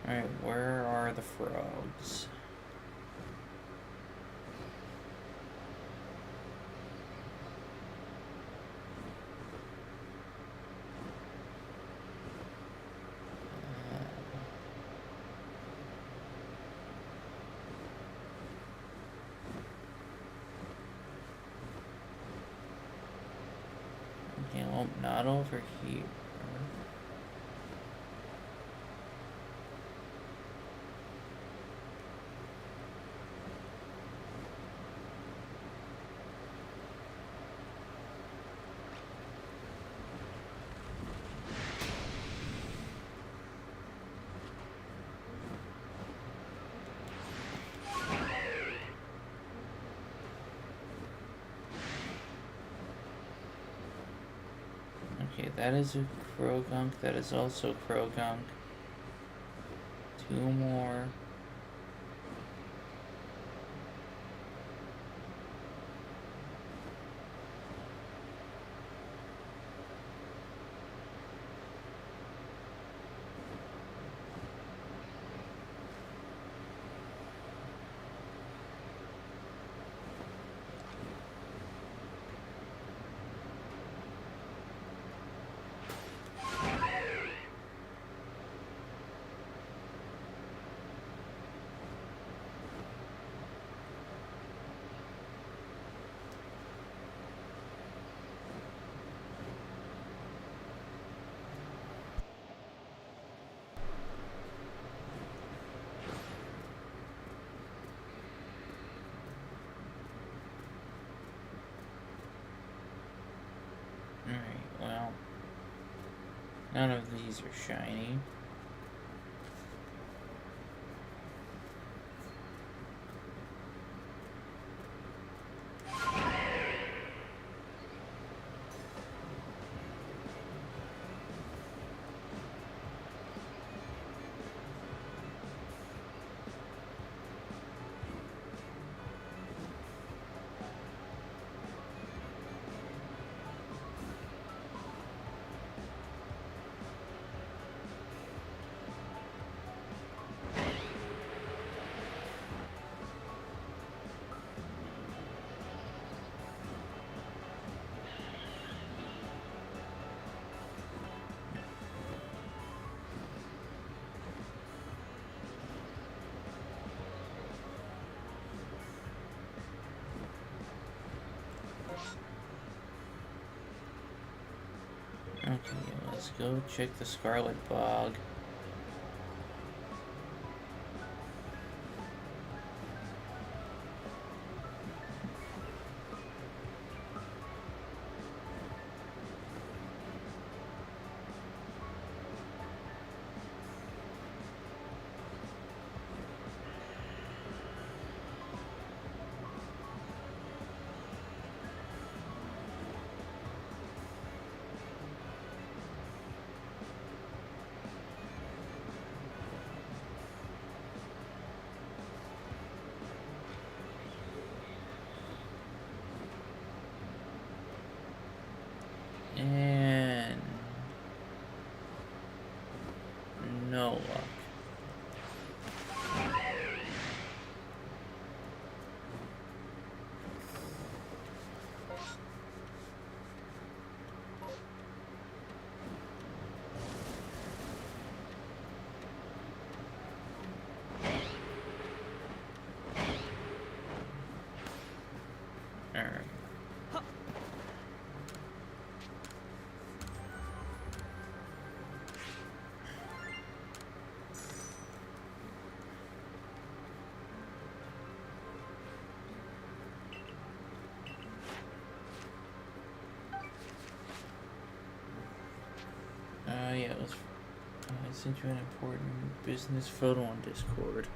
Alright, where are the frogs? Okay, well, not over here. Okay, that is a Croagunk. That is also Croagunk. Two more. Alright, well. None of these are shiny. Okay, let's go check the Scarlet Bog. Alright. Yeah, I sent you an important business photo on Discord.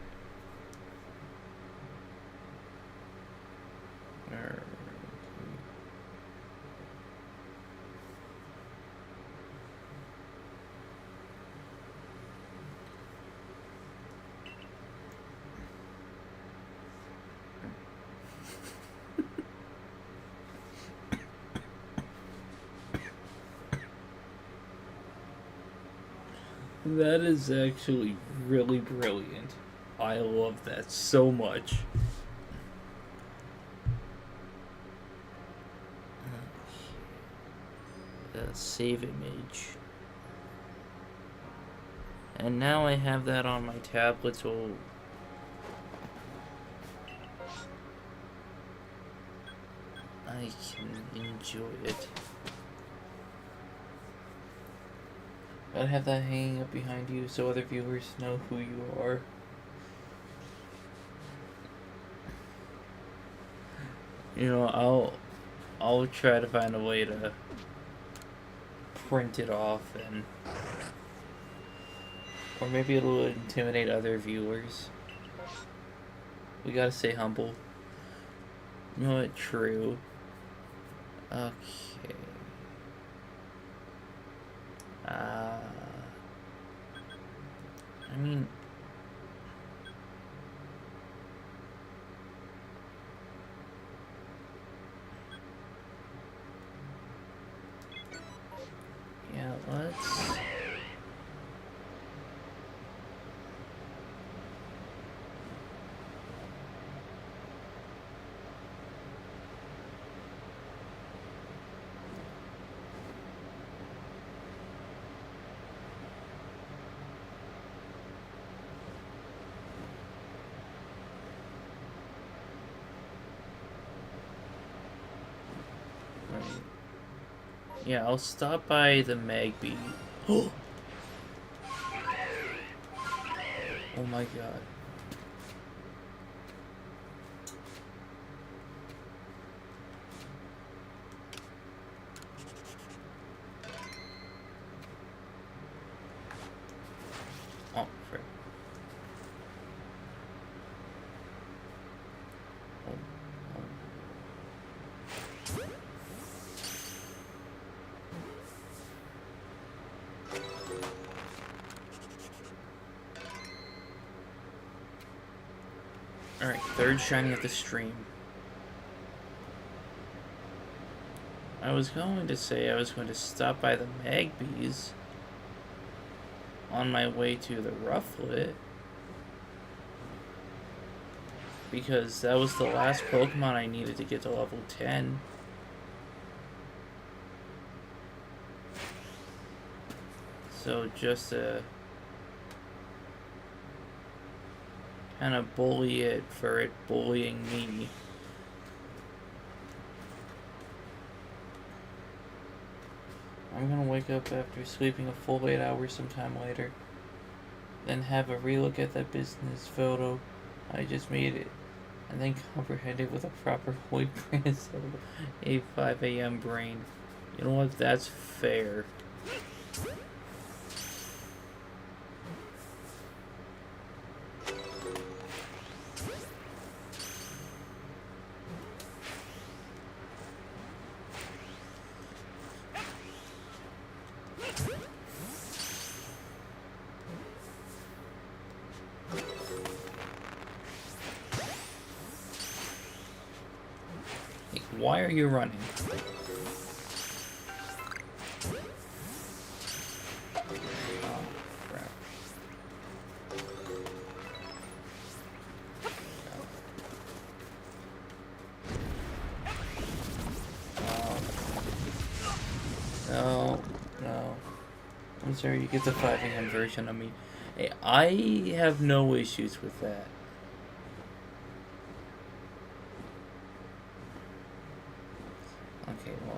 That is actually really brilliant. I love that so much. Save image. And now I have that on my tablet, so I can enjoy it. Gotta have that hanging up behind you so other viewers know who you are. You know, I'll try to find a way to print it off, and or maybe it'll intimidate other viewers. We gotta stay humble. You know what? True. Okay. I mean, yeah, let's. Yeah, I'll stop by the Magby. Oh my god. Oh, frick. Alright, third shiny of the stream. I was going to say I was going to stop by the Magbies on my way to the Rufflet, because that was the last Pokemon I needed to get to level 10. So just to kind of bully it for it bullying me. I'm gonna wake up after sleeping a full 8 hours sometime later, then have a relook at that business photo I just made it, and then comprehend it with a proper white brain instead of a 5 a.m. brain. You know what? That's fair. Why are you running? Oh, crap. No. No. I'm sorry, you get the 5 a.m. version of me. Hey, I have no issues with that. Okay, well.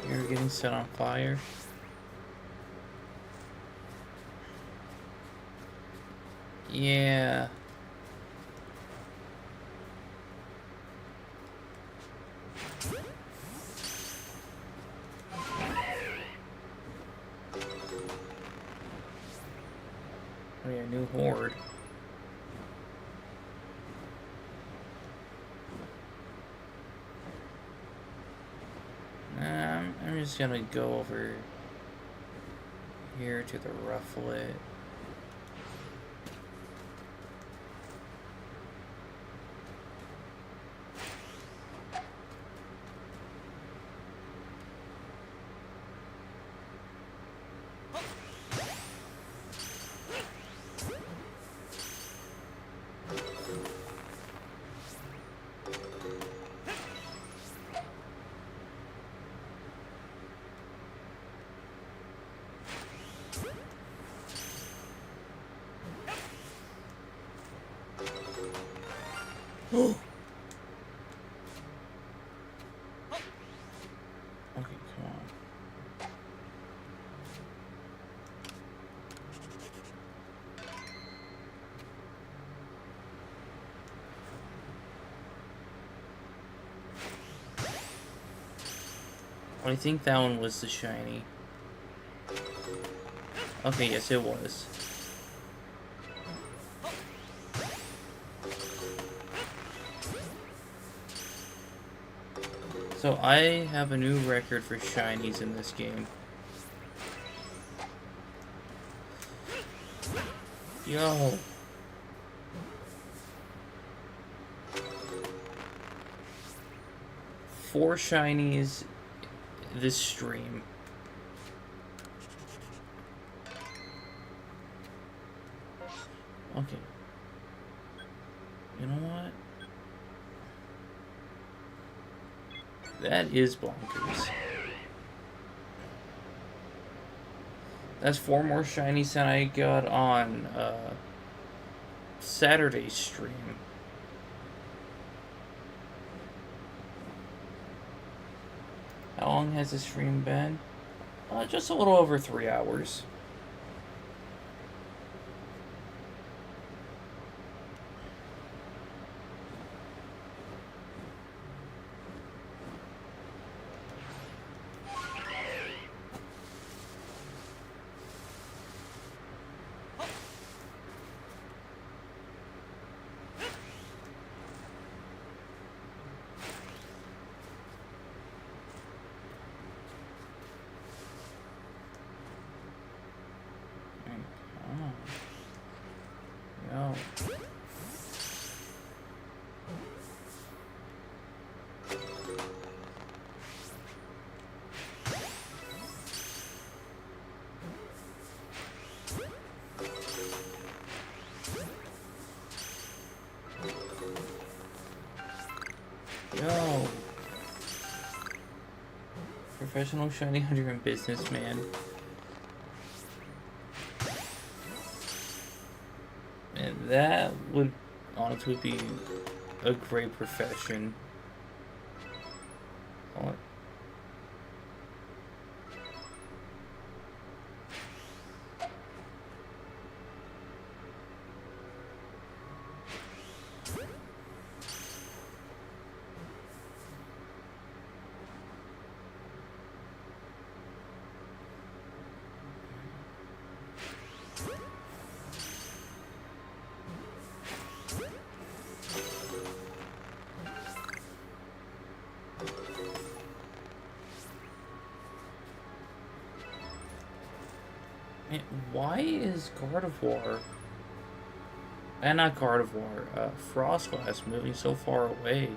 You're getting set on fire. Yeah. Oh yeah, new horde. I'm just gonna go over here to the Rufflet. Okay, come on. I think that one was the shiny. Okay, yes, it was. So I have a new record for shinies in this game. Yo. Four shinies this stream. Okay. You know what? That is bonkers. That's 4 more shinies than I got on Saturday's stream. How long has the stream been? Just a little over 3 hours. Yo. Yo. Professional shiny hunter and businessman. And that would honestly be a great profession. Oh. Man, why is Gardevoir, and not Gardevoir, Frostlass moving so far away?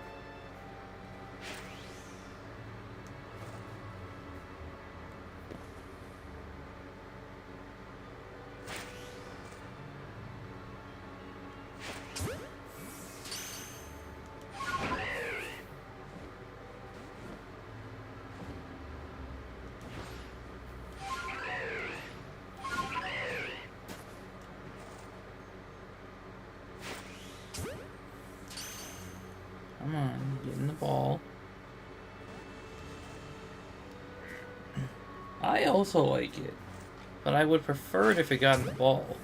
Come on, get in the ball. I also like it, but I would prefer it if it got in the ball.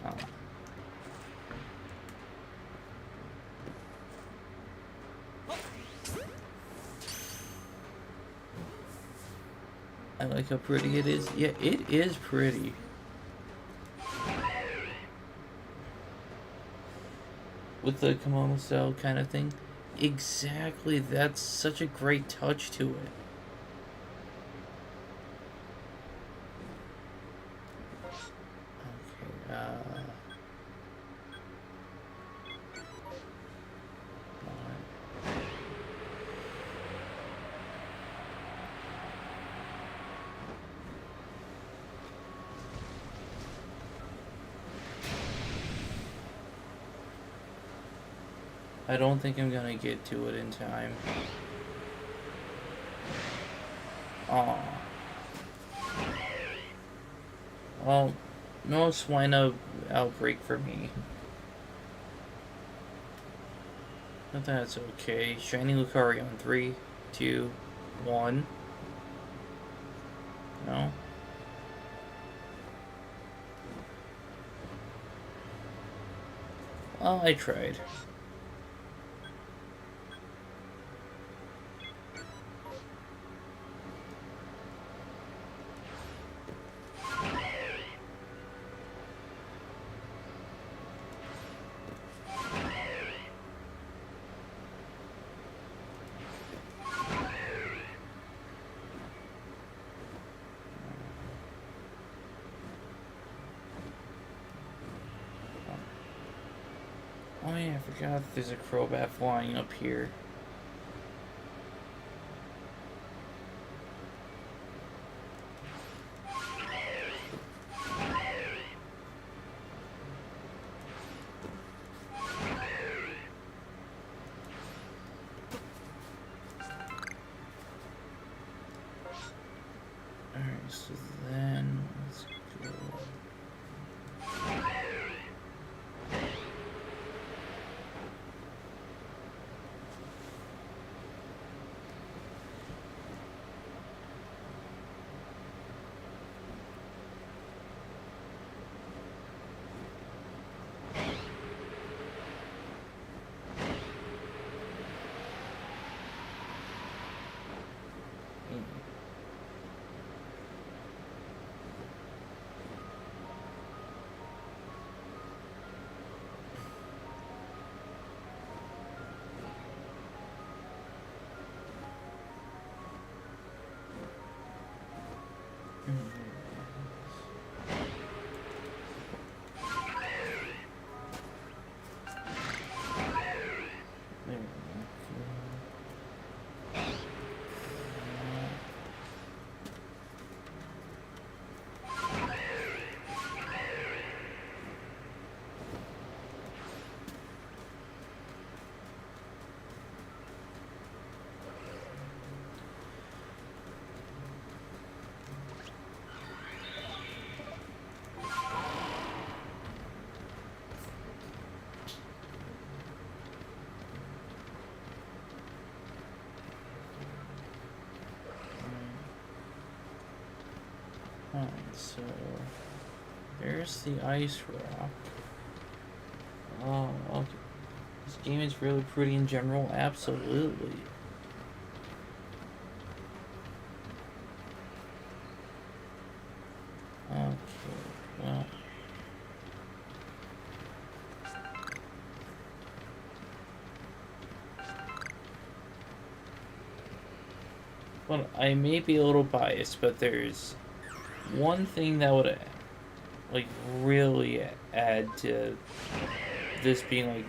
Oh. I like how pretty it is. Yeah, it is pretty. With the kimono style kind of thing. Exactly, that's such a great touch to it. Okay, I don't think I'm gonna get to it in time. Aw. Well, no swine outbreak for me. But that's okay. Shiny Lucario in 3, 2, 1. No? Well, I tried. Oh yeah, I forgot that there's a Crobat flying up here. Alright, so then let's go. There we Alright, so there's the ice rock. Oh, okay. This game is really pretty in general, absolutely. Okay, well. But I may be a little biased, but there's one thing that would like really add to this being like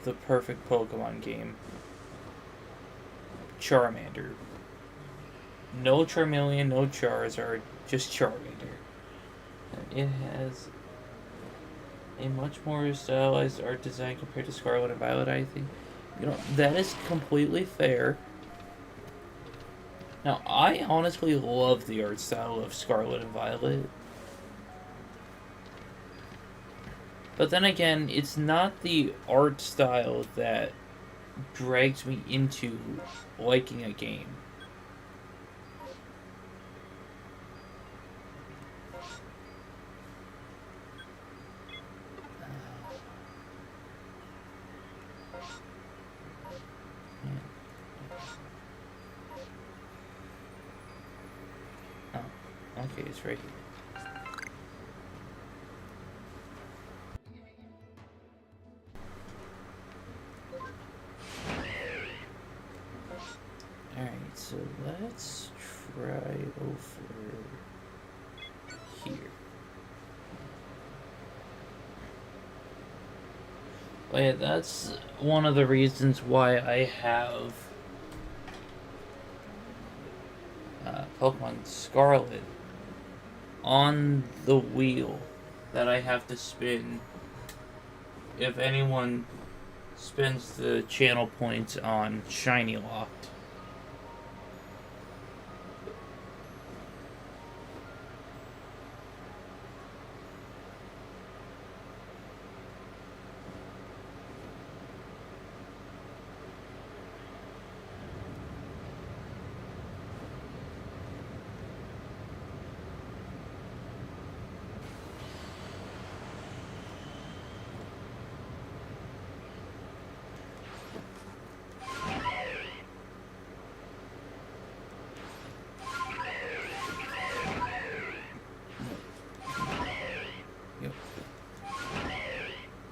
the perfect Pokemon game. Charmander. No Charmeleon, no Charizard, just Charmander. It has a much more stylized art design compared to Scarlet and Violet, I think. You know, that is completely fair. Now, I honestly love the art style of Scarlet and Violet. But then again, it's not the art style that drags me into liking a game. Oh, okay, it's right here. Alright, so let's try over here. But yeah, that's one of the reasons why I have Pokemon Scarlet on the wheel that I have to spin if anyone spends the channel points on Shiny Locked.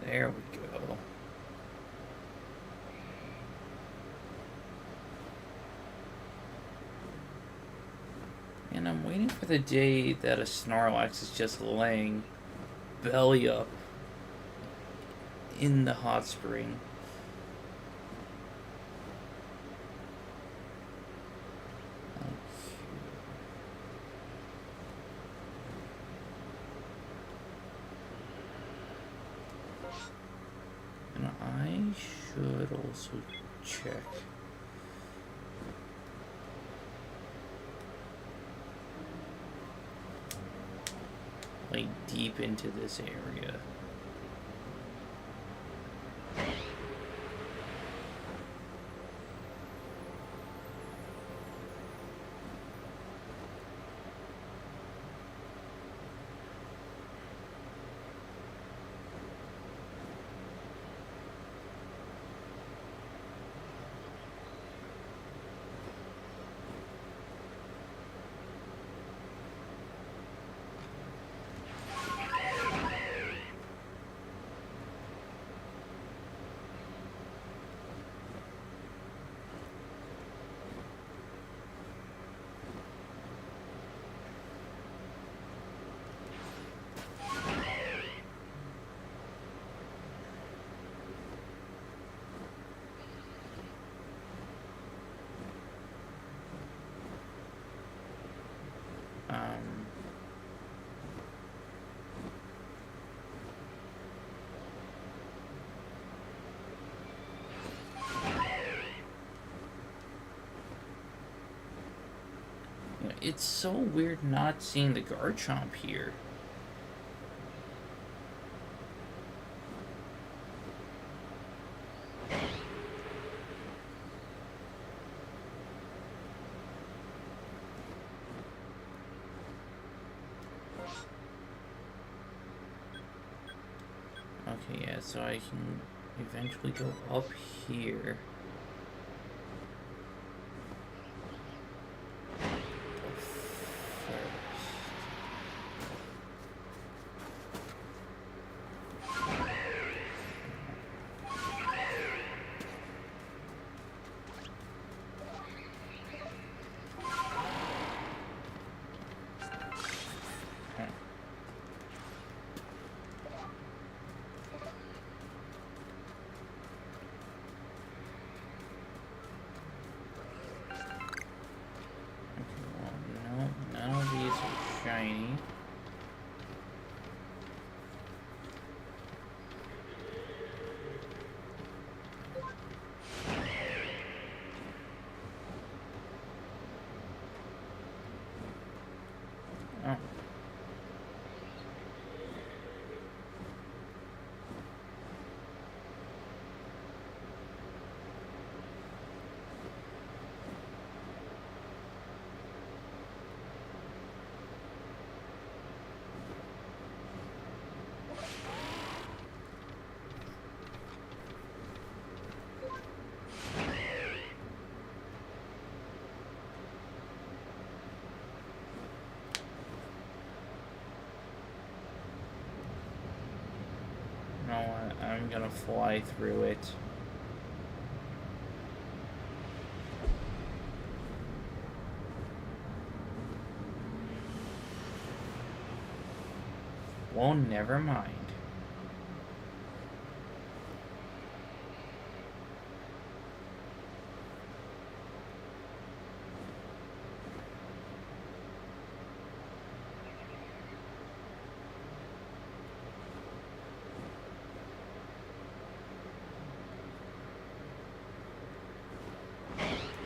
There we go. And I'm waiting for the day that a Snorlax is just laying belly up in the hot spring. And I should also check. Like deep into this area. It's so weird not seeing the Garchomp here. Okay, yeah, so I can eventually go up here. I'm gonna fly through it. Well, never mind.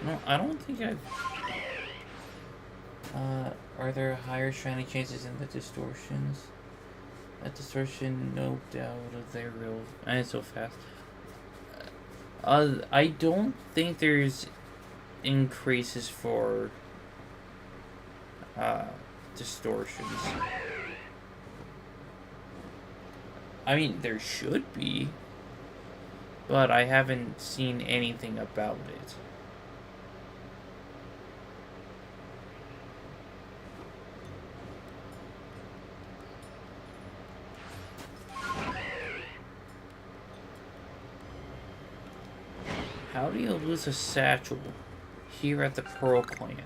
No, I don't think I've... are there higher shiny chances in the distortions? That distortion, no doubt of their real... And it's so fast. I don't think there's increases for, distortions. I mean, there should be, but I haven't seen anything about it. How do you lose a satchel here at the Pearl Clan?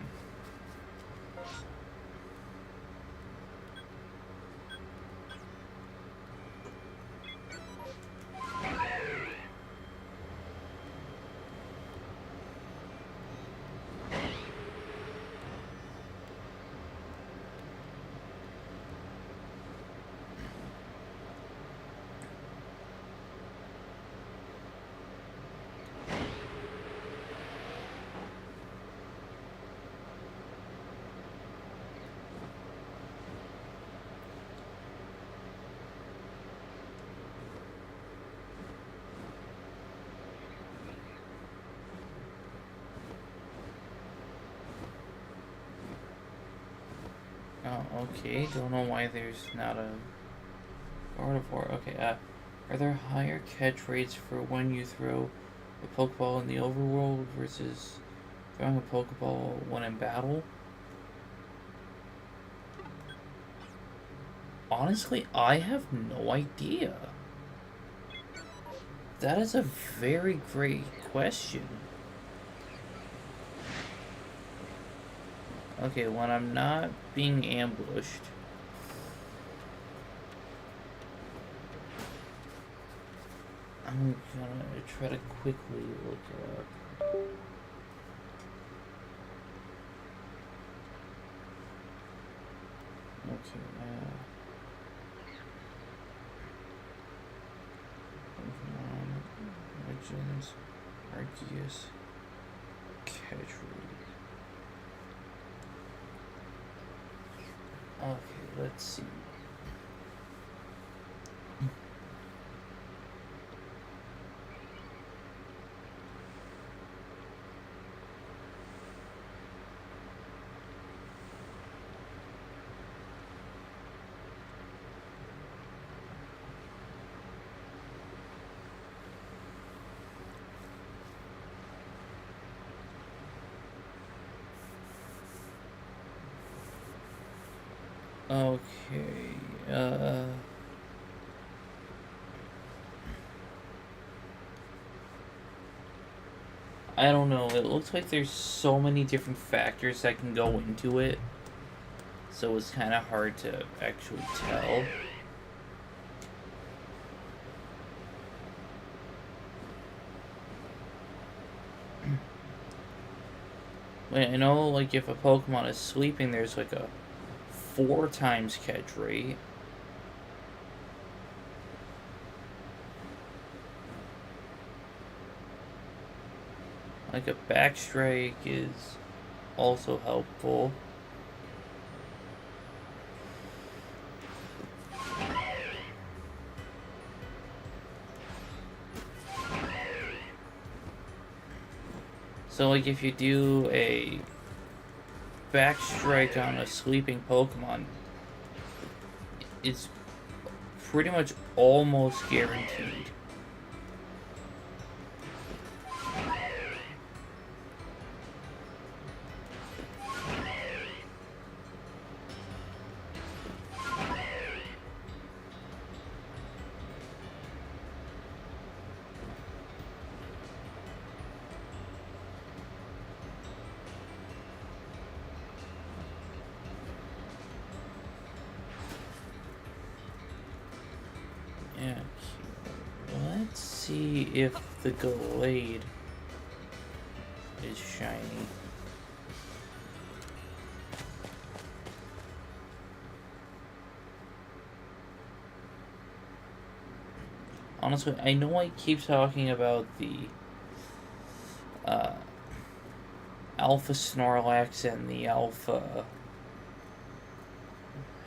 Oh, okay. Don't know why there's not a Gardevoir. Okay, are there higher catch rates for when you throw a Pokeball in the overworld versus throwing a Pokeball when in battle? Honestly, I have no idea. That is a very great question. Okay, when I'm not being ambushed. I'm gonna try to quickly look it up. Okay, Pokemon, Legends, Arceus, catch rate. Okay, let's see. Okay, I don't know. It looks like there's so many different factors that can go into it. So it's kind of hard to actually tell. I know, like, if a Pokemon is sleeping, there's like a 4 times catch rate. Like a Backstrike is also helpful. So like if you do a Backstrike on a sleeping Pokemon, it's pretty much almost guaranteed. Let's see if the Gallade is shiny. Honestly, I know I keep talking about the Alpha Snorlax and the Alpha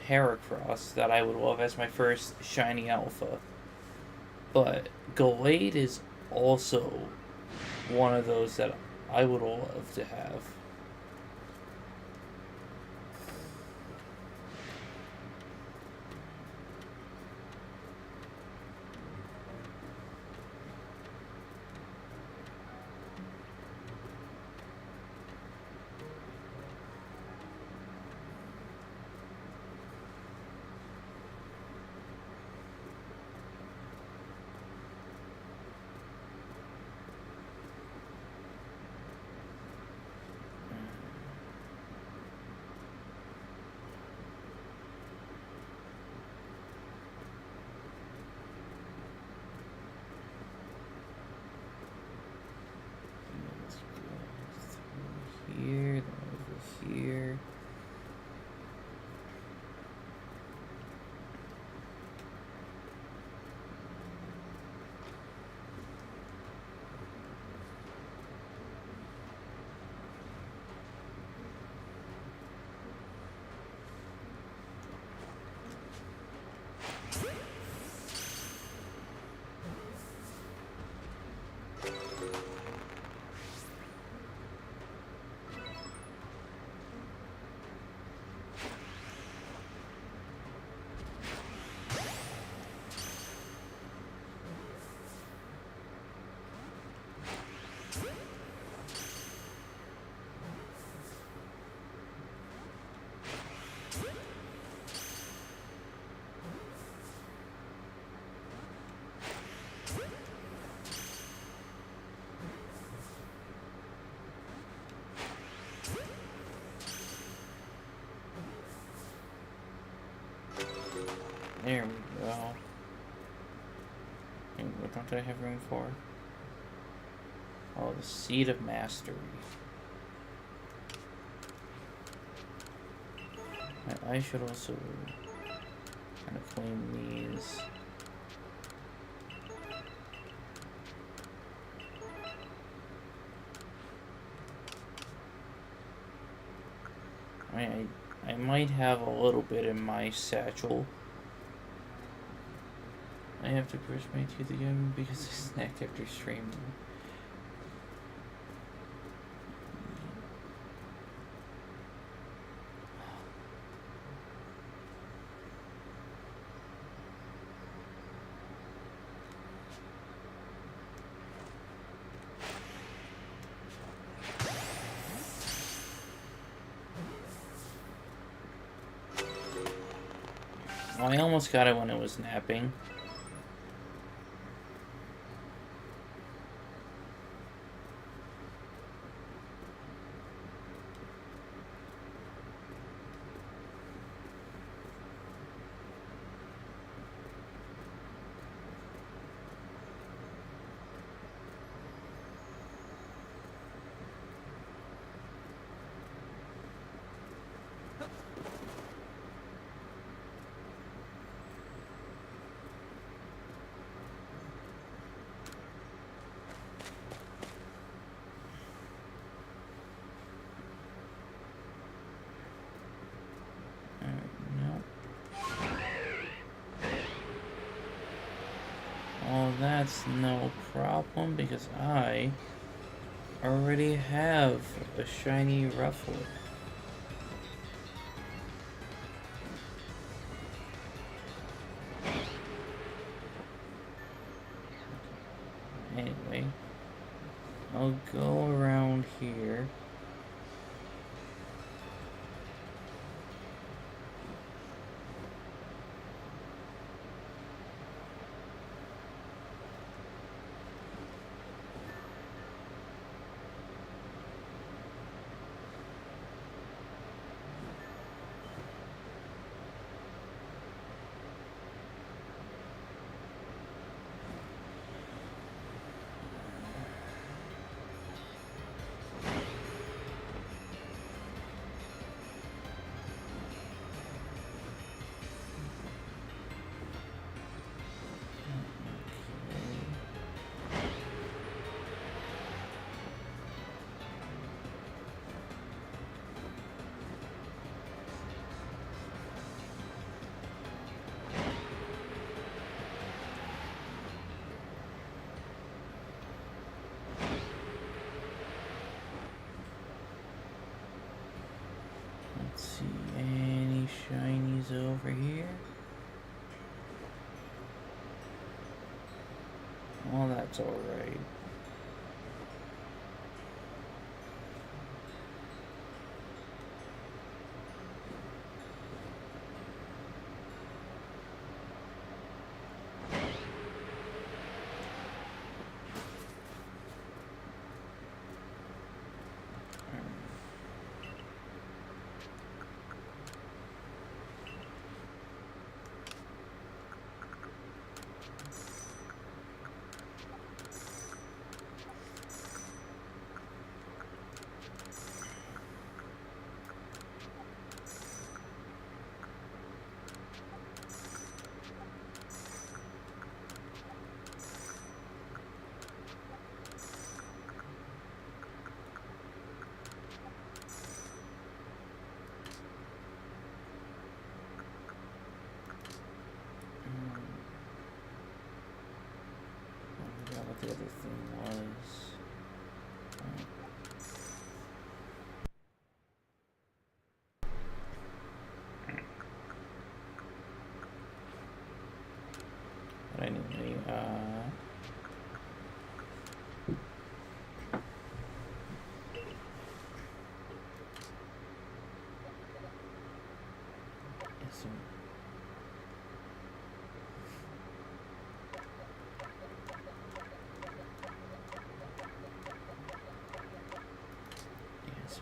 Heracross that I would love as my first shiny Alpha. But Gallade is also one of those that I would love to have. Here, then over here. There we go. And what don't I have room for? Oh, the Seed of Mastery. I should also kind of claim these. I might have a little bit in my satchel. I have to brush my teeth again because I snacked after streaming. Well, I almost got it when it was napping. Well, that's no problem because I already have a shiny Rufflet. Anyway, I'll go around here. over here. Well, that's alright. I forgot what the other thing was. But anyway, so yeah, so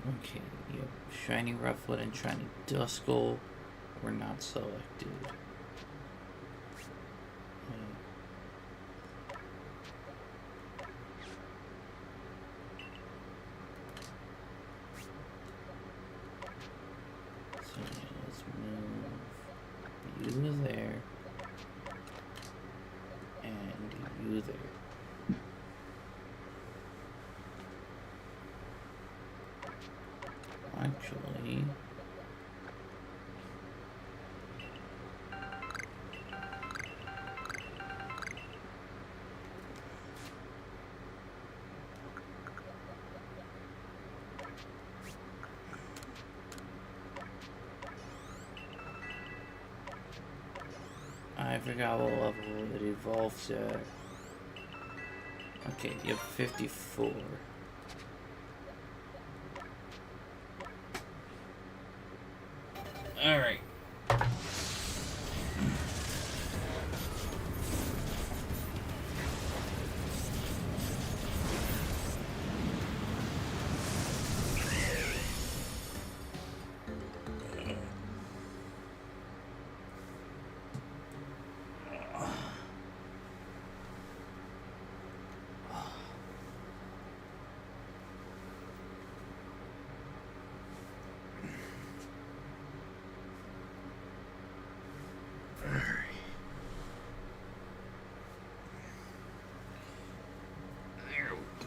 okay, yep. Shiny Rufflet and Shiny Duskull were not selected. So let's move you there and you there. Actually, I forgot what level it evolves at. Okay, you have 54. Alright.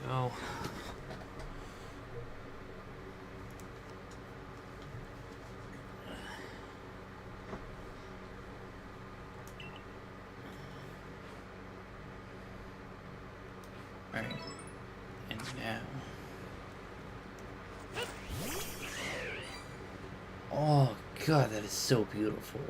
Oh. Alright. And now. Oh, God, that is so beautiful.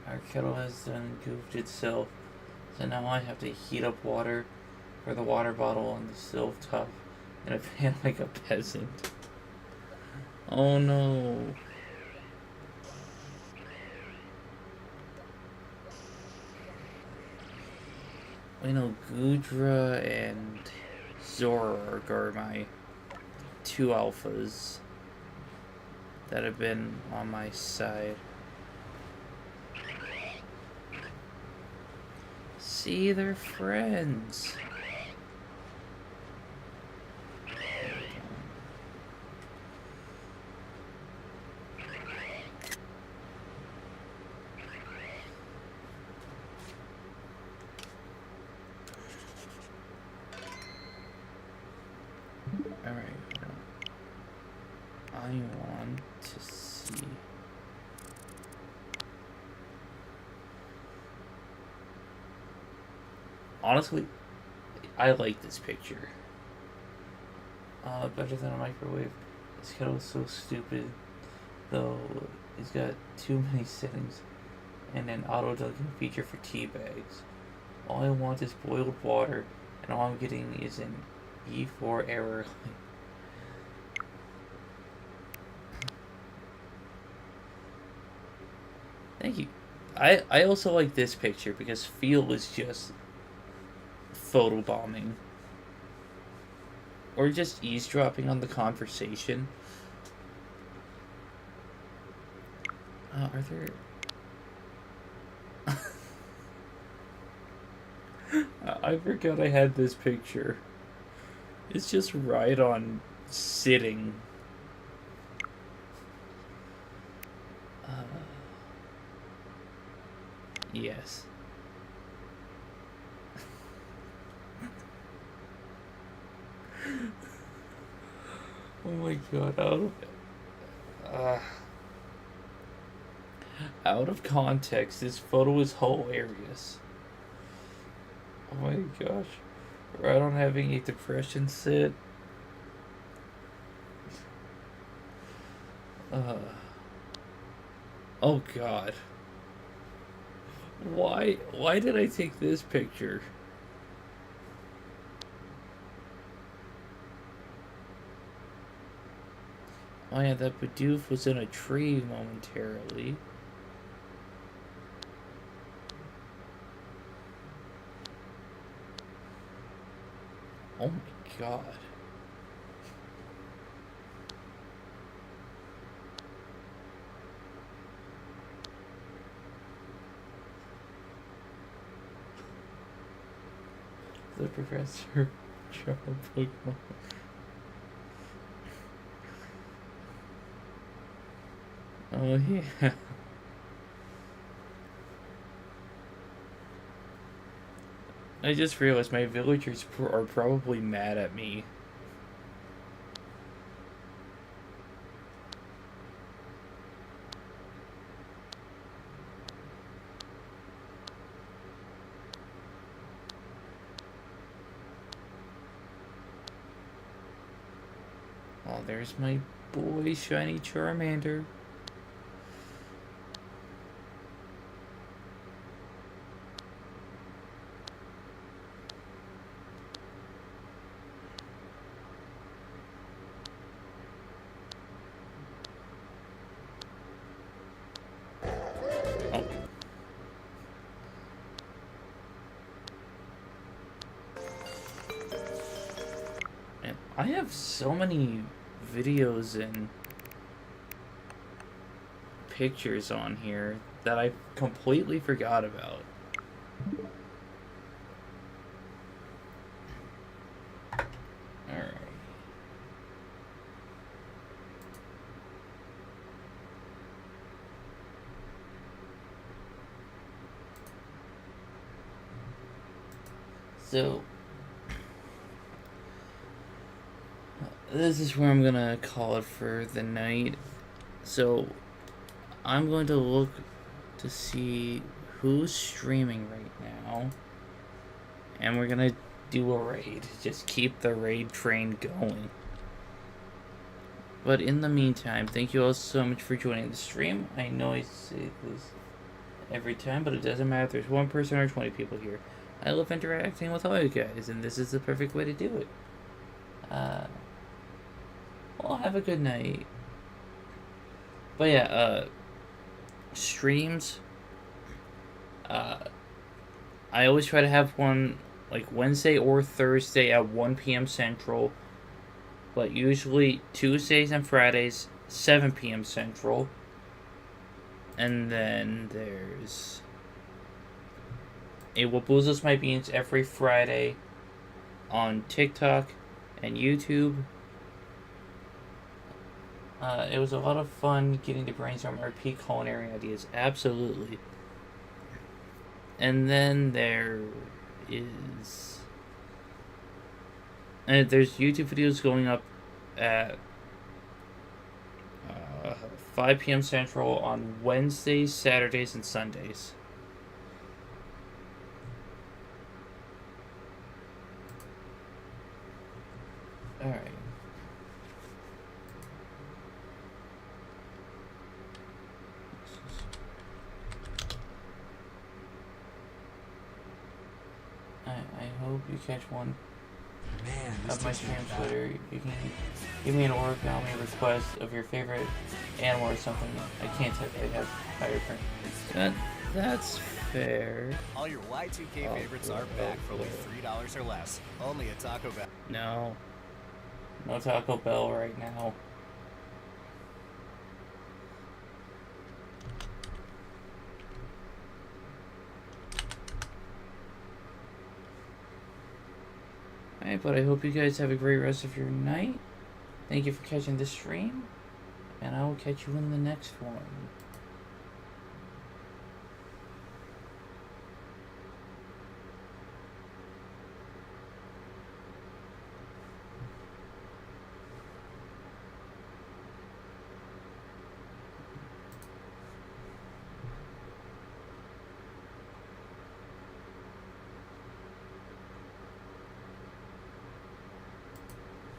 Our kettle has done goofed itself, so now I have to heat up water for the water bottle on the stove top in a pan like a peasant. Oh no. I know Gudra and Zorg are my two alphas that have been on my side. See, they're friends. Alright. I want to see. Honestly, I like this picture. Better than a microwave. This kettle's so stupid. Though, it's got too many settings. And an auto-dunking feature for tea bags. All I want is boiled water, and all I'm getting is an E4 error. Thank you. I also like this picture because Feel is just photobombing. Or just eavesdropping on the conversation. Are there... I forgot I had this picture. It's just Rhydon sitting. Yes. Oh my god, out of context, this photo is hilarious. Oh my gosh. Rhydon having a depression sit. Oh god. Why did I take this picture? Oh yeah, that Bidoof was in a tree momentarily. Oh my god. The Professor Charles Pokemon. Oh yeah. I just realized my villagers are probably mad at me. Oh, there's my boy, Shiny Charmander. I have so many videos and pictures on here that I completely forgot about. Alright. So, this is where I'm gonna call it for the night. So, I'm going to look to see who's streaming right now. And we're gonna do a raid. Just keep the raid train going. But in the meantime, thank you all so much for joining the stream. I know I say this every time, but it doesn't matter if there's one person or 20 people here. I love interacting with all you guys, and this is the perfect way to do it. Well, have a good night. But yeah, streams. I always try to have one like Wednesday or Thursday at 1 p.m. Central, but usually Tuesdays and Fridays 7 p.m. Central. And then there's a What Boozles My Beans every Friday on TikTok and YouTube. It was a lot of fun getting to brainstorm our peak culinary ideas. Absolutely. And then there's YouTube videos going up at 5 p.m. Central on Wednesdays, Saturdays, and Sundays. Alright. I hope you catch one of my streams Twitter. You can give me an origami request of your favorite animal or something. I can't type, I have higher print. That's fair. All your Y2K favorites are back for only $3 or less. Only at Taco Bell. No Taco Bell right now. Alright, but I hope you guys have a great rest of your night. Thank you for catching this stream, and I will catch you in the next one.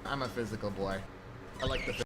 I'm a physical boy. I like the